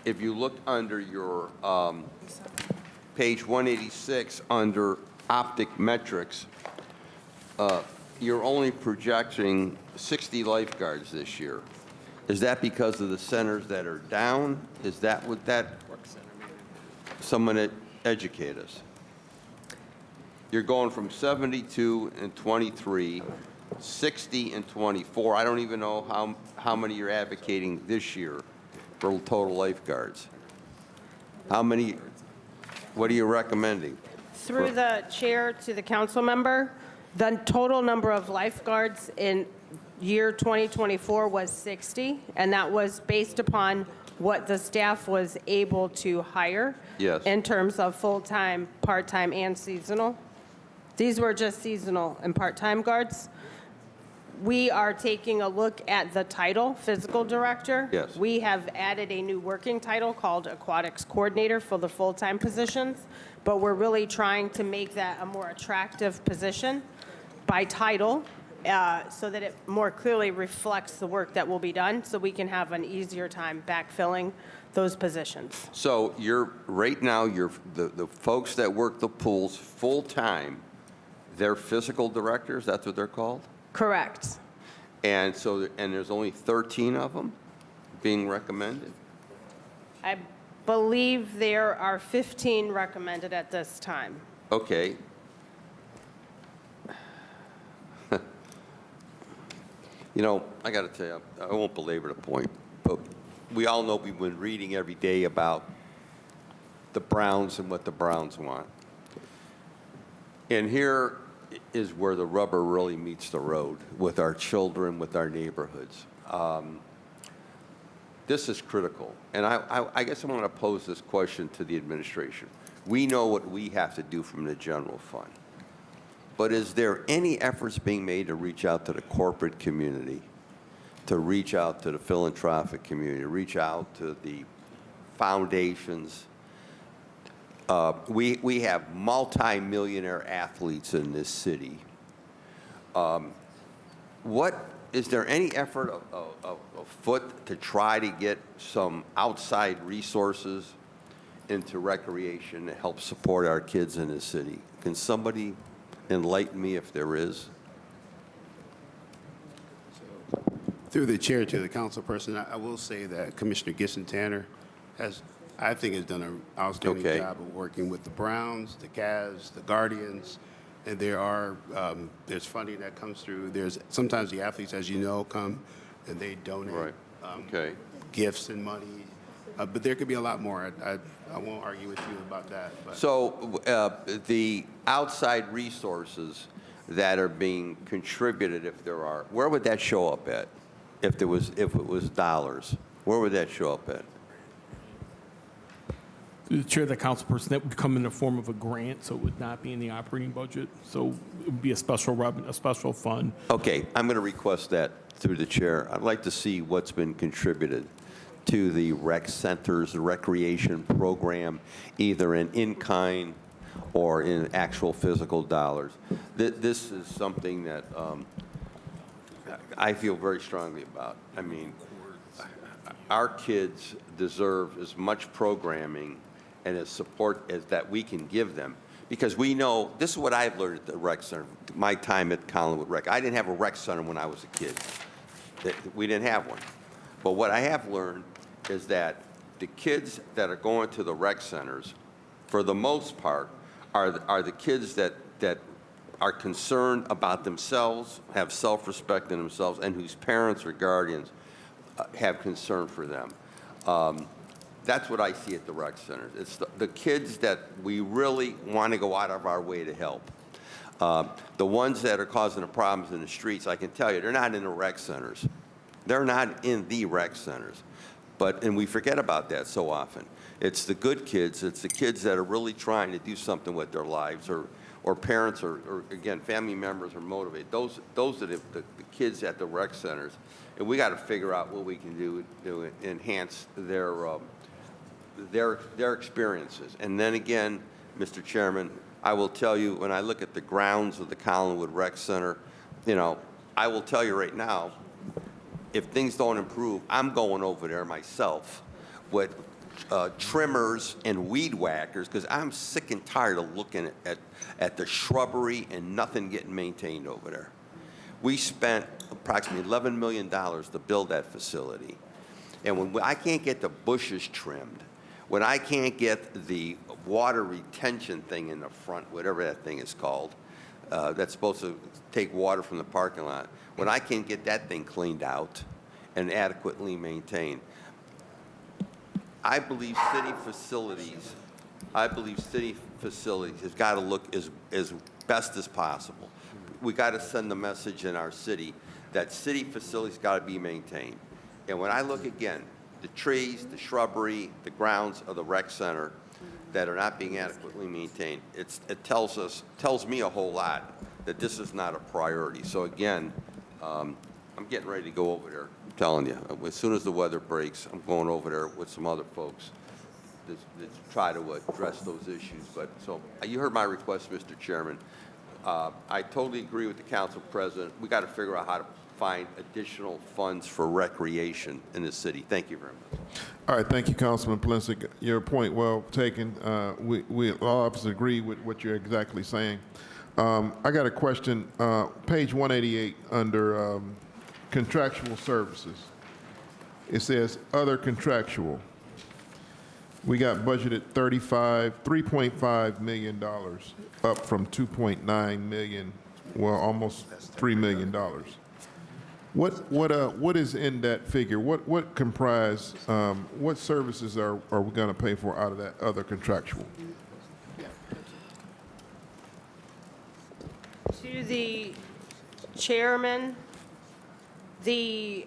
if you look under your page 186 under optic metrics, you're only projecting 60 lifeguards this year. Is that because of the centers that are down? Is that what that, someone that educate us? You're going from 72 and 23, 60 and 24. I don't even know how many you're advocating this year for total lifeguards. How many, what are you recommending? Through the chair to the council member, the total number of lifeguards in year 2024 was 60, and that was based upon what the staff was able to hire. Yes. In terms of full-time, part-time, and seasonal. These were just seasonal and part-time guards. We are taking a look at the title, physical director. Yes. We have added a new working title called aquatics coordinator for the full-time positions, but we're really trying to make that a more attractive position by title so that it more clearly reflects the work that will be done, so we can have an easier time backfilling those positions. So right now, the folks that work the pools full-time, they're physical directors, that's what they're called? Correct. And there's only 13 of them being recommended? I believe there are 15 recommended at this time. Okay. You know, I got to tell you, I won't belabor the point, but we all know we've been reading every day about the Browns and what the Browns want. And here is where the rubber really meets the road with our children, with our neighborhoods. This is critical. And I guess I want to pose this question to the administration. We know what we have to do from the general fund. But is there any efforts being made to reach out to the corporate community, to reach out to the philanthropic community, to reach out to the foundations? We have multi-millionaire athletes in this city. Is there any effort afoot to try to get some outside resources into recreation to help support our kids in this city? Can somebody enlighten me if there is? Through the chair to the council person, I will say that Commissioner Gibson-Tanner has done an outstanding job of working with the Browns, the Cavs, the Guardians, and there's funding that comes through. Sometimes the athletes, as you know, come and they donate gifts and money, but there could be a lot more. I won't argue with you about that. But. So the outside resources that are being contributed, if there are, where would that show up at? If it was dollars, where would that show up at? The chair of the council person, that would come in the form of a grant, so it would not be in the operating budget. So it would be a special fund. Okay, I'm going to request that through the chair. I'd like to see what's been contributed to the rec centers, the recreation program, either in-kind or in actual physical dollars. This is something that I feel very strongly about. I mean, our kids deserve as much programming and as support as that we can give them. Because we know, this is what I've learned at the rec center, my time at Collinwood Rec. I didn't have a rec center when I was a kid. We didn't have one. But what I have learned is that the kids that are going to the rec centers, for the most part, are the kids that are concerned about themselves, have self-respect in themselves, and whose parents or guardians have concern for them. That's what I see at the rec centers. It's the kids that we really want to go out of our way to help. The ones that are causing the problems in the streets, I can tell you, they're not in the rec centers. They're not in the rec centers. And we forget about that so often. It's the good kids. It's the kids that are really trying to do something with their lives, or parents, or again, family members are motivated. Those are the kids at the rec centers. And we got to figure out what we can do to enhance their experiences. And then again, Mr. Chairman, I will tell you, when I look at the grounds of the Collinwood Rec Center, I will tell you right now, if things don't improve, I'm going over there myself with trimmers and weed whackers, because I'm sick and tired of looking at the shrubbery and nothing getting maintained over there. We spent approximately $11 million to build that facility. And when I can't get the bushes trimmed, when I can't get the water retention thing in the front, whatever that thing is called, that's supposed to take water from the parking lot, when I can't get that thing cleaned out and adequately maintained, I believe city facilities has got to look as best as possible. We got to send the message in our city that city facilities got to be maintained. And when I look again, the trees, the shrubbery, the grounds of the rec center that are not being adequately maintained, it tells me a whole lot that this is not a priority. So again, I'm getting ready to go over there. I'm telling you, as soon as the weather breaks, I'm going over there with some other folks to try to address those issues. But so you heard my request, Mr. Chairman. I totally agree with the council president. We got to figure out how to find additional funds for recreation in the city. Thank you very much. All right, thank you, Councilman Plinsick. Your point well taken. We all of us agree with what you're exactly saying. I got a question. Page 188 under contractual services. It says other contractual. We got budgeted $3.5 million, up from $2.9 million, well, almost $3 million. What is in that figure? What comprise? What services are we going to pay for out of that other contractual? To the chairman, the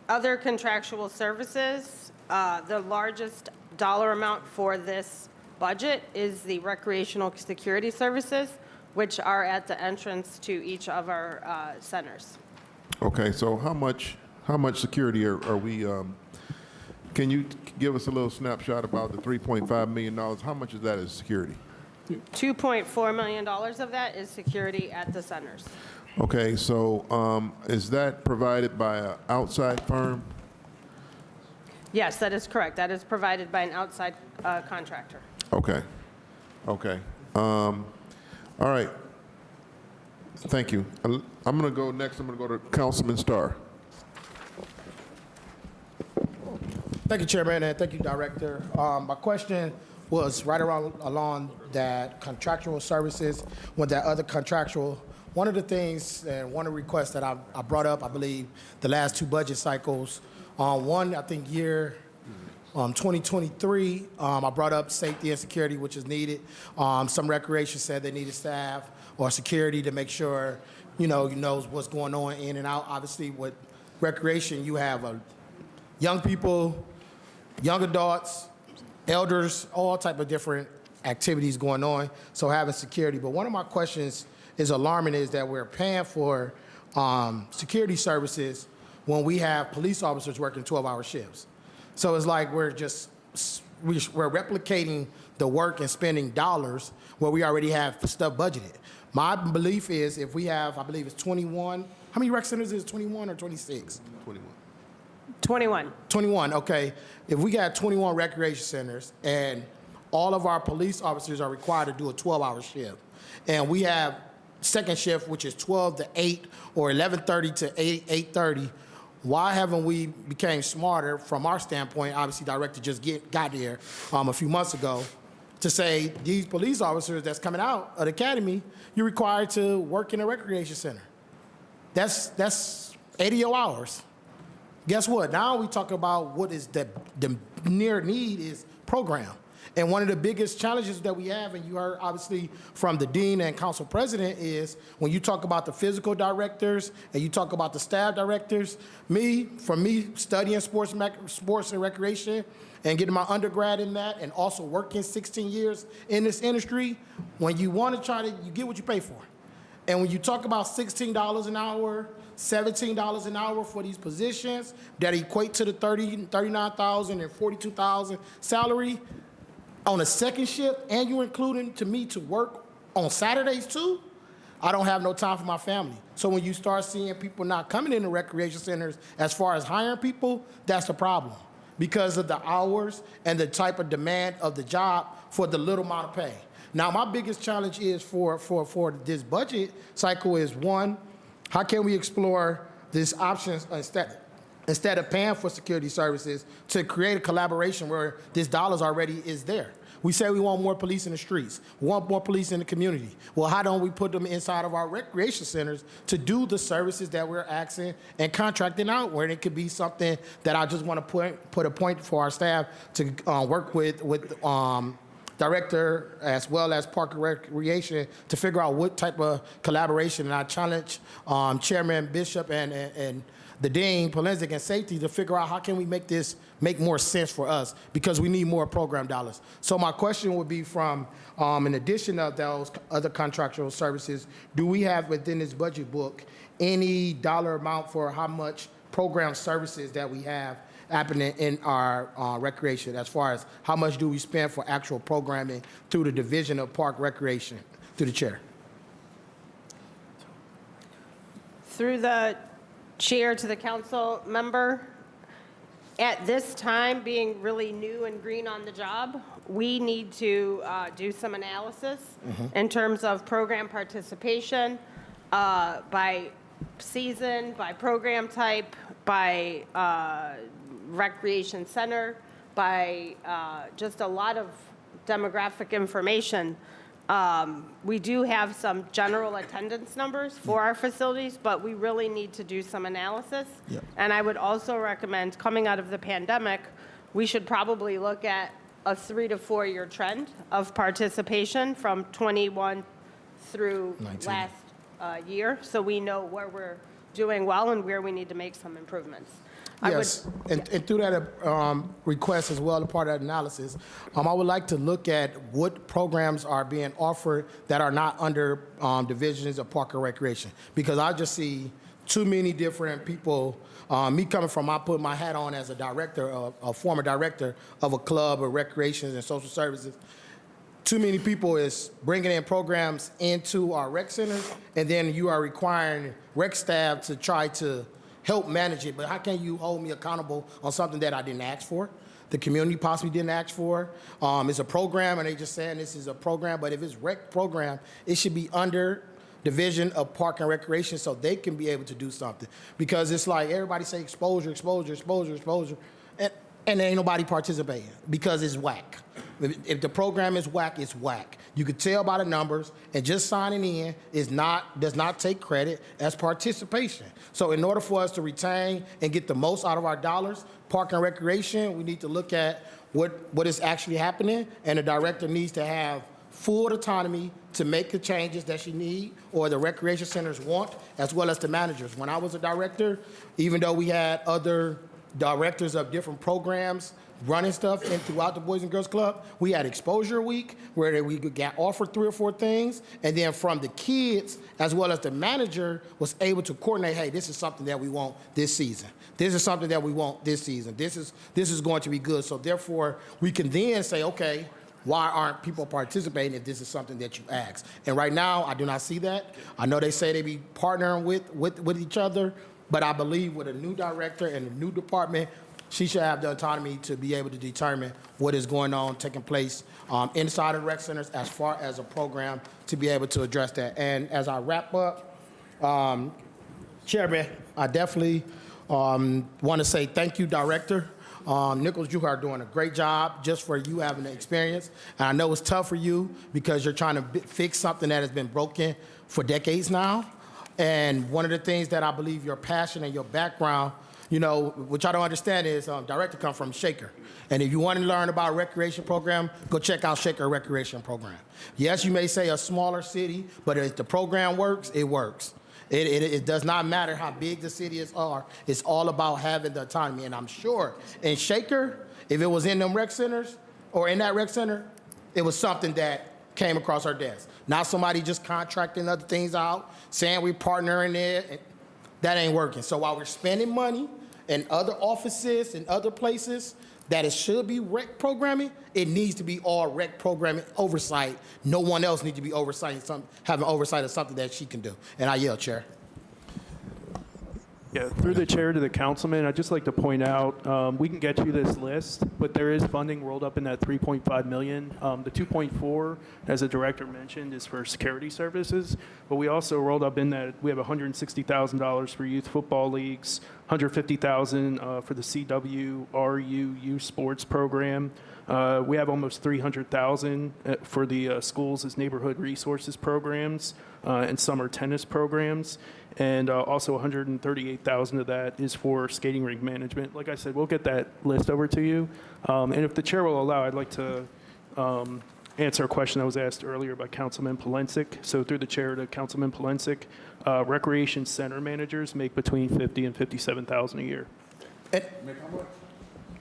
other contractual services, the largest dollar amount for this budget is the recreational security services, which are at the entrance to each of our centers. Okay, so how much security are we? Can you give us a little snapshot about the $3.5 million? How much of that is security? $2.4 million of that is security at the centers. Okay, so is that provided by an outside firm? Yes, that is correct. That is provided by an outside contractor. Okay. Okay. All right. Thank you. I'm going to go next. I'm going to go to Councilman Starr. Thank you, Chairman, and thank you, Director. My question was right along that contractual services with that other contractual. One of the things and one of the requests that I brought up, I believe, the last two budget cycles, one, I think, year 2023, I brought up safety and security, which is needed. Some recreation said they needed staff or security to make sure, you knows what's going on in and out. Obviously, with recreation, you have young people, young adults, elders, all type of different activities going on, so having security. But one of my questions is alarming is that we're paying for security services when we have police officers working 12-hour shifts. So it's like we're replicating the work and spending dollars where we already have stuff budgeted. My belief is if we have, I believe it's 21, how many rec centers is it, 21 or 26? 21. 21, okay. If we got 21 recreation centers and all of our police officers are required to do a 12-hour shift, and we have second shift, which is 12 to 8 or 11:30 to 8:30. Why haven't we became smarter from our standpoint? Obviously, director just got here a few months ago to say these police officers that's coming out of the academy, you're required to work in a recreation center. That's 80 hours. Guess what? Now we talk about what is the near need is program. And one of the biggest challenges that we have, and you heard obviously from the dean and council president, is when you talk about the physical directors and you talk about the staff directors, for me studying sports and recreation and getting my undergrad in that and also working 16 years in this industry, when you want to you get what you pay for. And when you talk about $16 an hour, $17 an hour for these positions that equate to the $39,000 and $42,000 salary, on a second shift, and you're including to me to work on Saturdays too, I don't have no time for my family. So when you start seeing people not coming into recreation centers as far as hiring people, that's a problem because of the hours and the type of demand of the job for the little amount of pay. Now, my biggest challenge is for this budget cycle is, one, how can we explore these options instead of paying for security services to create a collaboration where this dollars already is there. We say we want more police in the streets. We want more police in the community. Well, how don't we put them inside of our recreation centers to do the services that we're asking and contracting out, where it could be something that I just want to put a point for our staff to work with director as well as Park and Recreation to figure out what type of collaboration. And I challenge Chairman Bishop and the Dean, Polenzek, and Safety to figure out how can we make this make more sense for us, because we need more program dollars. So my question would be from, in addition of those other contractual services, do we have within this budget book any dollar amount for how much program services that we have happening in our recreation, as far as how much do we spend for actual programming through the Division of Park Recreation? Through the chair. Through the chair to the council member, at this time, being really new and green on the job, we need to do some analysis in terms of program participation by season, by program type, by recreation center, by just a lot of demographic information. We do have some general attendance numbers for our facilities, but we really need to do some analysis. Yep. And I would also recommend, coming out of the pandemic, we should probably look at a 3 to 4 year trend of participation from 21 through 19. last year, so we know where we're doing well and where we need to make some improvements. Yes, and through that request as well, a part of that analysis, I would like to look at what programs are being offered that are not under divisions of Park and Recreation, because I just see too many different people. Me coming from, I put my hat on as a director, a former director of a club of recreations and social services. Too many people is bringing in programs into our rec centers, and then you are requiring rec staff to try to help manage it. But how can you hold me accountable on something that I didn't ask for? The community possibly didn't ask for. It's a program, and they just saying this is a program. But if it's rec program, it should be under Division of Park and Recreation so they can be able to do something. Because it's like everybody say exposure, exposure, exposure, exposure, and there ain't nobody participating because it's whack. If the program is whack, it's whack. You can tell by the numbers, and just signing in does not take credit as participation. So in order for us to retain and get the most out of our dollars, Park and Recreation, we need to look at what is actually happening, and the director needs to have full autonomy to make the changes that she need or the recreation centers want, as well as the managers. When I was a director, even though we had other directors of different programs running stuff and throughout the Boys and Girls Club, we had exposure week where we could get offered 3 or 4 things, and then from the kids as well as the manager was able to coordinate, hey, this is something that we want this season. This is something that we want this season. This is going to be good. So therefore, we can then say, okay, why aren't people participating if this is something that you ask? And right now, I do not see that. I know they say they be partnering with each other, but I believe with a new director and a new department, she should have the autonomy to be able to determine what is going on, taking place inside of rec centers as far as a program to be able to address that. And as I wrap up, Chairman, I definitely want to say thank you, Director. Nichols, you are doing a great job just for you having the experience. And I know it's tough for you because you're trying to fix something that has been broken for decades now. And one of the things that I believe your passion and your background, which I don't understand is Director come from Shaker. And if you want to learn about a recreation program, go check out Shaker Recreation Program. Yes, you may say a smaller city, but if the program works, it works. It does not matter how big the cities are. It's all about having the autonomy. And I'm sure in Shaker, if it was in them rec centers or in that rec center, it was something that came across our desk. Not somebody just contracting other things out, saying we partnering there. That ain't working. So while we're spending money in other offices and other places that it should be rec programming, it needs to be all rec programming oversight. No one else needs to be having oversight of something that she can do. And I yield, Chair. Yeah, through the chair to the councilman, I'd just like to point out, we can get you this list, but there is funding rolled up in that 3.5 million. The 2.4, as the director mentioned, is for security services, but we also rolled up in that we have $160,000 for youth football leagues, $150,000 for the CWRU youth sports program. We have almost $300,000 for the schools as neighborhood resources programs and summer tennis programs. And also $138,000 of that is for skating rink management. Like I said, we'll get that list over to you. And if the chair will allow, I'd like to answer a question that was asked earlier by Councilman Polensik. So through the chair to Councilman Polensik, recreation center managers make between $50,000 and $57,000 a year.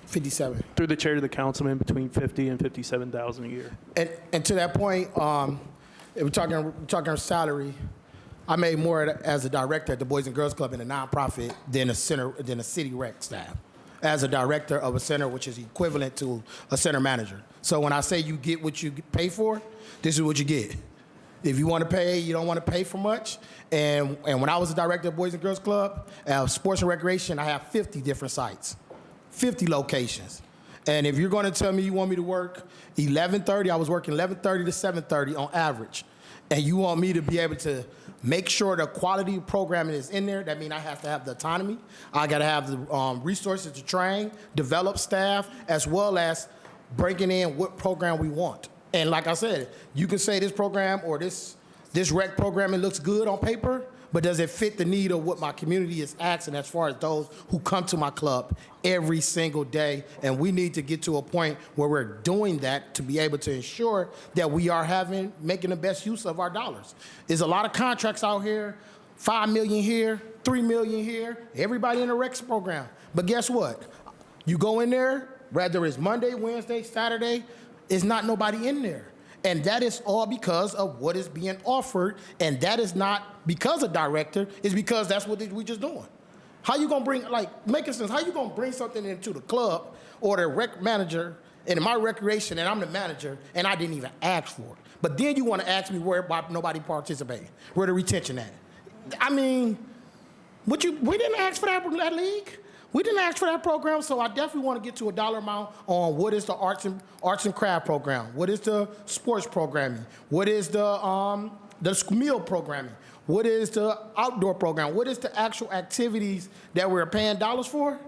57. Through the chair to the councilman, between $50,000 and $57,000 a year. And to that point, if we're talking salary, I made more as a director at the Boys and Girls Club in a nonprofit than a city rec staff. As a director of a center, which is equivalent to a center manager. So when I say you get what you pay for, this is what you get. If you want to pay, you don't want to pay for much. And when I was a director of Boys and Girls Club, sports and recreation, I have 50 different sites, 50 locations. And if you're going to tell me you want me to work 11:30, I was working 11:30 to 7:30 on average. And you want me to be able to make sure the quality of programming is in there. That means I have to have the autonomy. I got to have the resources to train, develop staff, as well as breaking in what program we want. And like I said, you can say this program or this rec programming looks good on paper, but does it fit the need of what my community is asking as far as those who come to my club every single day? And we need to get to a point where we're doing that to be able to ensure that we are making the best use of our dollars. There's a lot of contracts out here, $5 million here, $3 million here, everybody in the REX program. But guess what? You go in there, whether it's Monday, Wednesday, Saturday, there's not nobody in there. And that is all because of what is being offered, and that is not because of director, it's because that's what we just doing. How you gonna bring, making sense, how you gonna bring something into the club or the rec manager and my recreation and I'm the manager and I didn't even ask for it. But then you wanna ask me why nobody participating, where the retention at? I mean, we didn't ask for that league. We didn't ask for that program, so I definitely want to get to a dollar amount on what is the arts and craft program, what is the sports programming, what is the meal programming, what is the outdoor program, what is the actual activities that we're paying dollars for,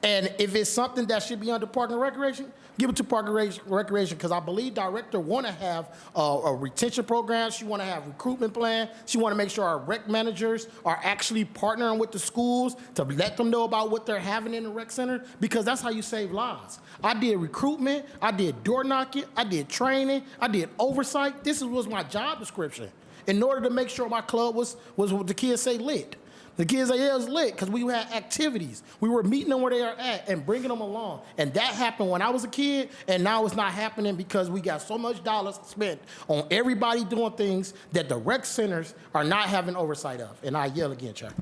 and if it's something that should be under Park and Recreation, give it to Park and Recreation, because I believe director want to have a retention program. She want to have recruitment plan. She want to make sure our rec managers are actually partnering with the schools to let them know about what they're having in the rec center, because that's how you save lives. I did recruitment. I did door knocking. I did training. I did oversight. This was my job description in order to make sure my club was what the kids say lit. The kids say, yeah, it was lit because we had activities. We were meeting them where they are at and bringing them along. And that happened when I was a kid, and now it's not happening because we got so much dollars spent on everybody doing things that the rec centers are not having oversight of. And I yell again, Chair.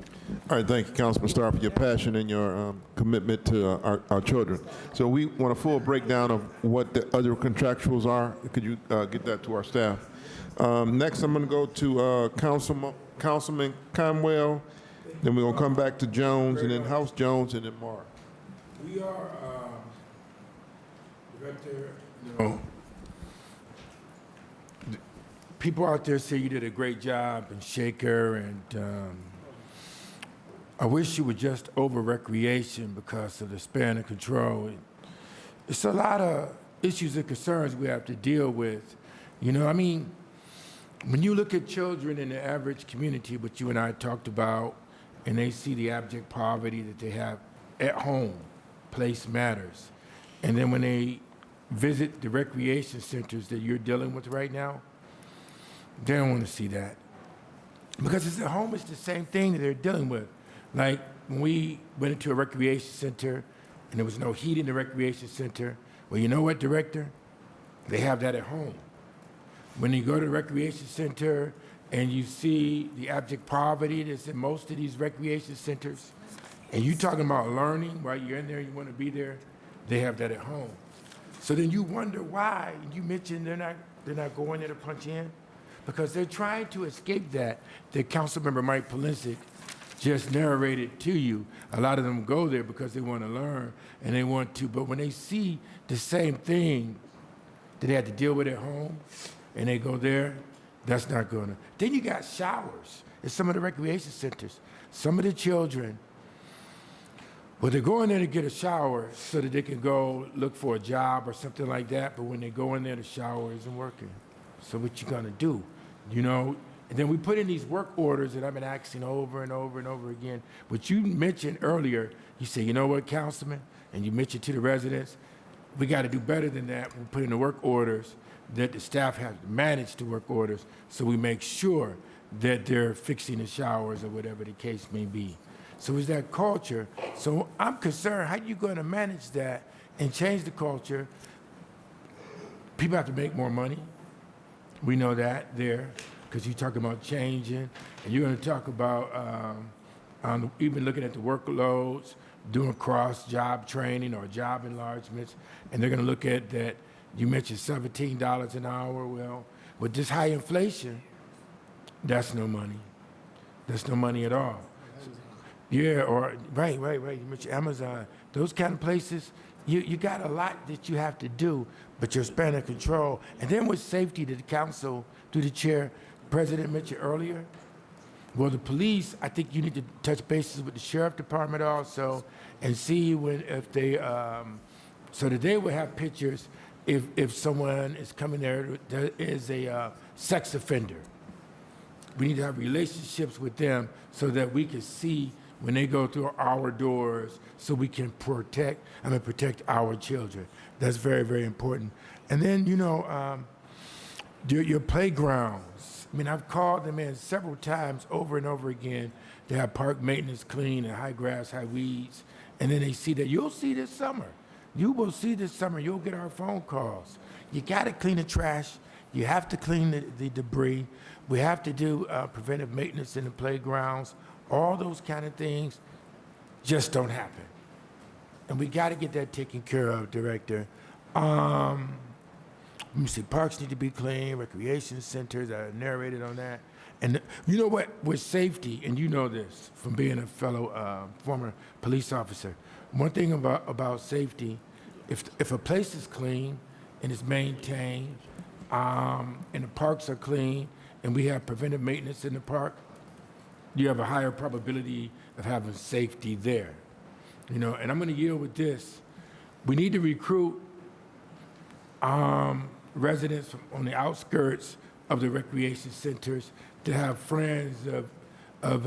All right, thank you, Councilman Starr, for your passion and your commitment to our children. So we want a full breakdown of what the other contractuals are. Could you get that to our staff? Next, I'm going to go to Councilman Conwell. Then we're going to come back to Jones, and then House Jones, and then Mark. We are, Director, you know, people out there say you did a great job in Shaker, and I wish you were just over recreation because of the span of control. It's a lot of issues and concerns we have to deal with. You know, I mean, when you look at children in the average community, what you and I talked about, and they see the abject poverty that they have at home, place matters. And then when they visit the recreation centers that you're dealing with right now, they don't want to see that. Because it's at home, it's the same thing that they're dealing with. Like when we went into a recreation center and there was no heat in the recreation center, well, you know what, Director? They have that at home. When you go to the recreation center and you see the abject poverty that's in most of these recreation centers, and you're talking about learning while you're in there, you want to be there, they have that at home. So then you wonder why. You mentioned they're not going there to punch in, because they're trying to escape that. The Councilmember Mike Polisic just narrated to you. A lot of them go there because they want to learn and they want to, but when they see the same thing that they had to deal with at home and they go there, that's not gonna. Then you got showers at some of the recreation centers. Some of the children, well, they're going there to get a shower so that they can go look for a job or something like that, but when they go in there, the shower isn't working. So what you gonna do? You know, and then we put in these work orders that I've been asking over and over and over again. What you mentioned earlier, you say, you know what, Councilman? And you mentioned to the residents, we got to do better than that. We put in the work orders that the staff have to manage the work orders so we make sure that they're fixing the showers or whatever the case may be. So it's that culture. So I'm concerned, how you going to manage that and change the culture? People have to make more money. We know that there, because you're talking about changing, and you're going to talk about even looking at the workloads, doing cross-job training or job enlargements, and they're going to look at that. You mentioned $17 an hour. Well, with this high inflation, that's no money. That's no money at all. Yeah, or right. You mentioned Amazon. Those kind of places, you got a lot that you have to do, but you're span of control. And then with safety, to the council, to the chair, President mentioned earlier, well, the police, I think you need to touch bases with the sheriff department also and see if they, so that they will have pictures if someone is coming there that is a sex offender. We need to have relationships with them so that we can see when they go through our doors so we can protect our children. That's very, very important. And then, you know, your playgrounds. I mean, I've called them in several times over and over again to have park maintenance clean and high grass, high weeds. And then they see that. You'll see this summer. You will see this summer. You'll get our phone calls. You got to clean the trash. You have to clean the debris. We have to do preventive maintenance in the playgrounds. All those kind of things just don't happen. And we got to get that taken care of, Director. Let me see, parks need to be clean, recreation centers, I narrated on that. And you know what, with safety, and you know this from being a fellow former police officer, one thing about safety, if a place is clean and it's maintained, and the parks are clean, and we have preventive maintenance in the park, you have a higher probability of having safety there. You know, and I'm gonna yield with this. We need to recruit residents on the outskirts of the recreation centers to have friends of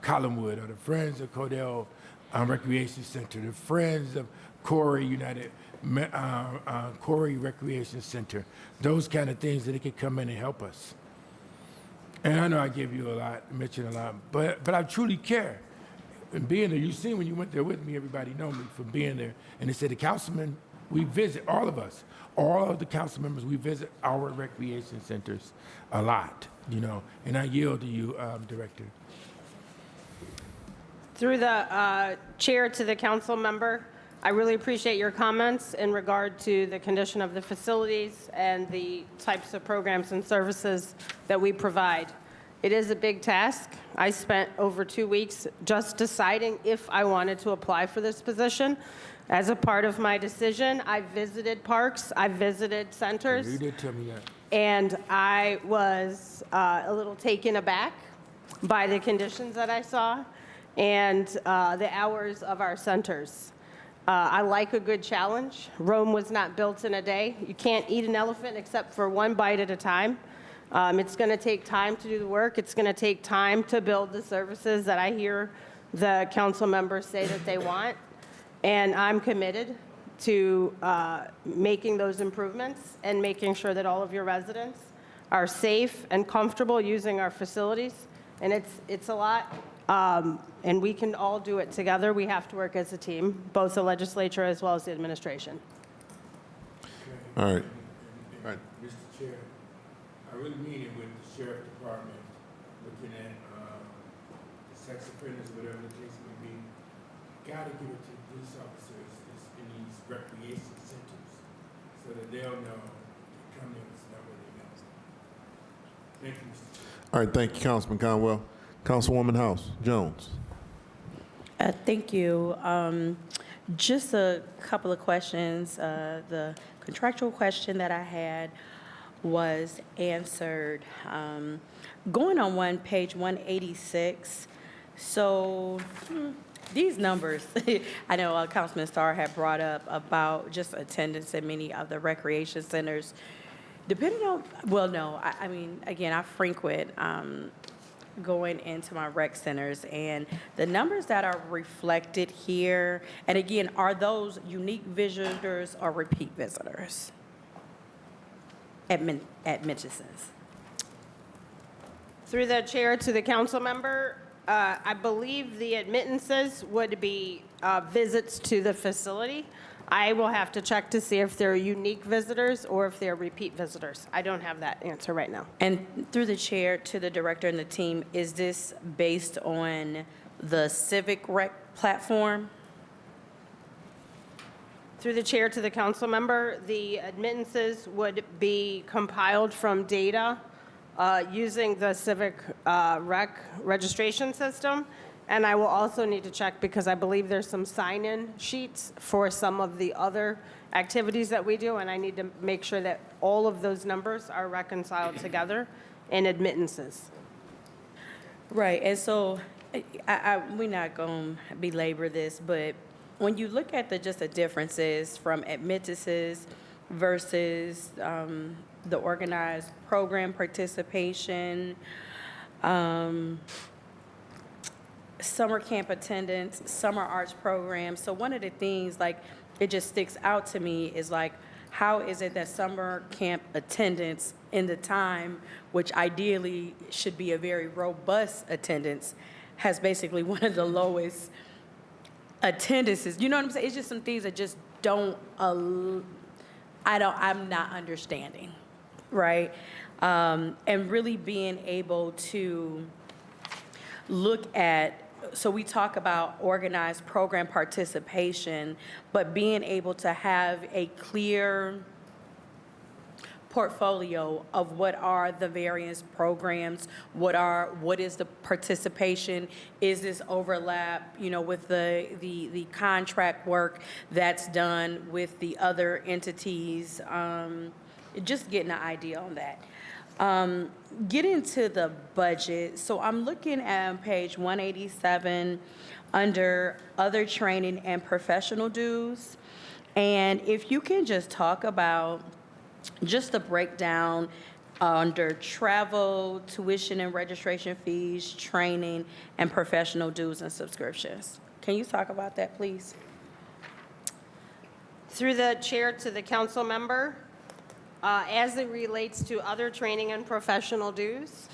Collinwood, or the friends of Codell Recreation Center, the friends of Corey Corey Recreation Center, those kind of things that they could come in and help us. And I know I gave you a lot, mentioned a lot, but I truly care. And being there, you seen when you went there with me, everybody know me from being there. And they said, the councilman, we visit, all of us, all of the council members, we visit our recreation centers a lot, you know. And I yield to you, Director. Through the chair to the council member, I really appreciate your comments in regard to the condition of the facilities and the types of programs and services that we provide. It is a big task. I spent over 2 weeks just deciding if I wanted to apply for this position. As a part of my decision, I visited parks, I visited centers. You did tell me that. And I was a little taken aback by the conditions that I saw and the hours of our centers. I like a good challenge. Rome was not built in a day. You can't eat an elephant except for one bite at a time. It's going to take time to do the work. It's going to take time to build the services that I hear the council members say that they want. And I'm committed to making those improvements and making sure that all of your residents are safe and comfortable using our facilities. And it's a lot, and we can all do it together. We have to work as a team, both the legislature as well as the administration. All right. Mr. Chair, I really mean it with the sheriff department, looking at the sex offenders, whatever the case may be. Gotta give it to the police officers in these recreation centers so that they'll know they come in and know where they go. Thank you, Mr. Chair. All right, thank you, Councilman Conwell. Councilwoman House Jones. Thank you. Just a couple of questions. The contractual question that I had was answered. Going on page 186, so these numbers, I know Councilman Starr had brought up about just attendance at many of the recreation centers. Depending on, well, no, I mean, again, I frequent going into my rec centers, and the numbers that are reflected here, and again, are those unique visitors or repeat visitors? Admissions. Through the chair to the council member, I believe the admittances would be visits to the facility. I will have to check to see if they're unique visitors or if they're repeat visitors. I don't have that answer right now. And through the chair to the director and the team, is this based on the Civic Rec platform? Through the chair to the council member, the admittances would be compiled from data using the Civic Rec registration system. And I will also need to check because I believe there's some sign-in sheets for some of the other activities that we do, and I need to make sure that all of those numbers are reconciled together in admittances. Right, and so we're not going to belabor this, but when you look at just the differences from admittances versus the organized program participation, summer camp attendance, summer arts programs. So one of the things, like, it just sticks out to me is, like, how is it that summer camp attendance in the time, which ideally should be a very robust attendance, has basically one of the lowest attendances? You know what I'm saying? It's just some things that just I'm not understanding, right? And really being able to look at, so we talk about organized program participation, but being able to have a clear portfolio of what are the various programs, what is the participation, is this overlap, with the contract work that's done with the other entities, just getting an idea on that. Get into the budget. So I'm looking at page 187 under other training and professional dues. And if you can just talk about just the breakdown under travel, tuition and registration fees, training, and professional dues and subscriptions. Can you talk about that, please? Through the chair to the council member, as it relates to other training and professional dues,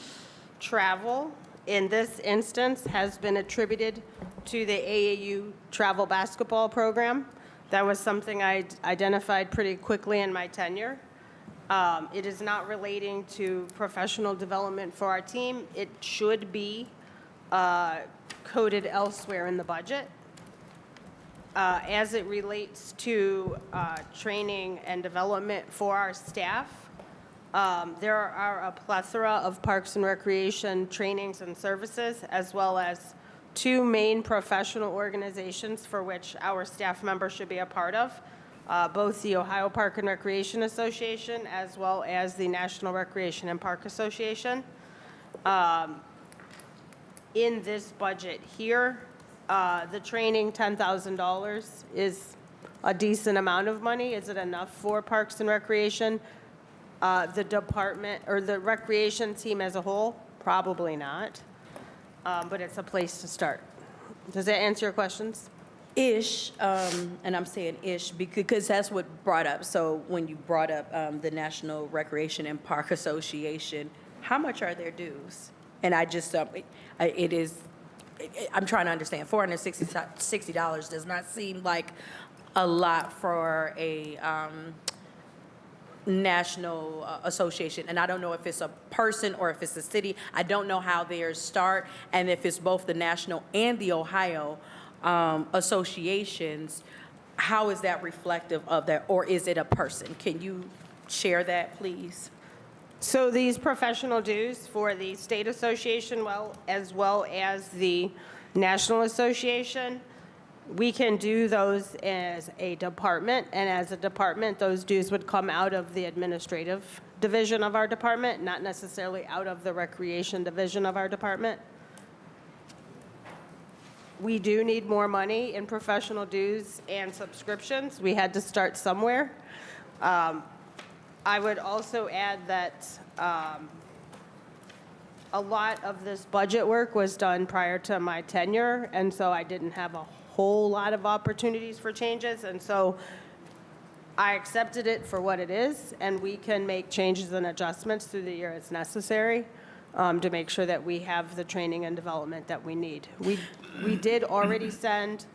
travel, in this instance, has been attributed to the AAU travel basketball program. That was something I identified pretty quickly in my tenure. It is not relating to professional development for our team. It should be coded elsewhere in the budget. As it relates to training and development for our staff, there are a plethora of parks and recreation trainings and services, as well as two main professional organizations for which our staff members should be a part of, both the Ohio Park and Recreation Association as well as the National Recreation and Park Association. In this budget here, the training, $10,000 is a decent amount of money. Is it enough for Parks and Recreation? The department or the recreation team as a whole? Probably not. But it's a place to start. Does that answer your questions? Ish, and I'm saying ish because that's what brought up. So when you brought up the National Recreation and Park Association, how much are their dues? And I just, I'm trying to understand. $460 does not seem like a lot for a national association. And I don't know if it's a person or if it's a city. I don't know how theirs start, and if it's both the national and the Ohio associations, how is that reflective of that, or is it a person? Can you share that, please? So these professional dues for the state association, as well as the national association, we can do those as a department, and as a department, those dues would come out of the administrative division of our department, not necessarily out of the recreation division of our department. We do need more money in professional dues and subscriptions. We had to start somewhere. I would also add that a lot of this budget work was done prior to my tenure, and so I didn't have a whole lot of opportunities for changes, and so I accepted it for what it is, and we can make changes and adjustments through the year as necessary to make sure that we have the training and development that we need. We did already send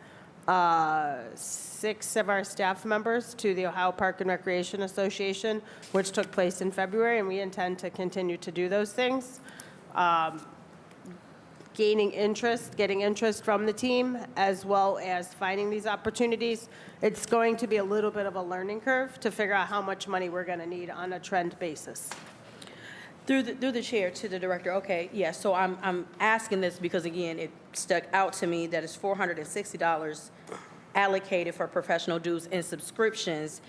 6 of our staff members to the Ohio Park and Recreation Association, which took place in February, and we intend to continue to do those things. Getting interest from the team, as well as finding these opportunities. It's going to be a little bit of a learning curve to figure out how much money we're going to need on a trend basis. Through the chair to the director, okay, yeah, so I'm asking this because, again, it stuck out to me that it's $460 allocated for professional dues and subscriptions.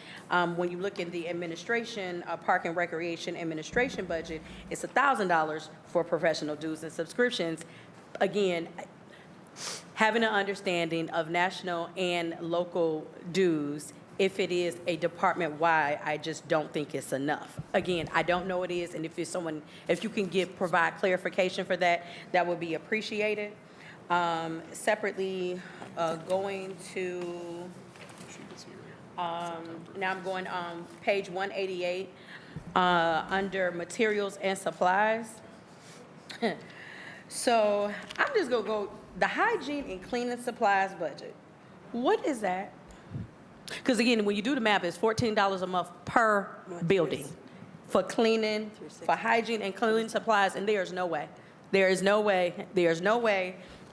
When you look in the administration, Park and Recreation administration budget, it's $1,000 for professional dues and subscriptions. Again, having an understanding of national and local dues, if it is a department-wide, I just don't think it's enough. Again, I don't know it is, and if you can provide clarification for that, that would be appreciated. Separately, going to, now I'm going on page 188, under materials and supplies. So I'm just gonna go, the hygiene and cleaning supplies budget. What is that? Because again, when you do the math, it's $14 a month per building for cleaning, for hygiene and cleaning supplies, and there's no way. There's no way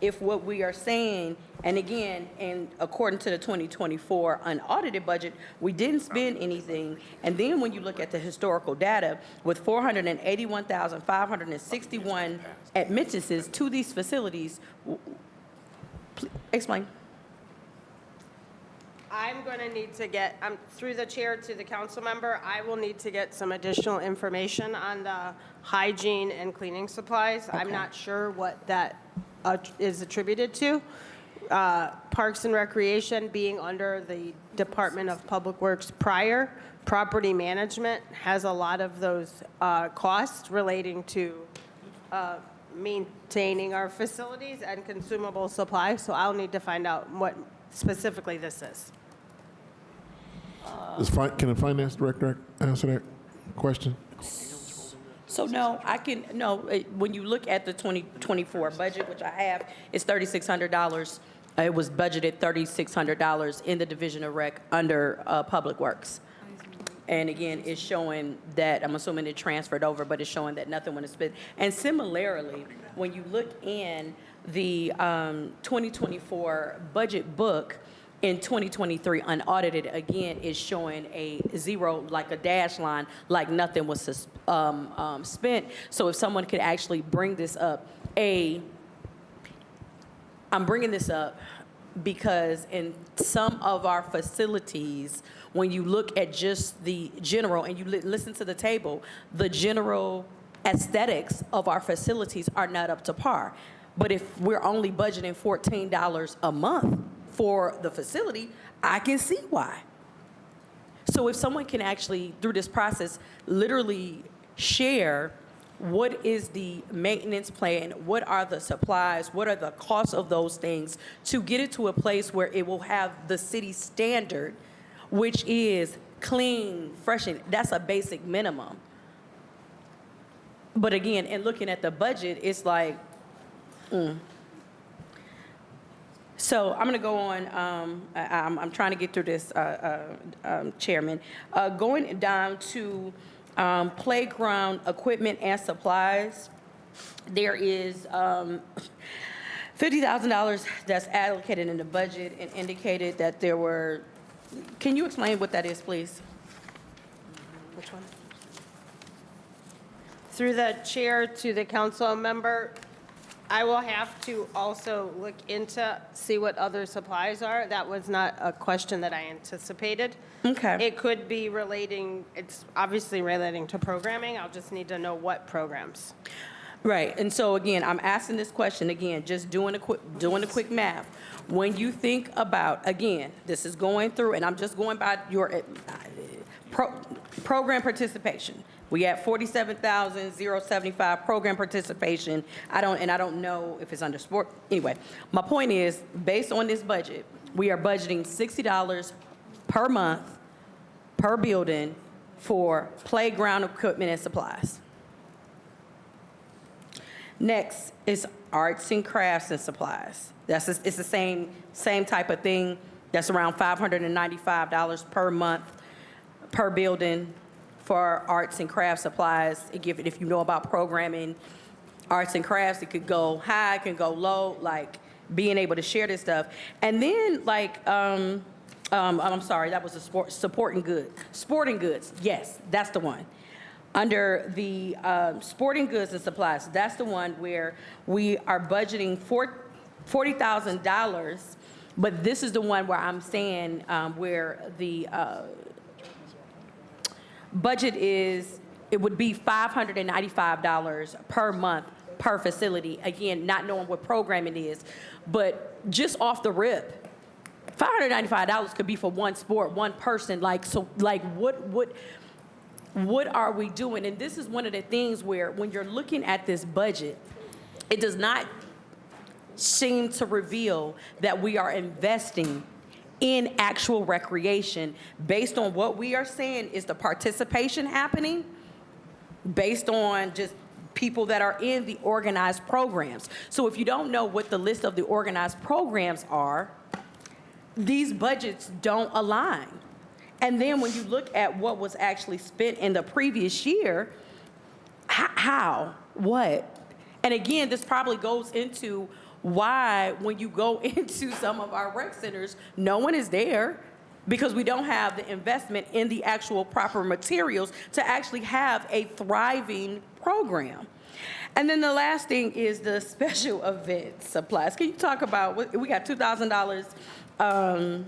if what we are saying, and again, and according to the 2024 unaudited budget, we didn't spend anything. And then when you look at the historical data, with 481,561 admittances to these facilities, explain. I'm going to need to get, through the chair to the council member, I will need to get some additional information on the hygiene and cleaning supplies. Okay. I'm not sure what that is attributed to. Parks and Recreation being under the Department of Public Works prior, property management has a lot of those costs relating to maintaining our facilities and consumable supplies, so I'll need to find out what specifically this is. Can the finance director answer that question? So no, when you look at the 2024 budget, which I have, it's $3,600. It was budgeted $3,600 in the Division of Rec under Public Works. And again, it's showing that, I'm assuming it transferred over, but it's showing that nothing was spent. And similarly, when you look in the 2024 budget book, in 2023 unaudited, again, is showing a zero, like a dash line, like nothing was spent. So if someone could actually bring this up, I'm bringing this up because in some of our facilities, when you look at just the general and you listen to the table, the general aesthetics of our facilities are not up to par. But if we're only budgeting $14 a month for the facility, I can see why. So if someone can actually, through this process, literally share what is the maintenance plan, what are the supplies, what are the costs of those things to get it to a place where it will have the city standard, which is clean, fresh, and that's a basic minimum. But again, in looking at the budget, it's like, So I'm going to go on. I'm trying to get through this, Chairman. Going down to playground equipment and supplies, there is $50,000 that's allocated in the budget and indicated that there were. Can you explain what that is, please? Which one? Through the chair to the council member, I will have to also look into, see what other supplies are. That was not a question that I anticipated. Okay. It could be relating, it's obviously relating to programming. I'll just need to know what programs. Right, and so again, I'm asking this question again, just doing a quick math. When you think about, again, this is going through, and I'm just going by your program participation. We had 47,075 program participation. I don't know if it's under sport. Anyway, my point is, based on this budget, we are budgeting $60 per month per building for playground equipment and supplies. Next is arts and crafts and supplies. It's the same type of thing. That's around $595 per month per building for arts and crafts supplies. If you know about programming, arts and crafts, it could go high, it can go low, like being able to share this stuff. And then I'm sorry, that was a sporting goods. Yes, that's the one. Under the sporting goods and supplies, that's the one where we are budgeting $40,000, but this is the one where I'm saying where the budget is, it would be $595 per month per facility. Again, not knowing what program it is, but just off the rip, $595 could be for one sport, one person. What are we doing? And this is one of the things where when you're looking at this budget, it does not seem to reveal that we are investing in actual recreation based on what we are saying is the participation happening based on just people that are in the organized programs. So if you don't know what the list of the organized programs are, these budgets don't align. And then when you look at what was actually spent in the previous year, how, what? And again, this probably goes into why when you go into some of our rec centers, no one is there because we don't have the investment in the actual proper materials to actually have a thriving program. And then the last thing is the special event supplies. Can you talk about, we got $2,000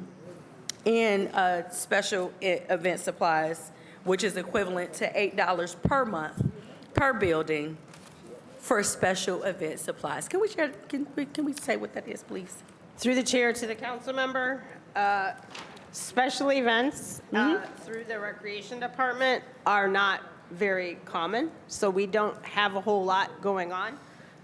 in special event supplies, which is equivalent to $8 per month per building for special event supplies. Can we share, can we say what that is, please? Through the chair to the council member, special events through the recreation department are not very common, so we don't have a whole lot going on,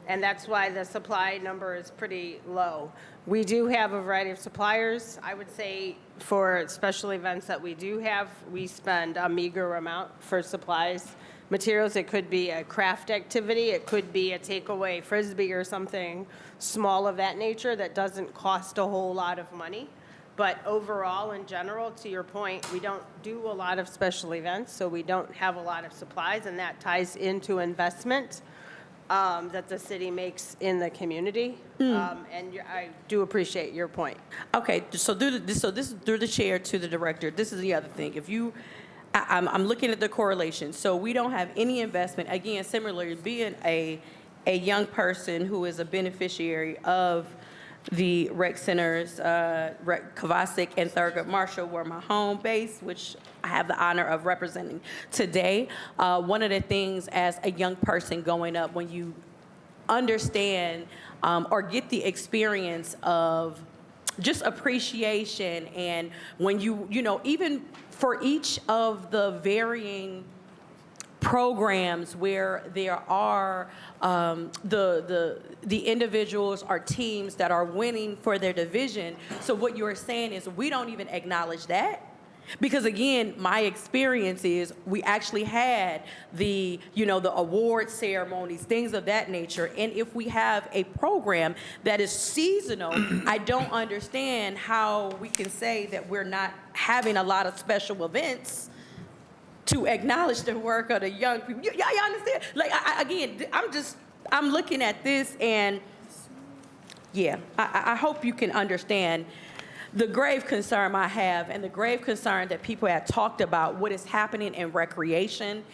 and that's why the supply number is pretty low. We do have a variety of suppliers. I would say for special events that we do have, we spend a meager amount for supplies. Materials, it could be a craft activity, it could be a takeaway frisbee or something small of that nature that doesn't cost a whole lot of money. But overall, in general, to your point, we don't do a lot of special events, so we don't have a lot of supplies, and that ties into investment that the city makes in the community. And I do appreciate your point. Okay, so this is through the chair to the director. This is the other thing. If you, I'm looking at the correlation. So we don't have any investment. Again, similarly, being a young person who is a beneficiary of The rec centers, Kovacic and Thurgood Marshall were my home base, which I have the honor of representing today. One of the things as a young person going up, when you understand or get the experience of just appreciation, and when you know, even for each of the varying programs where there are the individuals or teams that are winning for their division. So what you're saying is we don't even acknowledge that. Because again, my experience is we actually had the award ceremonies, things of that nature. And if we have a program that is seasonal, I don't understand how we can say that we're not having a lot of special events to acknowledge the work of the young people. Y'all understand? Like, I'm looking at this, and yeah, I hope you can understand the grave concern I have, and the grave concern that people have talked about what is happening in recreation,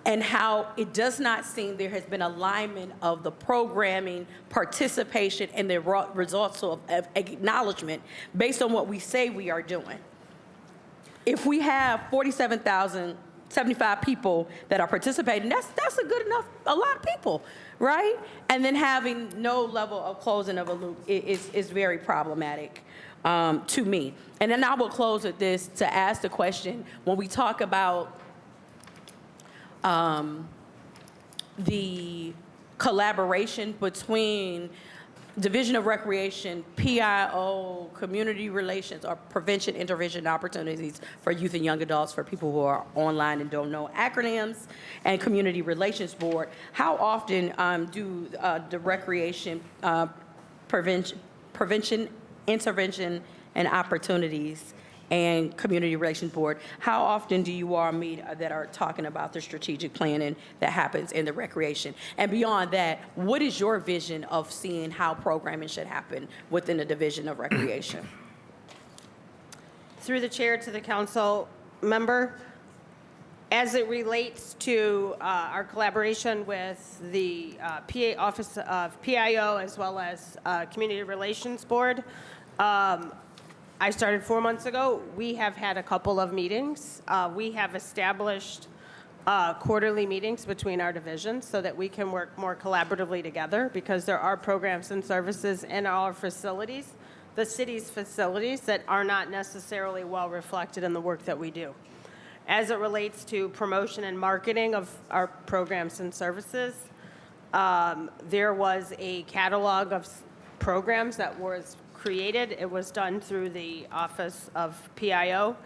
and how it does not seem there has been alignment of the programming, participation, and the results of acknowledgement based on what we say we are doing. If we have 47,075 people that are participating, that's a good enough, a lot of people, right? And then having no level of closing of a loop is very problematic to me. And then I will close with this to ask the question, when we talk about the collaboration between Division of Recreation, PIO, Community Relations, or Prevention, Intervention, Opportunities for Youth and Young Adults, for people who are online and don't know acronyms, and Community Relations Board, how often do the Recreation Prevention, Intervention, and Opportunities and Community Relations Board, how often do you all meet that are talking about the strategic planning that happens in the recreation? And beyond that, what is your vision of seeing how programming should happen within the Division of Recreation? Through the chair to the council member, as it relates to our collaboration with the PA Office of PIO as well as Community Relations Board, I started 4 months ago. We have had a couple of meetings. We have established quarterly meetings between our divisions so that we can work more collaboratively together, because there are programs and services in our facilities, the city's facilities, that are not necessarily well reflected in the work that we do. As it relates to promotion and marketing of our programs and services, there was a catalog of programs that was created. It was done through the Office of PIO.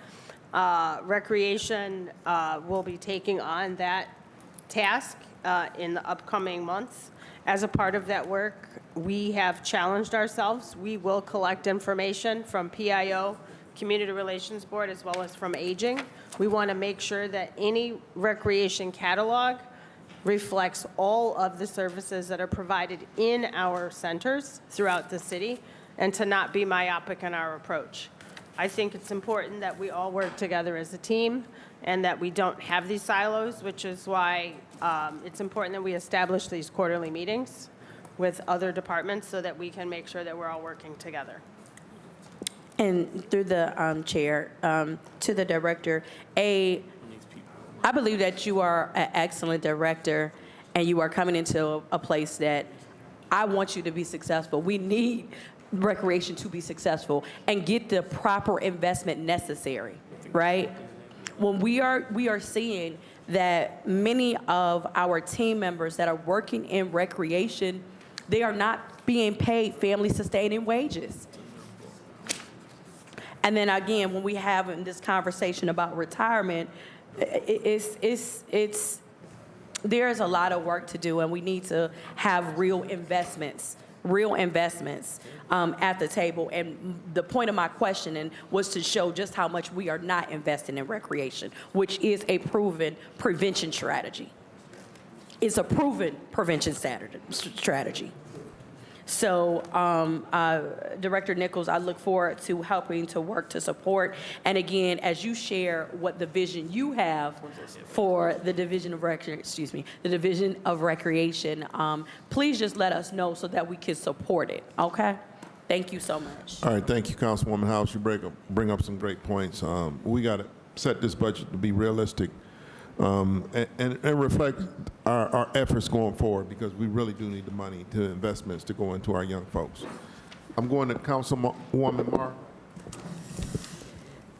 Recreation will be taking on that task in the upcoming months. As a part of that work, we have challenged ourselves. We will collect information from PIO, Community Relations Board, as well as from Aging. We want to make sure that any recreation catalog reflects all of the services that are provided in our centers throughout the city, and to not be myopic in our approach. I think it's important that we all work together as a team and that we don't have these silos, which is why it's important that we establish these quarterly meetings with other departments so that we can make sure that we're all working together. And through the chair, to the director, I believe that you are an excellent director, and you are coming into a place that I want you to be successful. We need recreation to be successful and get the proper investment necessary, right? When we are seeing that many of our team members that are working in recreation, they are not being paid family sustaining wages. And then again, when we have in this conversation about retirement, there's a lot of work to do, and we need to have real investments at the table. And the point of my questioning was to show just how much we are not investing in recreation, which is a proven prevention strategy. It's a proven prevention strategy. So, Director Nichols, I look forward to helping to work to support. And again, as you share what the vision you have for the Division of Recreation, please just let us know so that we can support it, okay? Thank you so much. All right, thank you, Councilwoman House. You bring up some great points. We got to set this budget to be realistic and reflect our efforts going forward, because we really do need the money to investments to go into our young folks. I'm going to Councilwoman Marr.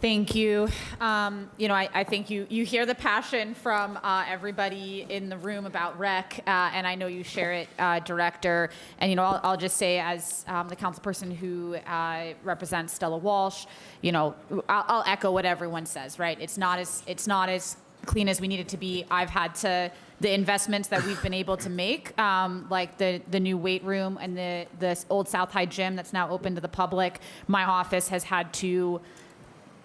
Thank you. I think you hear the passion from everybody in the room about rec, and I know you share it, Director. And, I'll just say, as the councilperson who represents Stella Walsh, I'll echo what everyone says, right? It's not as clean as we need it to be. I've had to, the investments that we've been able to make, like the new weight room and the old South High gym that's now open to the public, my office has had to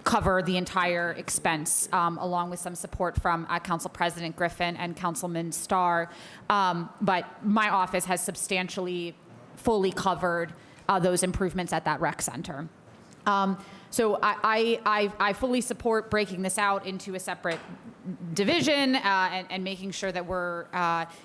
cover the entire expense, along with some support from Council President Griffin and Councilman Starr. But my office has substantially fully covered those improvements at that rec center. So I fully support breaking this out into a separate division and making sure that we're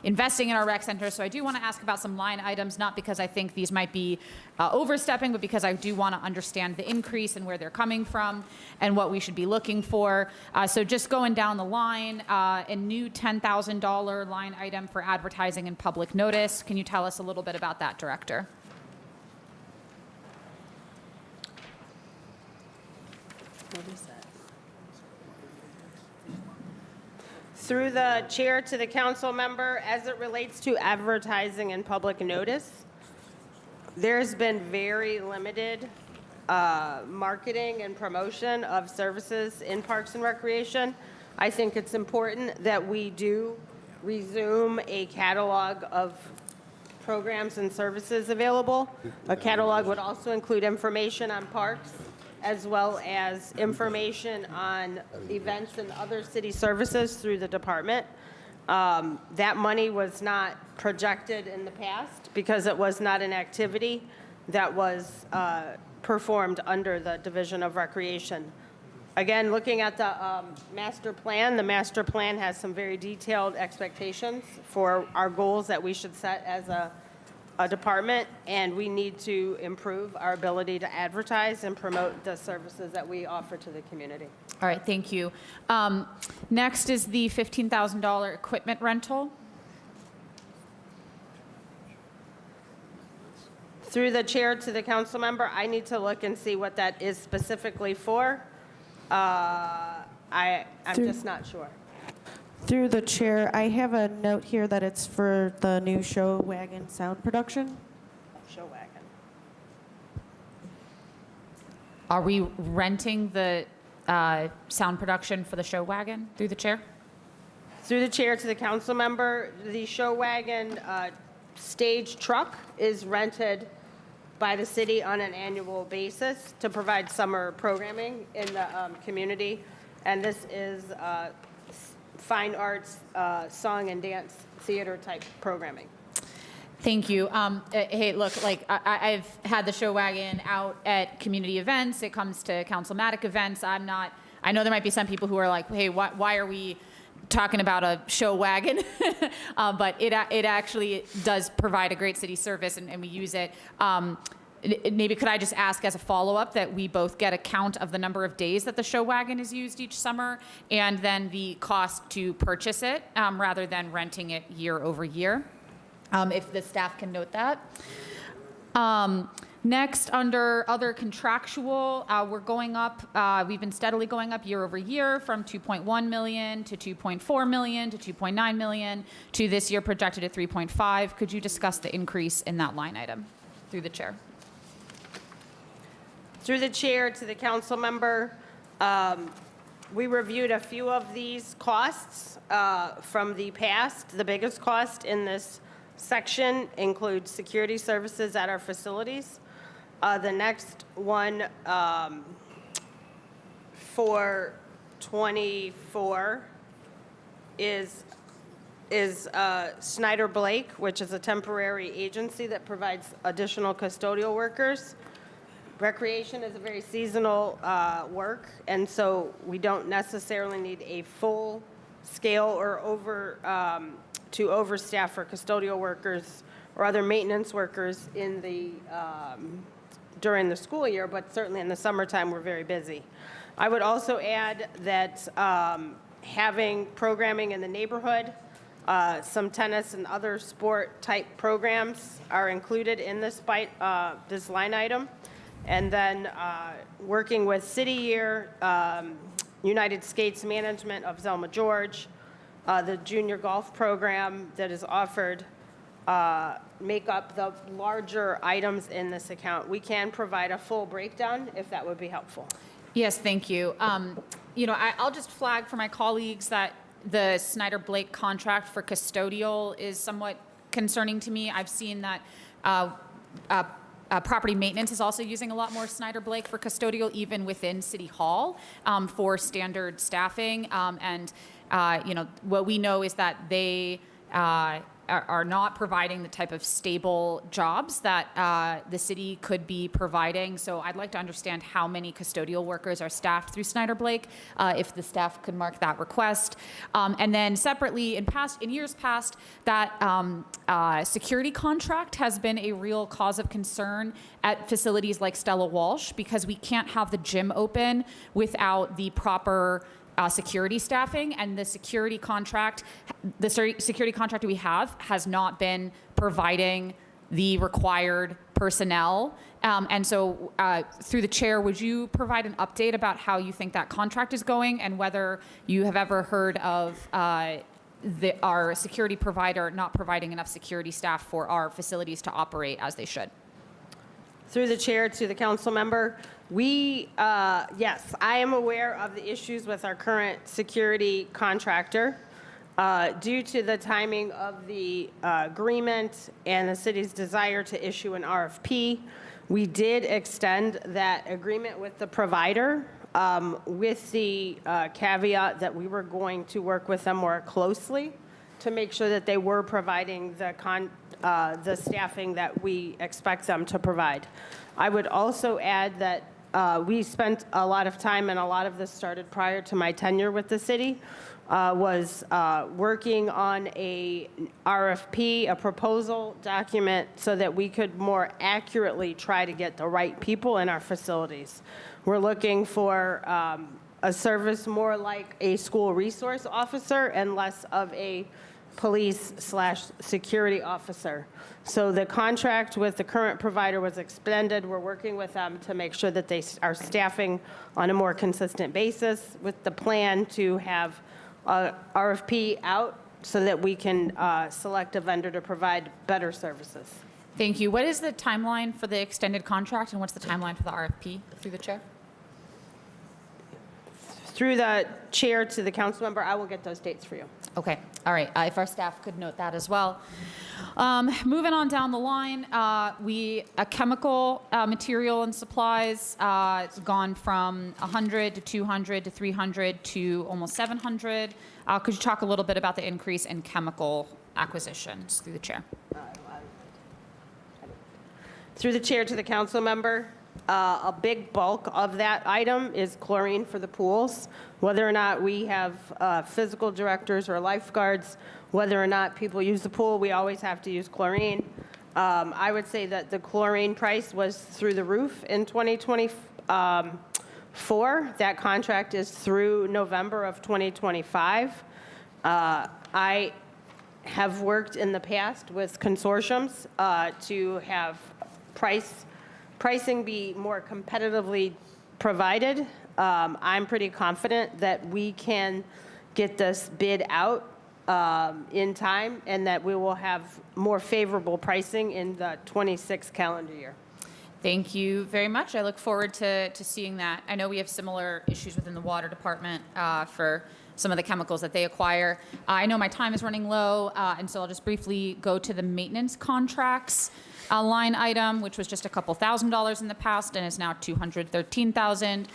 investing in our rec center. So I do want to ask about some line items, not because I think these might be overstepping, but because I do want to understand the increase and where they're coming from and what we should be looking for. So just going down the line, a new $10,000 line item for advertising and public notice. Can you tell us a little bit about that, Director? What is that? Through the chair to the council member, as it relates to advertising and public notice, there's been very limited marketing and promotion of services in Parks and Recreation. I think it's important that we do resume a catalog of programs and services available. A catalog would also include information on parks, as well as information on events and other city services through the department. That money was not projected in the past because it was not an activity that was performed under the Division of Recreation. Again, looking at the master plan has some very detailed expectations for our goals that we should set as a department, and we need to improve our ability to advertise and promote the services that we offer to the community. All right, thank you. Next is the $15,000 equipment rental. Through the chair to the council member, I need to look and see what that is specifically for. I'm just not sure. Through the chair, I have a note here that it's for the new show wagon sound production. Show wagon. Are we renting the sound production for the show wagon through the chair? Through the chair to the council member, the show wagon stage truck is rented by the city on an annual basis to provide summer programming in the community. And this is fine arts, song and dance theater type programming. Thank you. Hey, look, like I've had the show wagon out at community events. It comes to councilmatic events. I know there might be some people who are like, hey, why are we talking about a show wagon? But it actually does provide a great city service, and we use it. Maybe could I just ask as a follow-up that we both get a count of the number of days that the show wagon is used each summer, and then the cost to purchase it rather than renting it year over year, if the staff can note that. Next, under other contractual, we're going up. We've been steadily going up year over year from 2.1 million to 2.4 million to 2.9 million to this year projected at 3.5. Could you discuss the increase in that line item through the chair? Through the chair to the council member, we reviewed a few of these costs from the past. The biggest cost in this section includes security services at our facilities. The next one for 24 is Snyder Blake, which is a temporary agency that provides additional custodial workers. Recreation is a very seasonal work, and so we don't necessarily need a full scale or to overstaff for custodial workers or other maintenance workers in the during the school year, but certainly in the summertime, we're very busy. I would also add that having programming in the neighborhood, some tennis and other sport-type programs are included in this line item. And then working with City Year, United Skates Management of Zelma George, the junior golf program that is offered make up the larger items in this account. We can provide a full breakdown if that would be helpful. Yes, thank you. I'll just flag for my colleagues that the Snyder-Blake contract for custodial is somewhat concerning to me. I've seen that property maintenance is also using a lot more Snyder-Blake for custodial, even within City Hall, for standard staffing. What we know is that they are not providing the type of stable jobs that the city could be providing. So I'd like to understand how many custodial workers are staffed through Snyder-Blake, if the staff could mark that request. And then separately, in years past, that security contract has been a real cause of concern at facilities like Stella Walsh, because we can't have the gym open without the proper security staffing, and the security contract we have has not been providing the required personnel. And so through the chair, would you provide an update about how you think that contract is going, and whether you have ever heard of our security provider not providing enough security staff for our facilities to operate as they should? Through the chair to the council member, yes, I am aware of the issues with our current security contractor. Due to the timing of the agreement and the city's desire to issue an RFP, we did extend that agreement with the provider with the caveat that we were going to work with them more closely to make sure that they were providing the staffing that we expect them to provide. I would also add that we spent a lot of time, and a lot of this started prior to my tenure with the city, was working on a RFP, a proposal document, so that we could more accurately try to get the right people in our facilities. We're looking for a service more like a school resource officer and less of a police/security officer. So the contract with the current provider was extended. We're working with them to make sure that they are staffing on a more consistent basis, with the plan to have RFP out so that we can select a vendor to provide better services. Thank you. What is the timeline for the extended contract, and what's the timeline for the RFP, through the chair? Through the chair to the council member, I will get those dates for you. Okay, all right. If our staff could note that as well. Moving on down the line, chemical material and supplies, it's gone from 100 to 200 to 300 to almost 700. Could you talk a little bit about the increase in chemical acquisitions, through the chair? Through the chair to the council member, a big bulk of that item is chlorine for the pools. Whether or not we have physical directors or lifeguards, whether or not people use the pool, we always have to use chlorine. I would say that the chlorine price was through the roof in 2024. That contract is through November of 2025. I have worked in the past with consortiums to have pricing be more competitively provided. I'm pretty confident that we can get this bid out in time, and that we will have more favorable pricing in the 26 calendar year. Thank you very much. I look forward to seeing that. I know we have similar issues within the water department for some of the chemicals that they acquire. I know my time is running low, and so I'll just briefly go to the maintenance contracts line item, which was just a couple $1,000s in the past and is now $213,000.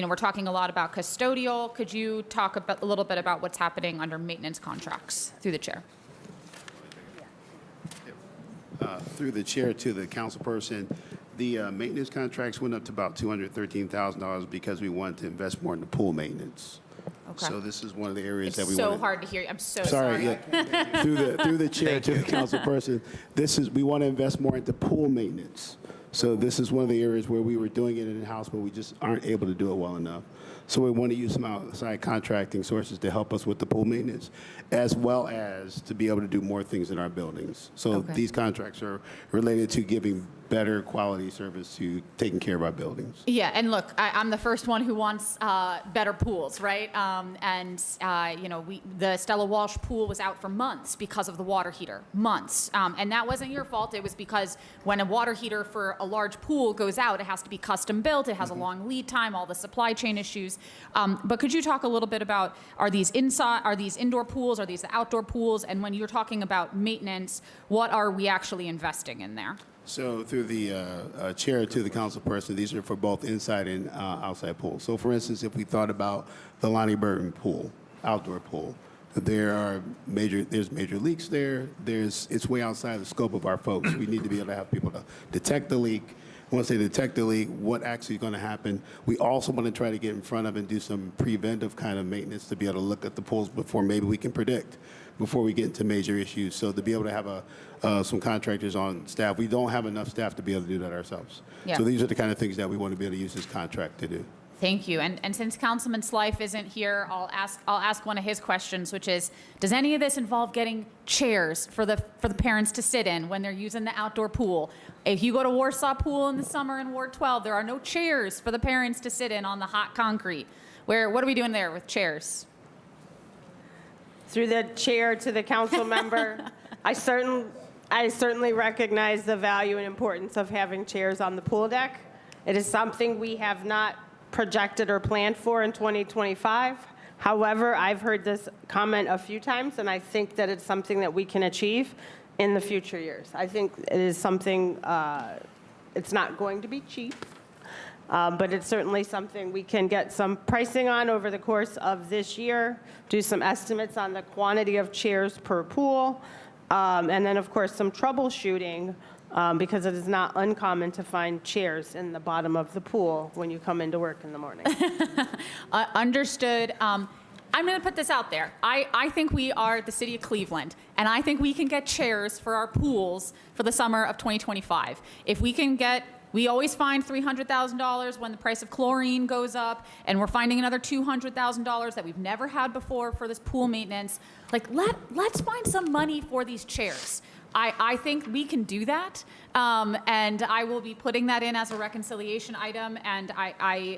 We're talking a lot about custodial. Could you talk a little bit about what's happening under maintenance contracts, through the chair? Through the chair to the council person, the maintenance contracts went up to about $213,000 because we wanted to invest more in the pool maintenance. Okay. So this is one of the areas that we so want. hard to hear. I'm so sorry. Yeah. through the chair to the council person, we want to invest more into pool maintenance. So this is one of the areas where we were doing it in-house, but we just aren't able to do it well enough. So we want to use some outside contracting sources to help us with the pool maintenance, as well as to be able to do more things in our buildings. So Okay. these contracts are related to giving better quality service to taking care of our buildings. Yeah, and look, I'm the first one who wants better pools, right? The Stella Walsh pool was out for months because of the water heater, months. And that wasn't your fault. It was because when a water heater for a large pool goes out, it has to be custom built. It has a long lead time, all the supply chain issues. But could you talk a little bit about, are these indoor pools? Are these the outdoor pools? And when you're talking about maintenance, what are we actually investing in there? So through the chair to the council person, these are for both inside and outside pools. So for instance, if we thought about the Lonnie Burton pool, outdoor pool, there's major leaks there. It's way outside the scope of our folks. We need to be able to have people to detect the leak. Once they detect the leak, what actually is going to happen. We also want to try to get in front of and do some preventive kind of maintenance to be able to look at the pools before maybe we can predict, before we get into major issues. So to be able to have some contractors on staff, we don't have enough staff to be able to do that ourselves. Yeah. So these are the kind of things that we want to be able to use this contract to do. Thank you. And since Councilman Slife isn't here, I'll ask one of his questions, which is, does any of this involve getting chairs for the parents to sit in when they're using the outdoor pool? If you go to Warsaw Pool in the summer in Ward 12, there are no chairs for the parents to sit in on the hot concrete. What are we doing there with chairs? Through the chair to the council member, I certainly recognize the value and importance of having chairs on the pool deck. It is something we have not projected or planned for in 2025. However, I've heard this comment a few times, and I think that it's something that we can achieve in the future years. I think it is something, it's not going to be cheap, but it's certainly something we can get some pricing on over the course of this year, do some estimates on the quantity of chairs per pool, and then, of course, some troubleshooting, because it is not uncommon to find chairs in the bottom of the pool when you come into work in the morning. Understood. I'm going to put this out there. I think we are the city of Cleveland, and I think we can get chairs for our pools for the summer of 2025. If we can get, we always find $300,000 when the price of chlorine goes up, and we're finding another $200,000 that we've never had before for this pool maintenance. Like, let's find some money for these chairs. I think we can do that, and I will be putting that in as a reconciliation item, and I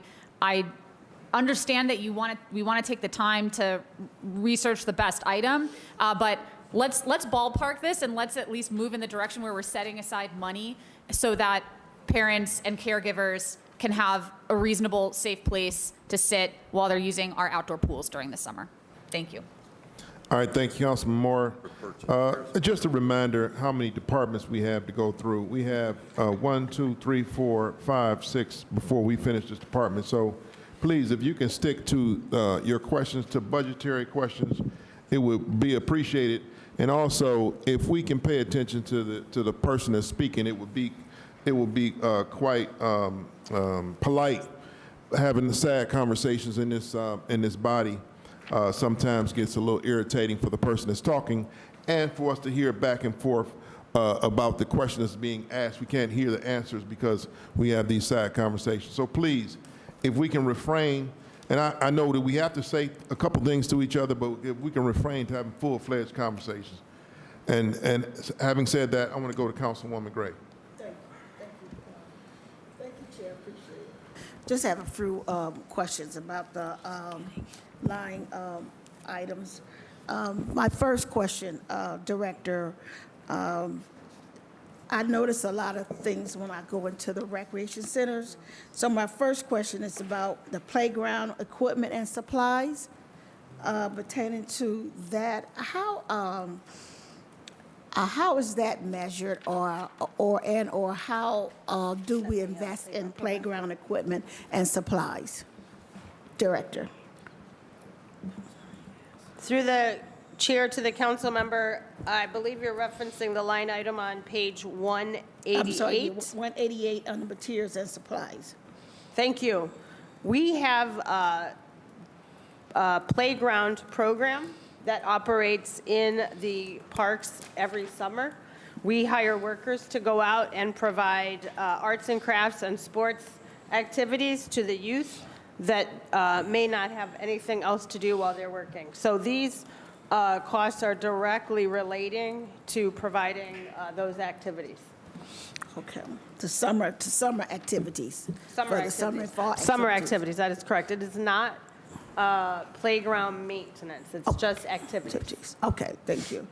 understand that we want to take the time to research the best item, but let's ballpark this, and let's at least move in the direction where we're setting aside money so that parents and caregivers can have a reasonable, safe place to sit while they're using our outdoor pools during the summer. Thank you. All right, thank you, Councilman Moore. Just a reminder how many departments we have to go through. We have 1, 2, 3, 4, 5, 6 before we finish this department. So please, if you can stick to your questions, to budgetary questions, it would be appreciated. And also, if we can pay attention to the person that's speaking, it would be quite polite having the sad conversations in this body. Sometimes gets a little irritating for the person that's talking, and for us to hear back and forth about the question that's being asked. We can't hear the answers because we have these side conversations. So please, if we can refrain, and I know that we have to say a couple things to each other, but if we can refrain to having full-fledged conversations. And having said that, I want to go to Councilwoman Gray. Thank you, Chair. Appreciate it. Just have a few questions about the line items. My first question, Director, I notice a lot of things when I go into the recreation centers. So my first question is about the playground equipment and supplies pertaining to that. How is that measured, or how do we invest in playground equipment and supplies? Director. Through the chair to the council member, I believe you're referencing the line item on page 188. I'm sorry, 188 under materials and supplies. Thank you. We have a playground program that operates in the parks every summer. We hire workers to go out and provide arts and crafts and sports activities to the youth that may not have anything else to do while they're working. So these costs are directly relating to providing those activities. Okay. To summer activities. For the summer and fall Summer activities, that is correct. It is not playground maintenance. It's just activities. Okay, thank you.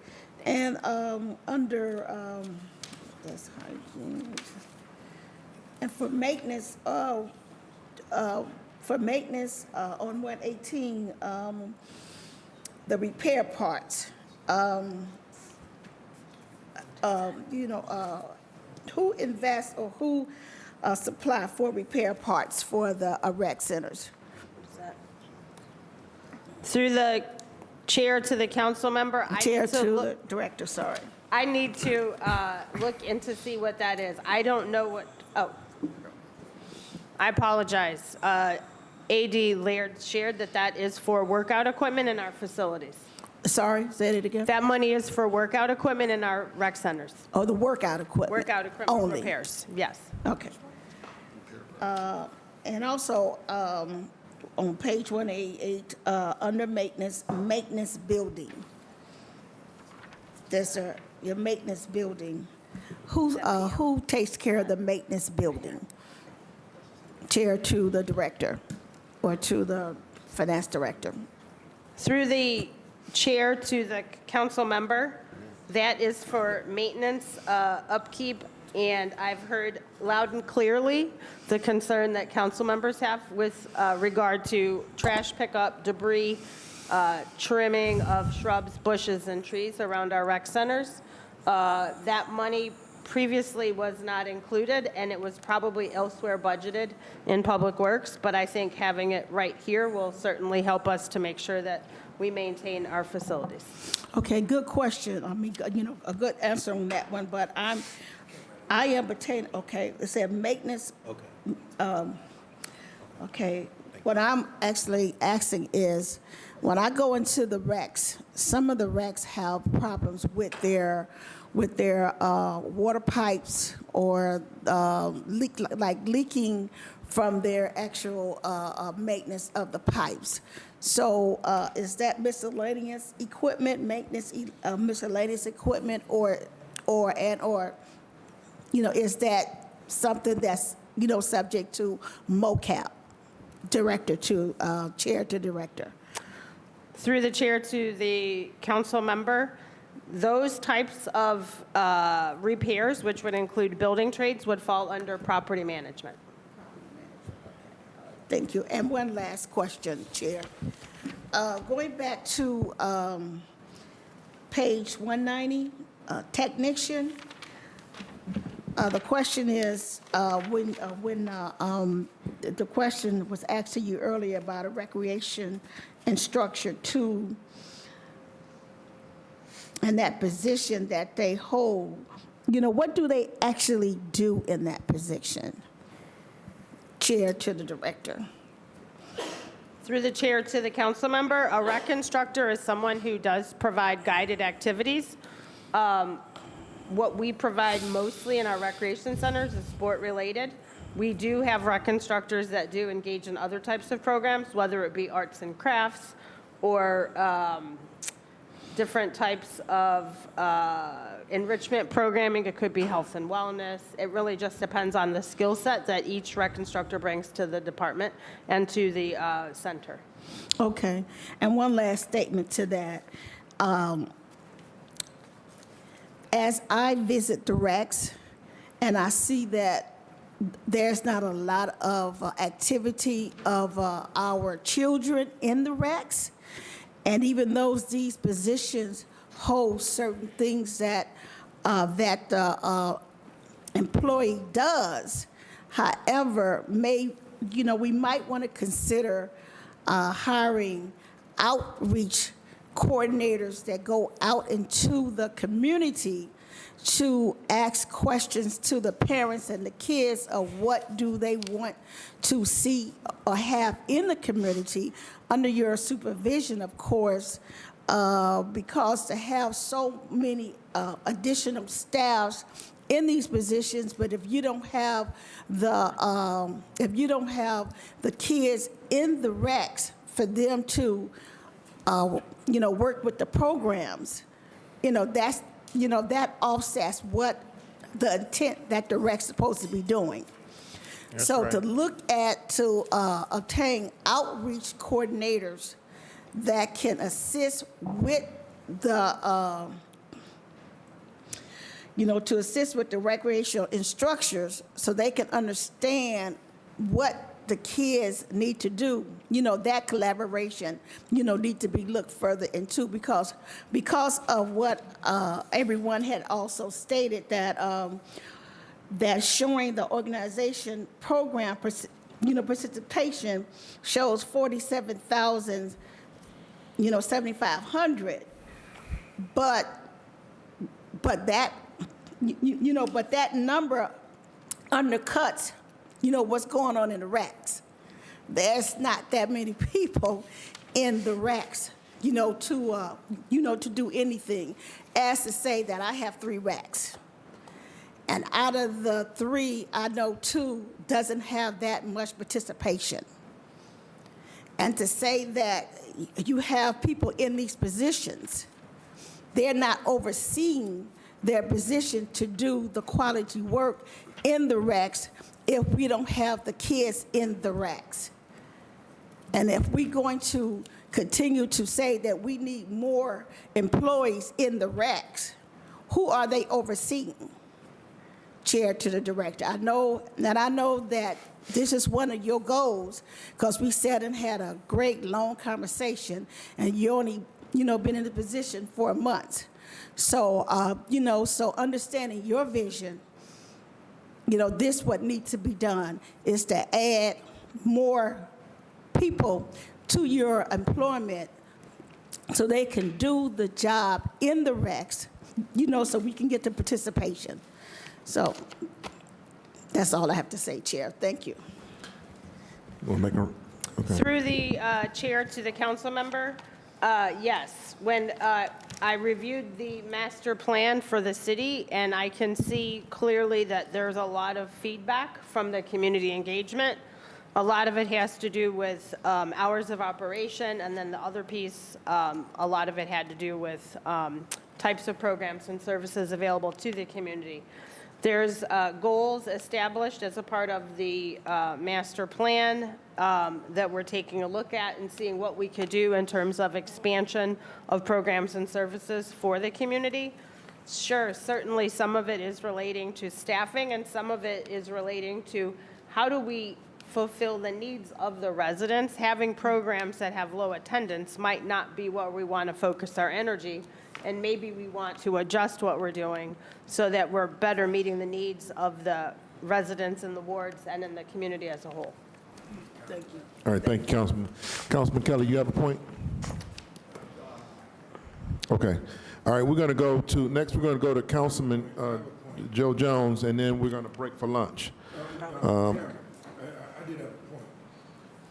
And under, that's hygiene. And for maintenance, on 118, the repair parts, who invests or who supply for repair parts for the rec centers? Through the chair to the council member, Chair to the director, sorry. I need to look into see what that is. I don't know what, I apologize. AD Laird shared that is for workout equipment in our facilities. Sorry, say it again. That money is for workout equipment in our rec centers. Oh, the workout equipment. Workout equipment only. repairs, yes. Okay. And also, on page 188, under maintenance building. There's your maintenance building. Who takes care of the maintenance building? Chair to the director or to the finance director? Through the chair to the council member, that is for maintenance, upkeep, and I've heard loud and clearly the concern that council members have with regard to trash pickup, debris, trimming of shrubs, bushes, and trees around our rec centers. That money previously was not included, and it was probably elsewhere budgeted in Public Works, but I think having it right here will certainly help us to make sure that we maintain our facilities. Okay, good question. I mean, a good answer on that one, but I am pertaining, okay, it said maintenance. Okay, what I'm actually asking is, when I go into the recs, some of the recs have problems with their water pipes or leaking from their actual maintenance of the pipes. So is that miscellaneous equipment, maintenance miscellaneous equipment, or is that something that's subject to MOCAP, director to chair to director? Through the chair to the council member, those types of repairs, which would include building trades, would fall under property management. Thank you. And one last question, Chair. Going back to page 190, technician. The question is, when the question was asked to you earlier about a recreation instructor 2, and that position that they hold, what do they actually do in that position? Chair to the director. Through the chair to the council member, a rec instructor is someone who does provide guided activities. What we provide mostly in our recreation centers is sport-related. We do have rec instructors that do engage in other types of programs, whether it be arts and crafts or different types of enrichment programming. It could be health and wellness. It really just depends on the skill set that each rec instructor brings to the department and to the center. Okay. And one last statement to that. As I visit the recs and I see that there's not a lot of activity of our children in the recs, and even though these positions hold certain things that the employee does, however, we might want to consider hiring outreach coordinators that go out into the community to ask questions to the parents and the kids of what do they want to see or have in the community under your supervision, of course, because to have so many additional staffs in these positions, but if you don't have the kids in the racks for them to work with the programs, that offsets what the intent that the rac's supposed to be doing. To look at to obtain outreach coordinators that can assist with the to assist with the recreational instructors so they can understand what the kids need to do, that collaboration, need to be looked further into because of what everyone had also stated that showing the organization program, participation shows 47,000, 7,500, but that number undercuts, what's going on in the racks. There's not that many people in the racks, to do anything. As to say that I have 3 racks, and out of the 3, I know 2 doesn't have that much participation. And to say that you have people in these positions, they're not overseeing their position to do the quality work in the racks if we don't have the kids in the racks. And if we're going to continue to say that we need more employees in the racks, who are they overseeing? Chair to the director. I know that this is one of your goals because we sat and had a great long conversation and you only, been in the position for a month. So, so understanding your vision, this what needs to be done is to add more people to your employment so they can do the job in the recs, so we can get the participation. So that's all I have to say, Chair. Thank you. Okay. Through the chair to the council member, yes. When I reviewed the master plan for the city, and I can see clearly that there's a lot of feedback from the community engagement. A lot of it has to do with hours of operation, and then the other piece, a lot of it had to do with types of programs and services available to the community. There's goals established as a part of the master plan that we're taking a look at and seeing what we could do in terms of expansion of programs and services for the community. Sure, certainly some of it is relating to staffing and some of it is relating to how do we fulfill the needs of the residents. Having programs that have low attendance might not be where we want to focus our energy, and maybe we want to adjust what we're doing so that we're better meeting the needs of the residents in the wards and in the community as a whole. Thank you. All right, thank you, Councilman. Councilman Kelly, you have a point? Okay. All right, we're going to go to Councilman Joe Jones, and then we're going to break for lunch.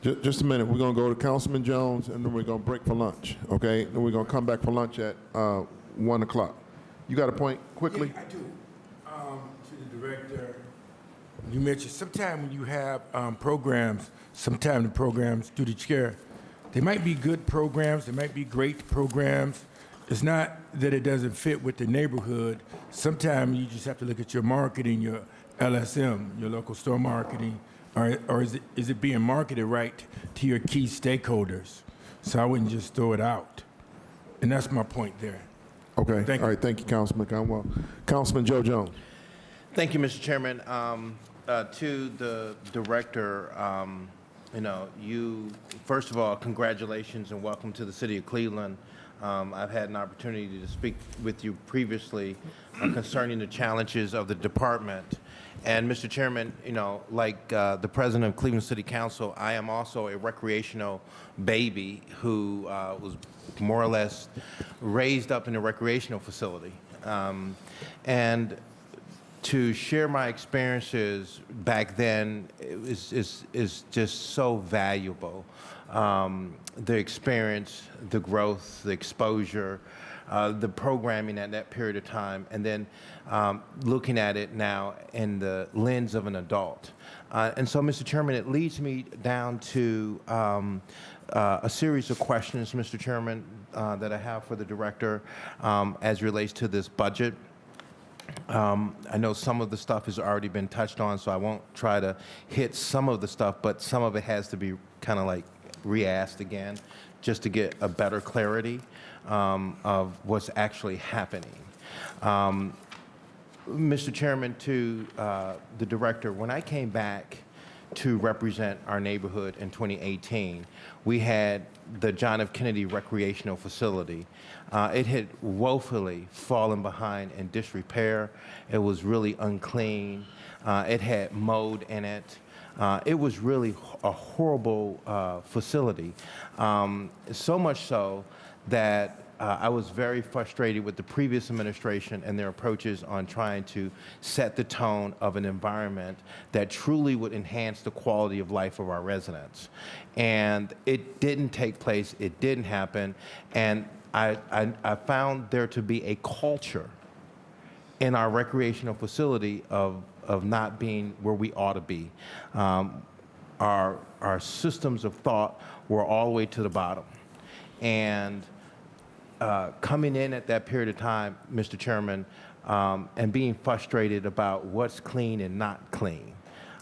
Just a minute. We're going to go to Councilman Jones, and then we're going to break for lunch, okay? Then we're going to come back for lunch at 1 o'clock. You got a point, quickly? Yeah, I do. To the director, you mentioned sometime when you have programs, sometime the programs through the chair, they might be good programs, they might be great programs. It's not that it doesn't fit with the neighborhood. Sometimes you just have to look at your marketing, your LSM, your local store marketing, or is it being marketed right to your key stakeholders? So I wouldn't just throw it out. And that's my point there. Okay. Thank you. All right. Thank you, Councilman Conwell. Councilman Joe Jones. Thank you, Mr. Chairman. To the director, you, first of all, congratulations and welcome to the city of Cleveland. I've had an opportunity to speak with you previously concerning the challenges of the department. And Mr. Chairman, like the president of Cleveland City Council, I am also a recreational baby who was more or less raised up in a recreational facility. And to share my experiences back then is just so valuable. the experience, the growth, the exposure, the programming at that period of time, and then looking at it now in the lens of an adult. And so, Mr. Chairman, it leads me down to a series of questions, Mr. Chairman, that I have for the director as relates to this budget. I know some of the stuff has already been touched on, so I won't try to hit some of the stuff, but some of it has to be kind of like re-asked again, just to get a better clarity of what's actually happening. Mr. Chairman, to the director, when I came back to represent our neighborhood in 2018, we had the John F. Kennedy Recreational Facility. It had woefully fallen behind in disrepair. It was really unclean. It had mold in it. It was really a horrible facility, so much so that I was very frustrated with the previous administration and their approaches on trying to set the tone of an environment that truly would enhance the quality of life of our residents. And it didn't take place, it didn't happen, and I found there to be a culture in our recreational facility of not being where we ought to be. Our systems of thought were all the way to the bottom. And coming in at that period of time, Mr. Chairman, and being frustrated about what's clean and not clean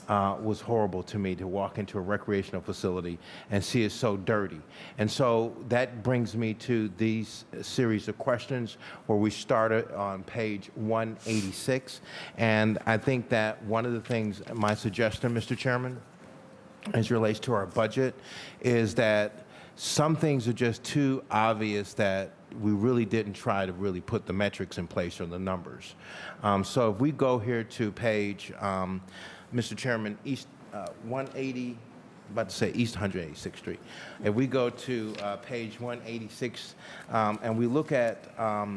was horrible to me, to walk into a recreational facility and see it so dirty. And so that brings me to these series of questions where we started on page 186. And I think that one of the things, my suggestion, Mr. Chairman, as it relates to our budget, is that some things are just too obvious that we really didn't try to really put the metrics in place or the numbers. So if we go here to page, Mr. Chairman, East 180, about to say East 186th Street. If we go to page 186 and we look at the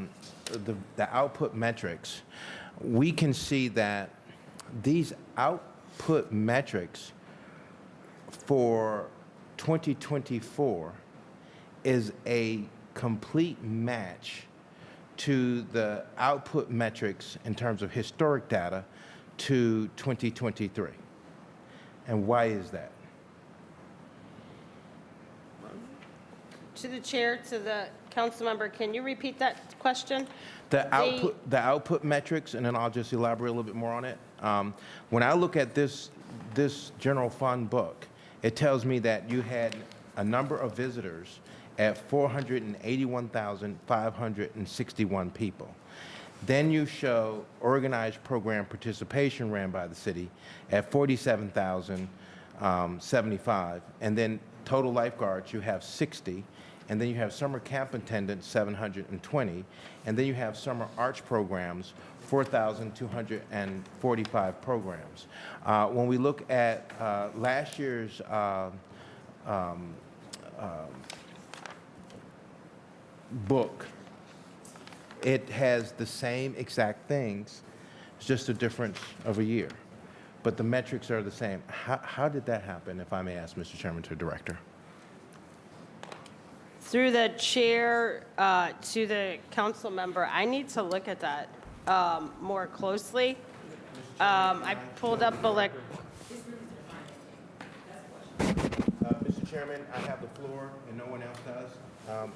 output metrics, we can see that these output metrics for 2024 is a complete match to the output metrics in terms of historic data to 2023. And why is that? To the chair, to the council member, can you repeat that question? The output metrics, and then I'll just elaborate a little bit more on it. When I look at this general fund book, it tells me that you had a number of visitors at 481,561 people. Then you show organized program participation ran by the city at 47,075. And then total lifeguards, you have 60. And then you have summer camp attendants, 720. And then you have summer arts programs, 4,245 programs. When we look at last year's book, it has the same exact things, it's just a difference of a year. But the metrics are the same. How did that happen, if I may ask, Mr. Chairman, to the director? Through the chair to the council member, I need to look at that more closely. I pulled up Mr. Chairman, I have the floor and no one else does.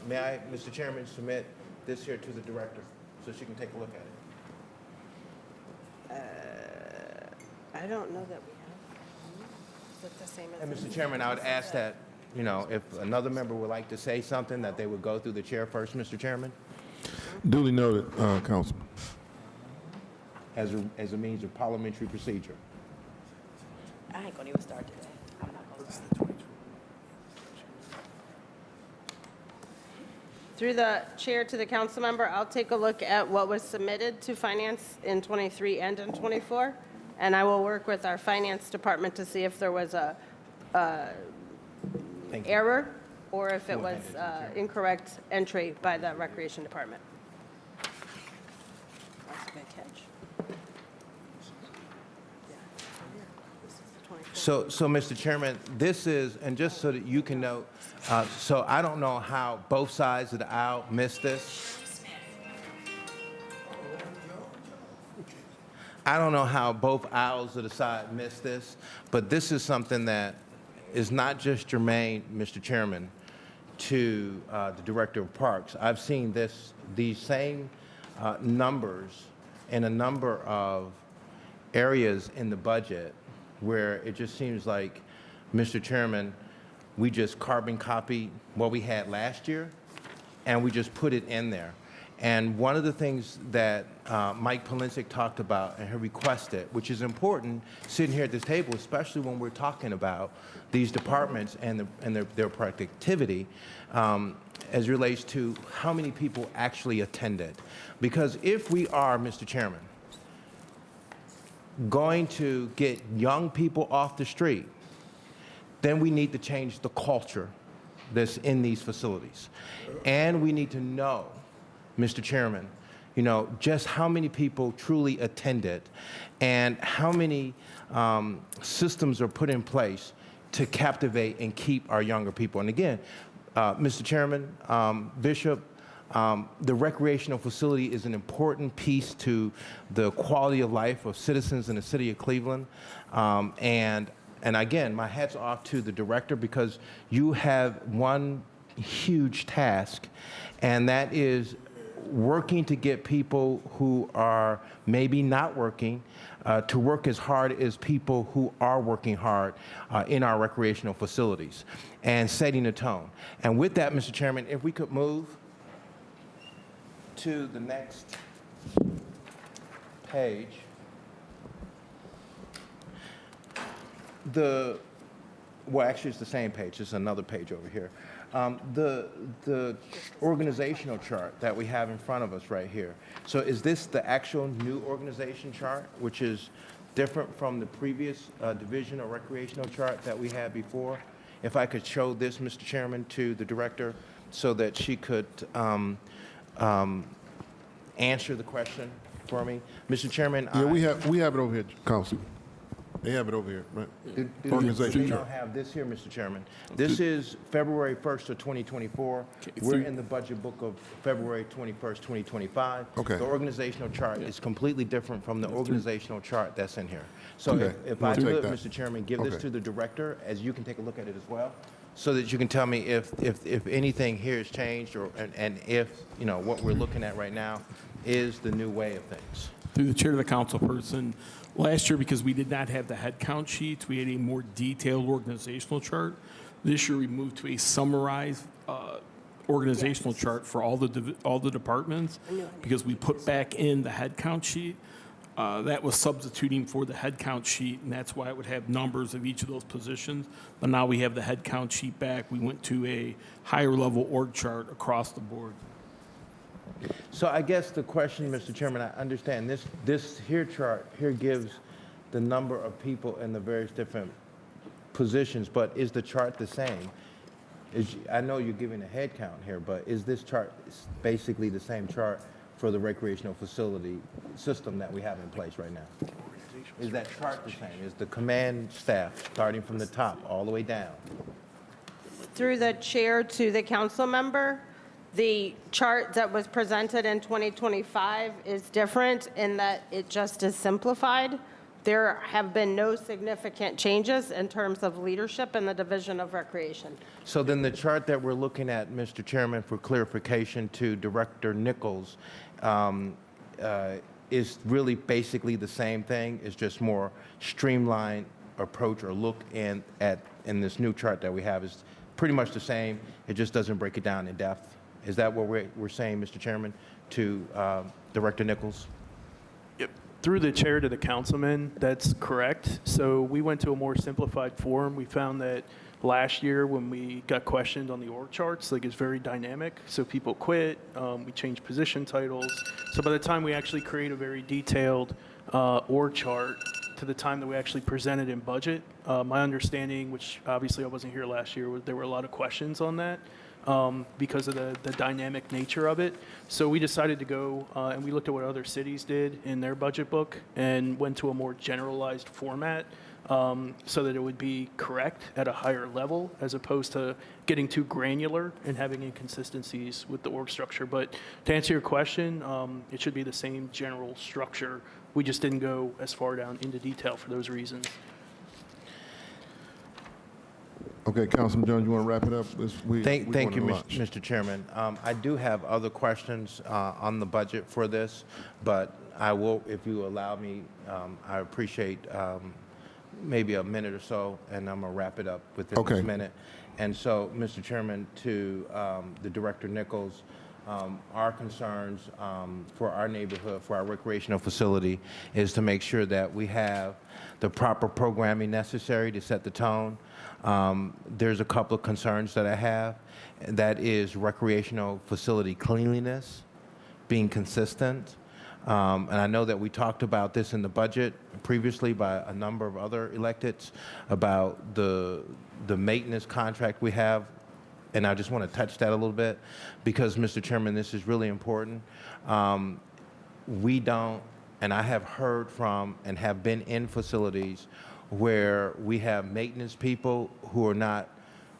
May I, Mr. Chairman, submit this here to the director so she can take a look at it? I don't know that we have. Is it the same as? And Mr. Chairman, I would ask that, you know, if another member would like to say something, that they would go through the chair first, Mr. Chairman, Duly noted, Councilman. as a means of parliamentary procedure. I ain't gonna even start today. I'm not gonna start. Through the chair to the council member, I'll take a look at what was submitted to finance in 23 and in 24, and I will work with our finance department to see if there was a error or if it was incorrect entry by the recreation department. That's a good catch. So, Mr. Chairman, this is, and just so that you can know, So I don't know how both sides of the aisle missed this. I don't know how both aisles of the side missed this, but this is something that is not just germane, Mr. Chairman, to the Director of Parks. I've seen these same numbers in a number of areas in the budget where it just seems like, Mr. Chairman, we just carbon copied what we had last year and we just put it in there. And one of the things that Mike Polincic talked about and he requested, which is important sitting here at this table, especially when we're talking about these departments and their productivity, as relates to how many people actually attended. Because if we are, Mr. Chairman, going to get young people off the street, then we need to change the culture that's in these facilities. And we need to know, Mr. Chairman, just how many people truly attended and how many systems are put in place to captivate and keep our younger people. And again, Mr. Chairman, Bishop, the recreational facility is an important piece to the quality of life of citizens in the city of Cleveland. And again, my hat's off to the director because you have one huge task, and that is working to get people who are maybe not working to work as hard as people who are working hard in our recreational facilities and setting a tone. And with that, Mr. Chairman, if we could move to the next page. Well, actually, it's the same page. It's another page over here. The organizational chart that we have in front of us right here. So is this the actual new organization chart, which is different from the previous division or recreational chart that we had before? If I could show this, Mr. Chairman, to the director so that she could answer the question for me. Mr. Chairman, Yeah, we have it over here, Council. They have it over here, right? Organization We chart. don't have this here, Mr. Chairman. This is February 1st of 2024. We're in the budget book of February 21st, 2025. Okay. The organizational chart is completely different from the organizational chart that's in here. So Okay. if We'll I take could, that. Mr. Chairman, give this Okay. to the director, as you can take a look at it as well, so that you can tell me if anything here has changed and if, what we're looking at right now is the new way of things. Through the chair to the council person, last year, because we did not have the head count sheets, we had a more detailed organizational chart. This year, we moved to a summarized organizational chart for all the departments because we put back in the head count sheet. That was substituting for the head count sheet, and that's why it would have numbers of each of those positions. But now we have the head count sheet back. We went to a higher level org chart across the board. So I guess the question, Mr. Chairman, I understand this here chart here gives the number of people in the various different positions, but is the chart the same? I know you're giving a head count here, but is this chart basically the same chart for the recreational facility system that we have in place right now? Is that chart the same? Is the command staff starting from the top all the way down? Through the chair to the council member, the chart that was presented in 2025 is different in that it just is simplified. There have been no significant changes in terms of leadership in the Division of Recreation. So then the chart that we're looking at, Mr. Chairman, for clarification to Director Nichols, is really basically the same thing. It's just more streamlined approach or look in this new chart that we have is pretty much the same. It just doesn't break it down in depth. Is that what we're saying, Mr. Chairman, to Director Nichols? Yep. Through the chair to the councilman, that's correct. So we went to a more simplified form. We found that last year when we got questioned on the org charts, it's very dynamic. So people quit, we changed position titles. So by the time we actually create a very detailed org chart to the time that we actually presented in budget, my understanding, which obviously I wasn't here last year, was there were a lot of questions on that. because of the dynamic nature of it. So we decided to go and we looked at what other cities did in their budget book and went to a more generalized format so that it would be correct at a higher level as opposed to getting too granular and having inconsistencies with the org structure. But to answer your question, it should be the same general structure. We just didn't go as far down into detail for those reasons. Okay, Councilman Jones, you want to wrap it up? Thank you, Mr. Chairman. I do have other questions on the budget for this, but I will, if you allow me, I appreciate maybe a minute or so, and I'm going to wrap it up within this minute. And so, Mr. Chairman, to the Director Nichols, our concerns for our neighborhood, for our recreational facility, is to make sure that we have the proper programming necessary to set the tone. There's a couple of concerns that I have, and that is recreational facility cleanliness, being consistent. And I know that we talked about this in the budget previously by a number of other electeds about the maintenance contract we have. And I just want to touch that a little bit because, Mr. Chairman, this is really important. We don't, and I have heard from and have been in facilities where we have maintenance people who are not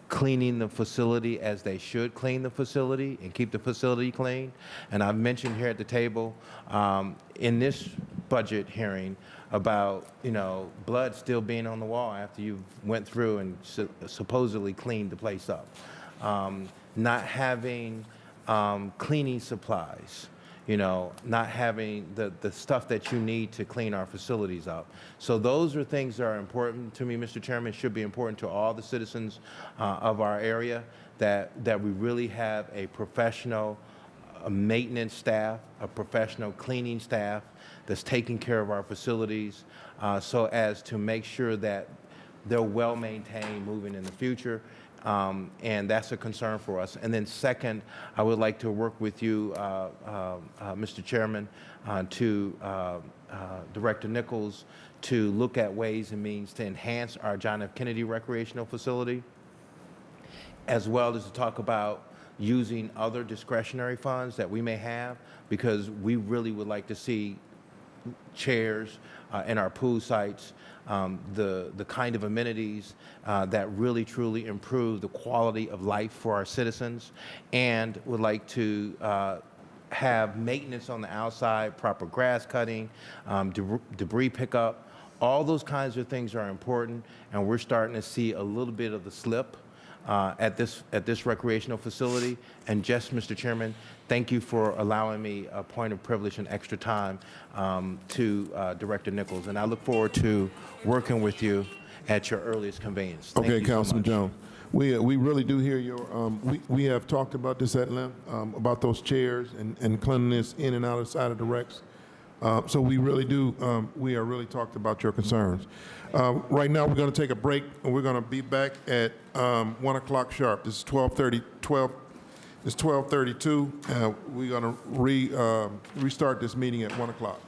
cleaning the facility as they should clean the facility and keep the facility clean. And I've mentioned here at the table in this budget hearing about, blood still being on the wall after you went through and supposedly cleaned the place up. Not having cleaning supplies, not having the stuff that you need to clean our facilities up. So those are things that are important to me, Mr. Chairman, should be important to all the citizens of our area, that we really have a professional maintenance staff, a professional cleaning staff that's taking care of our facilities so as to make sure that they're well maintained moving in the future. And that's a concern for us. And then second, I would like to work with you, Mr. Chairman, to Director Nichols to look at ways and means to enhance our John F. Kennedy recreational facility, as well as to talk about using other discretionary funds that we may have, because we really would like to see chairs in our pool sites, the kind of amenities that really truly improve the quality of life for our citizens, and would like to have maintenance on the outside, proper grass cutting, debris pickup. All those kinds of things are important, and we're starting to see a little bit of the slip at this recreational facility. And just, Mr. Chairman, thank you for allowing me a point of privilege and extra time to Director Nichols. And I look forward to working with you at your earliest convenience. Thank Okay, you Councilman so much. Jones. We really do hear your, we have talked about this at length, about those chairs and cleanliness in and outside of the recs. So we really do, we are really talked about your concerns. Right now, we're going to take a break, and we're going to be back at 1 o'clock sharp. This is 12:32. We're going to restart this meeting at 1 o'clock.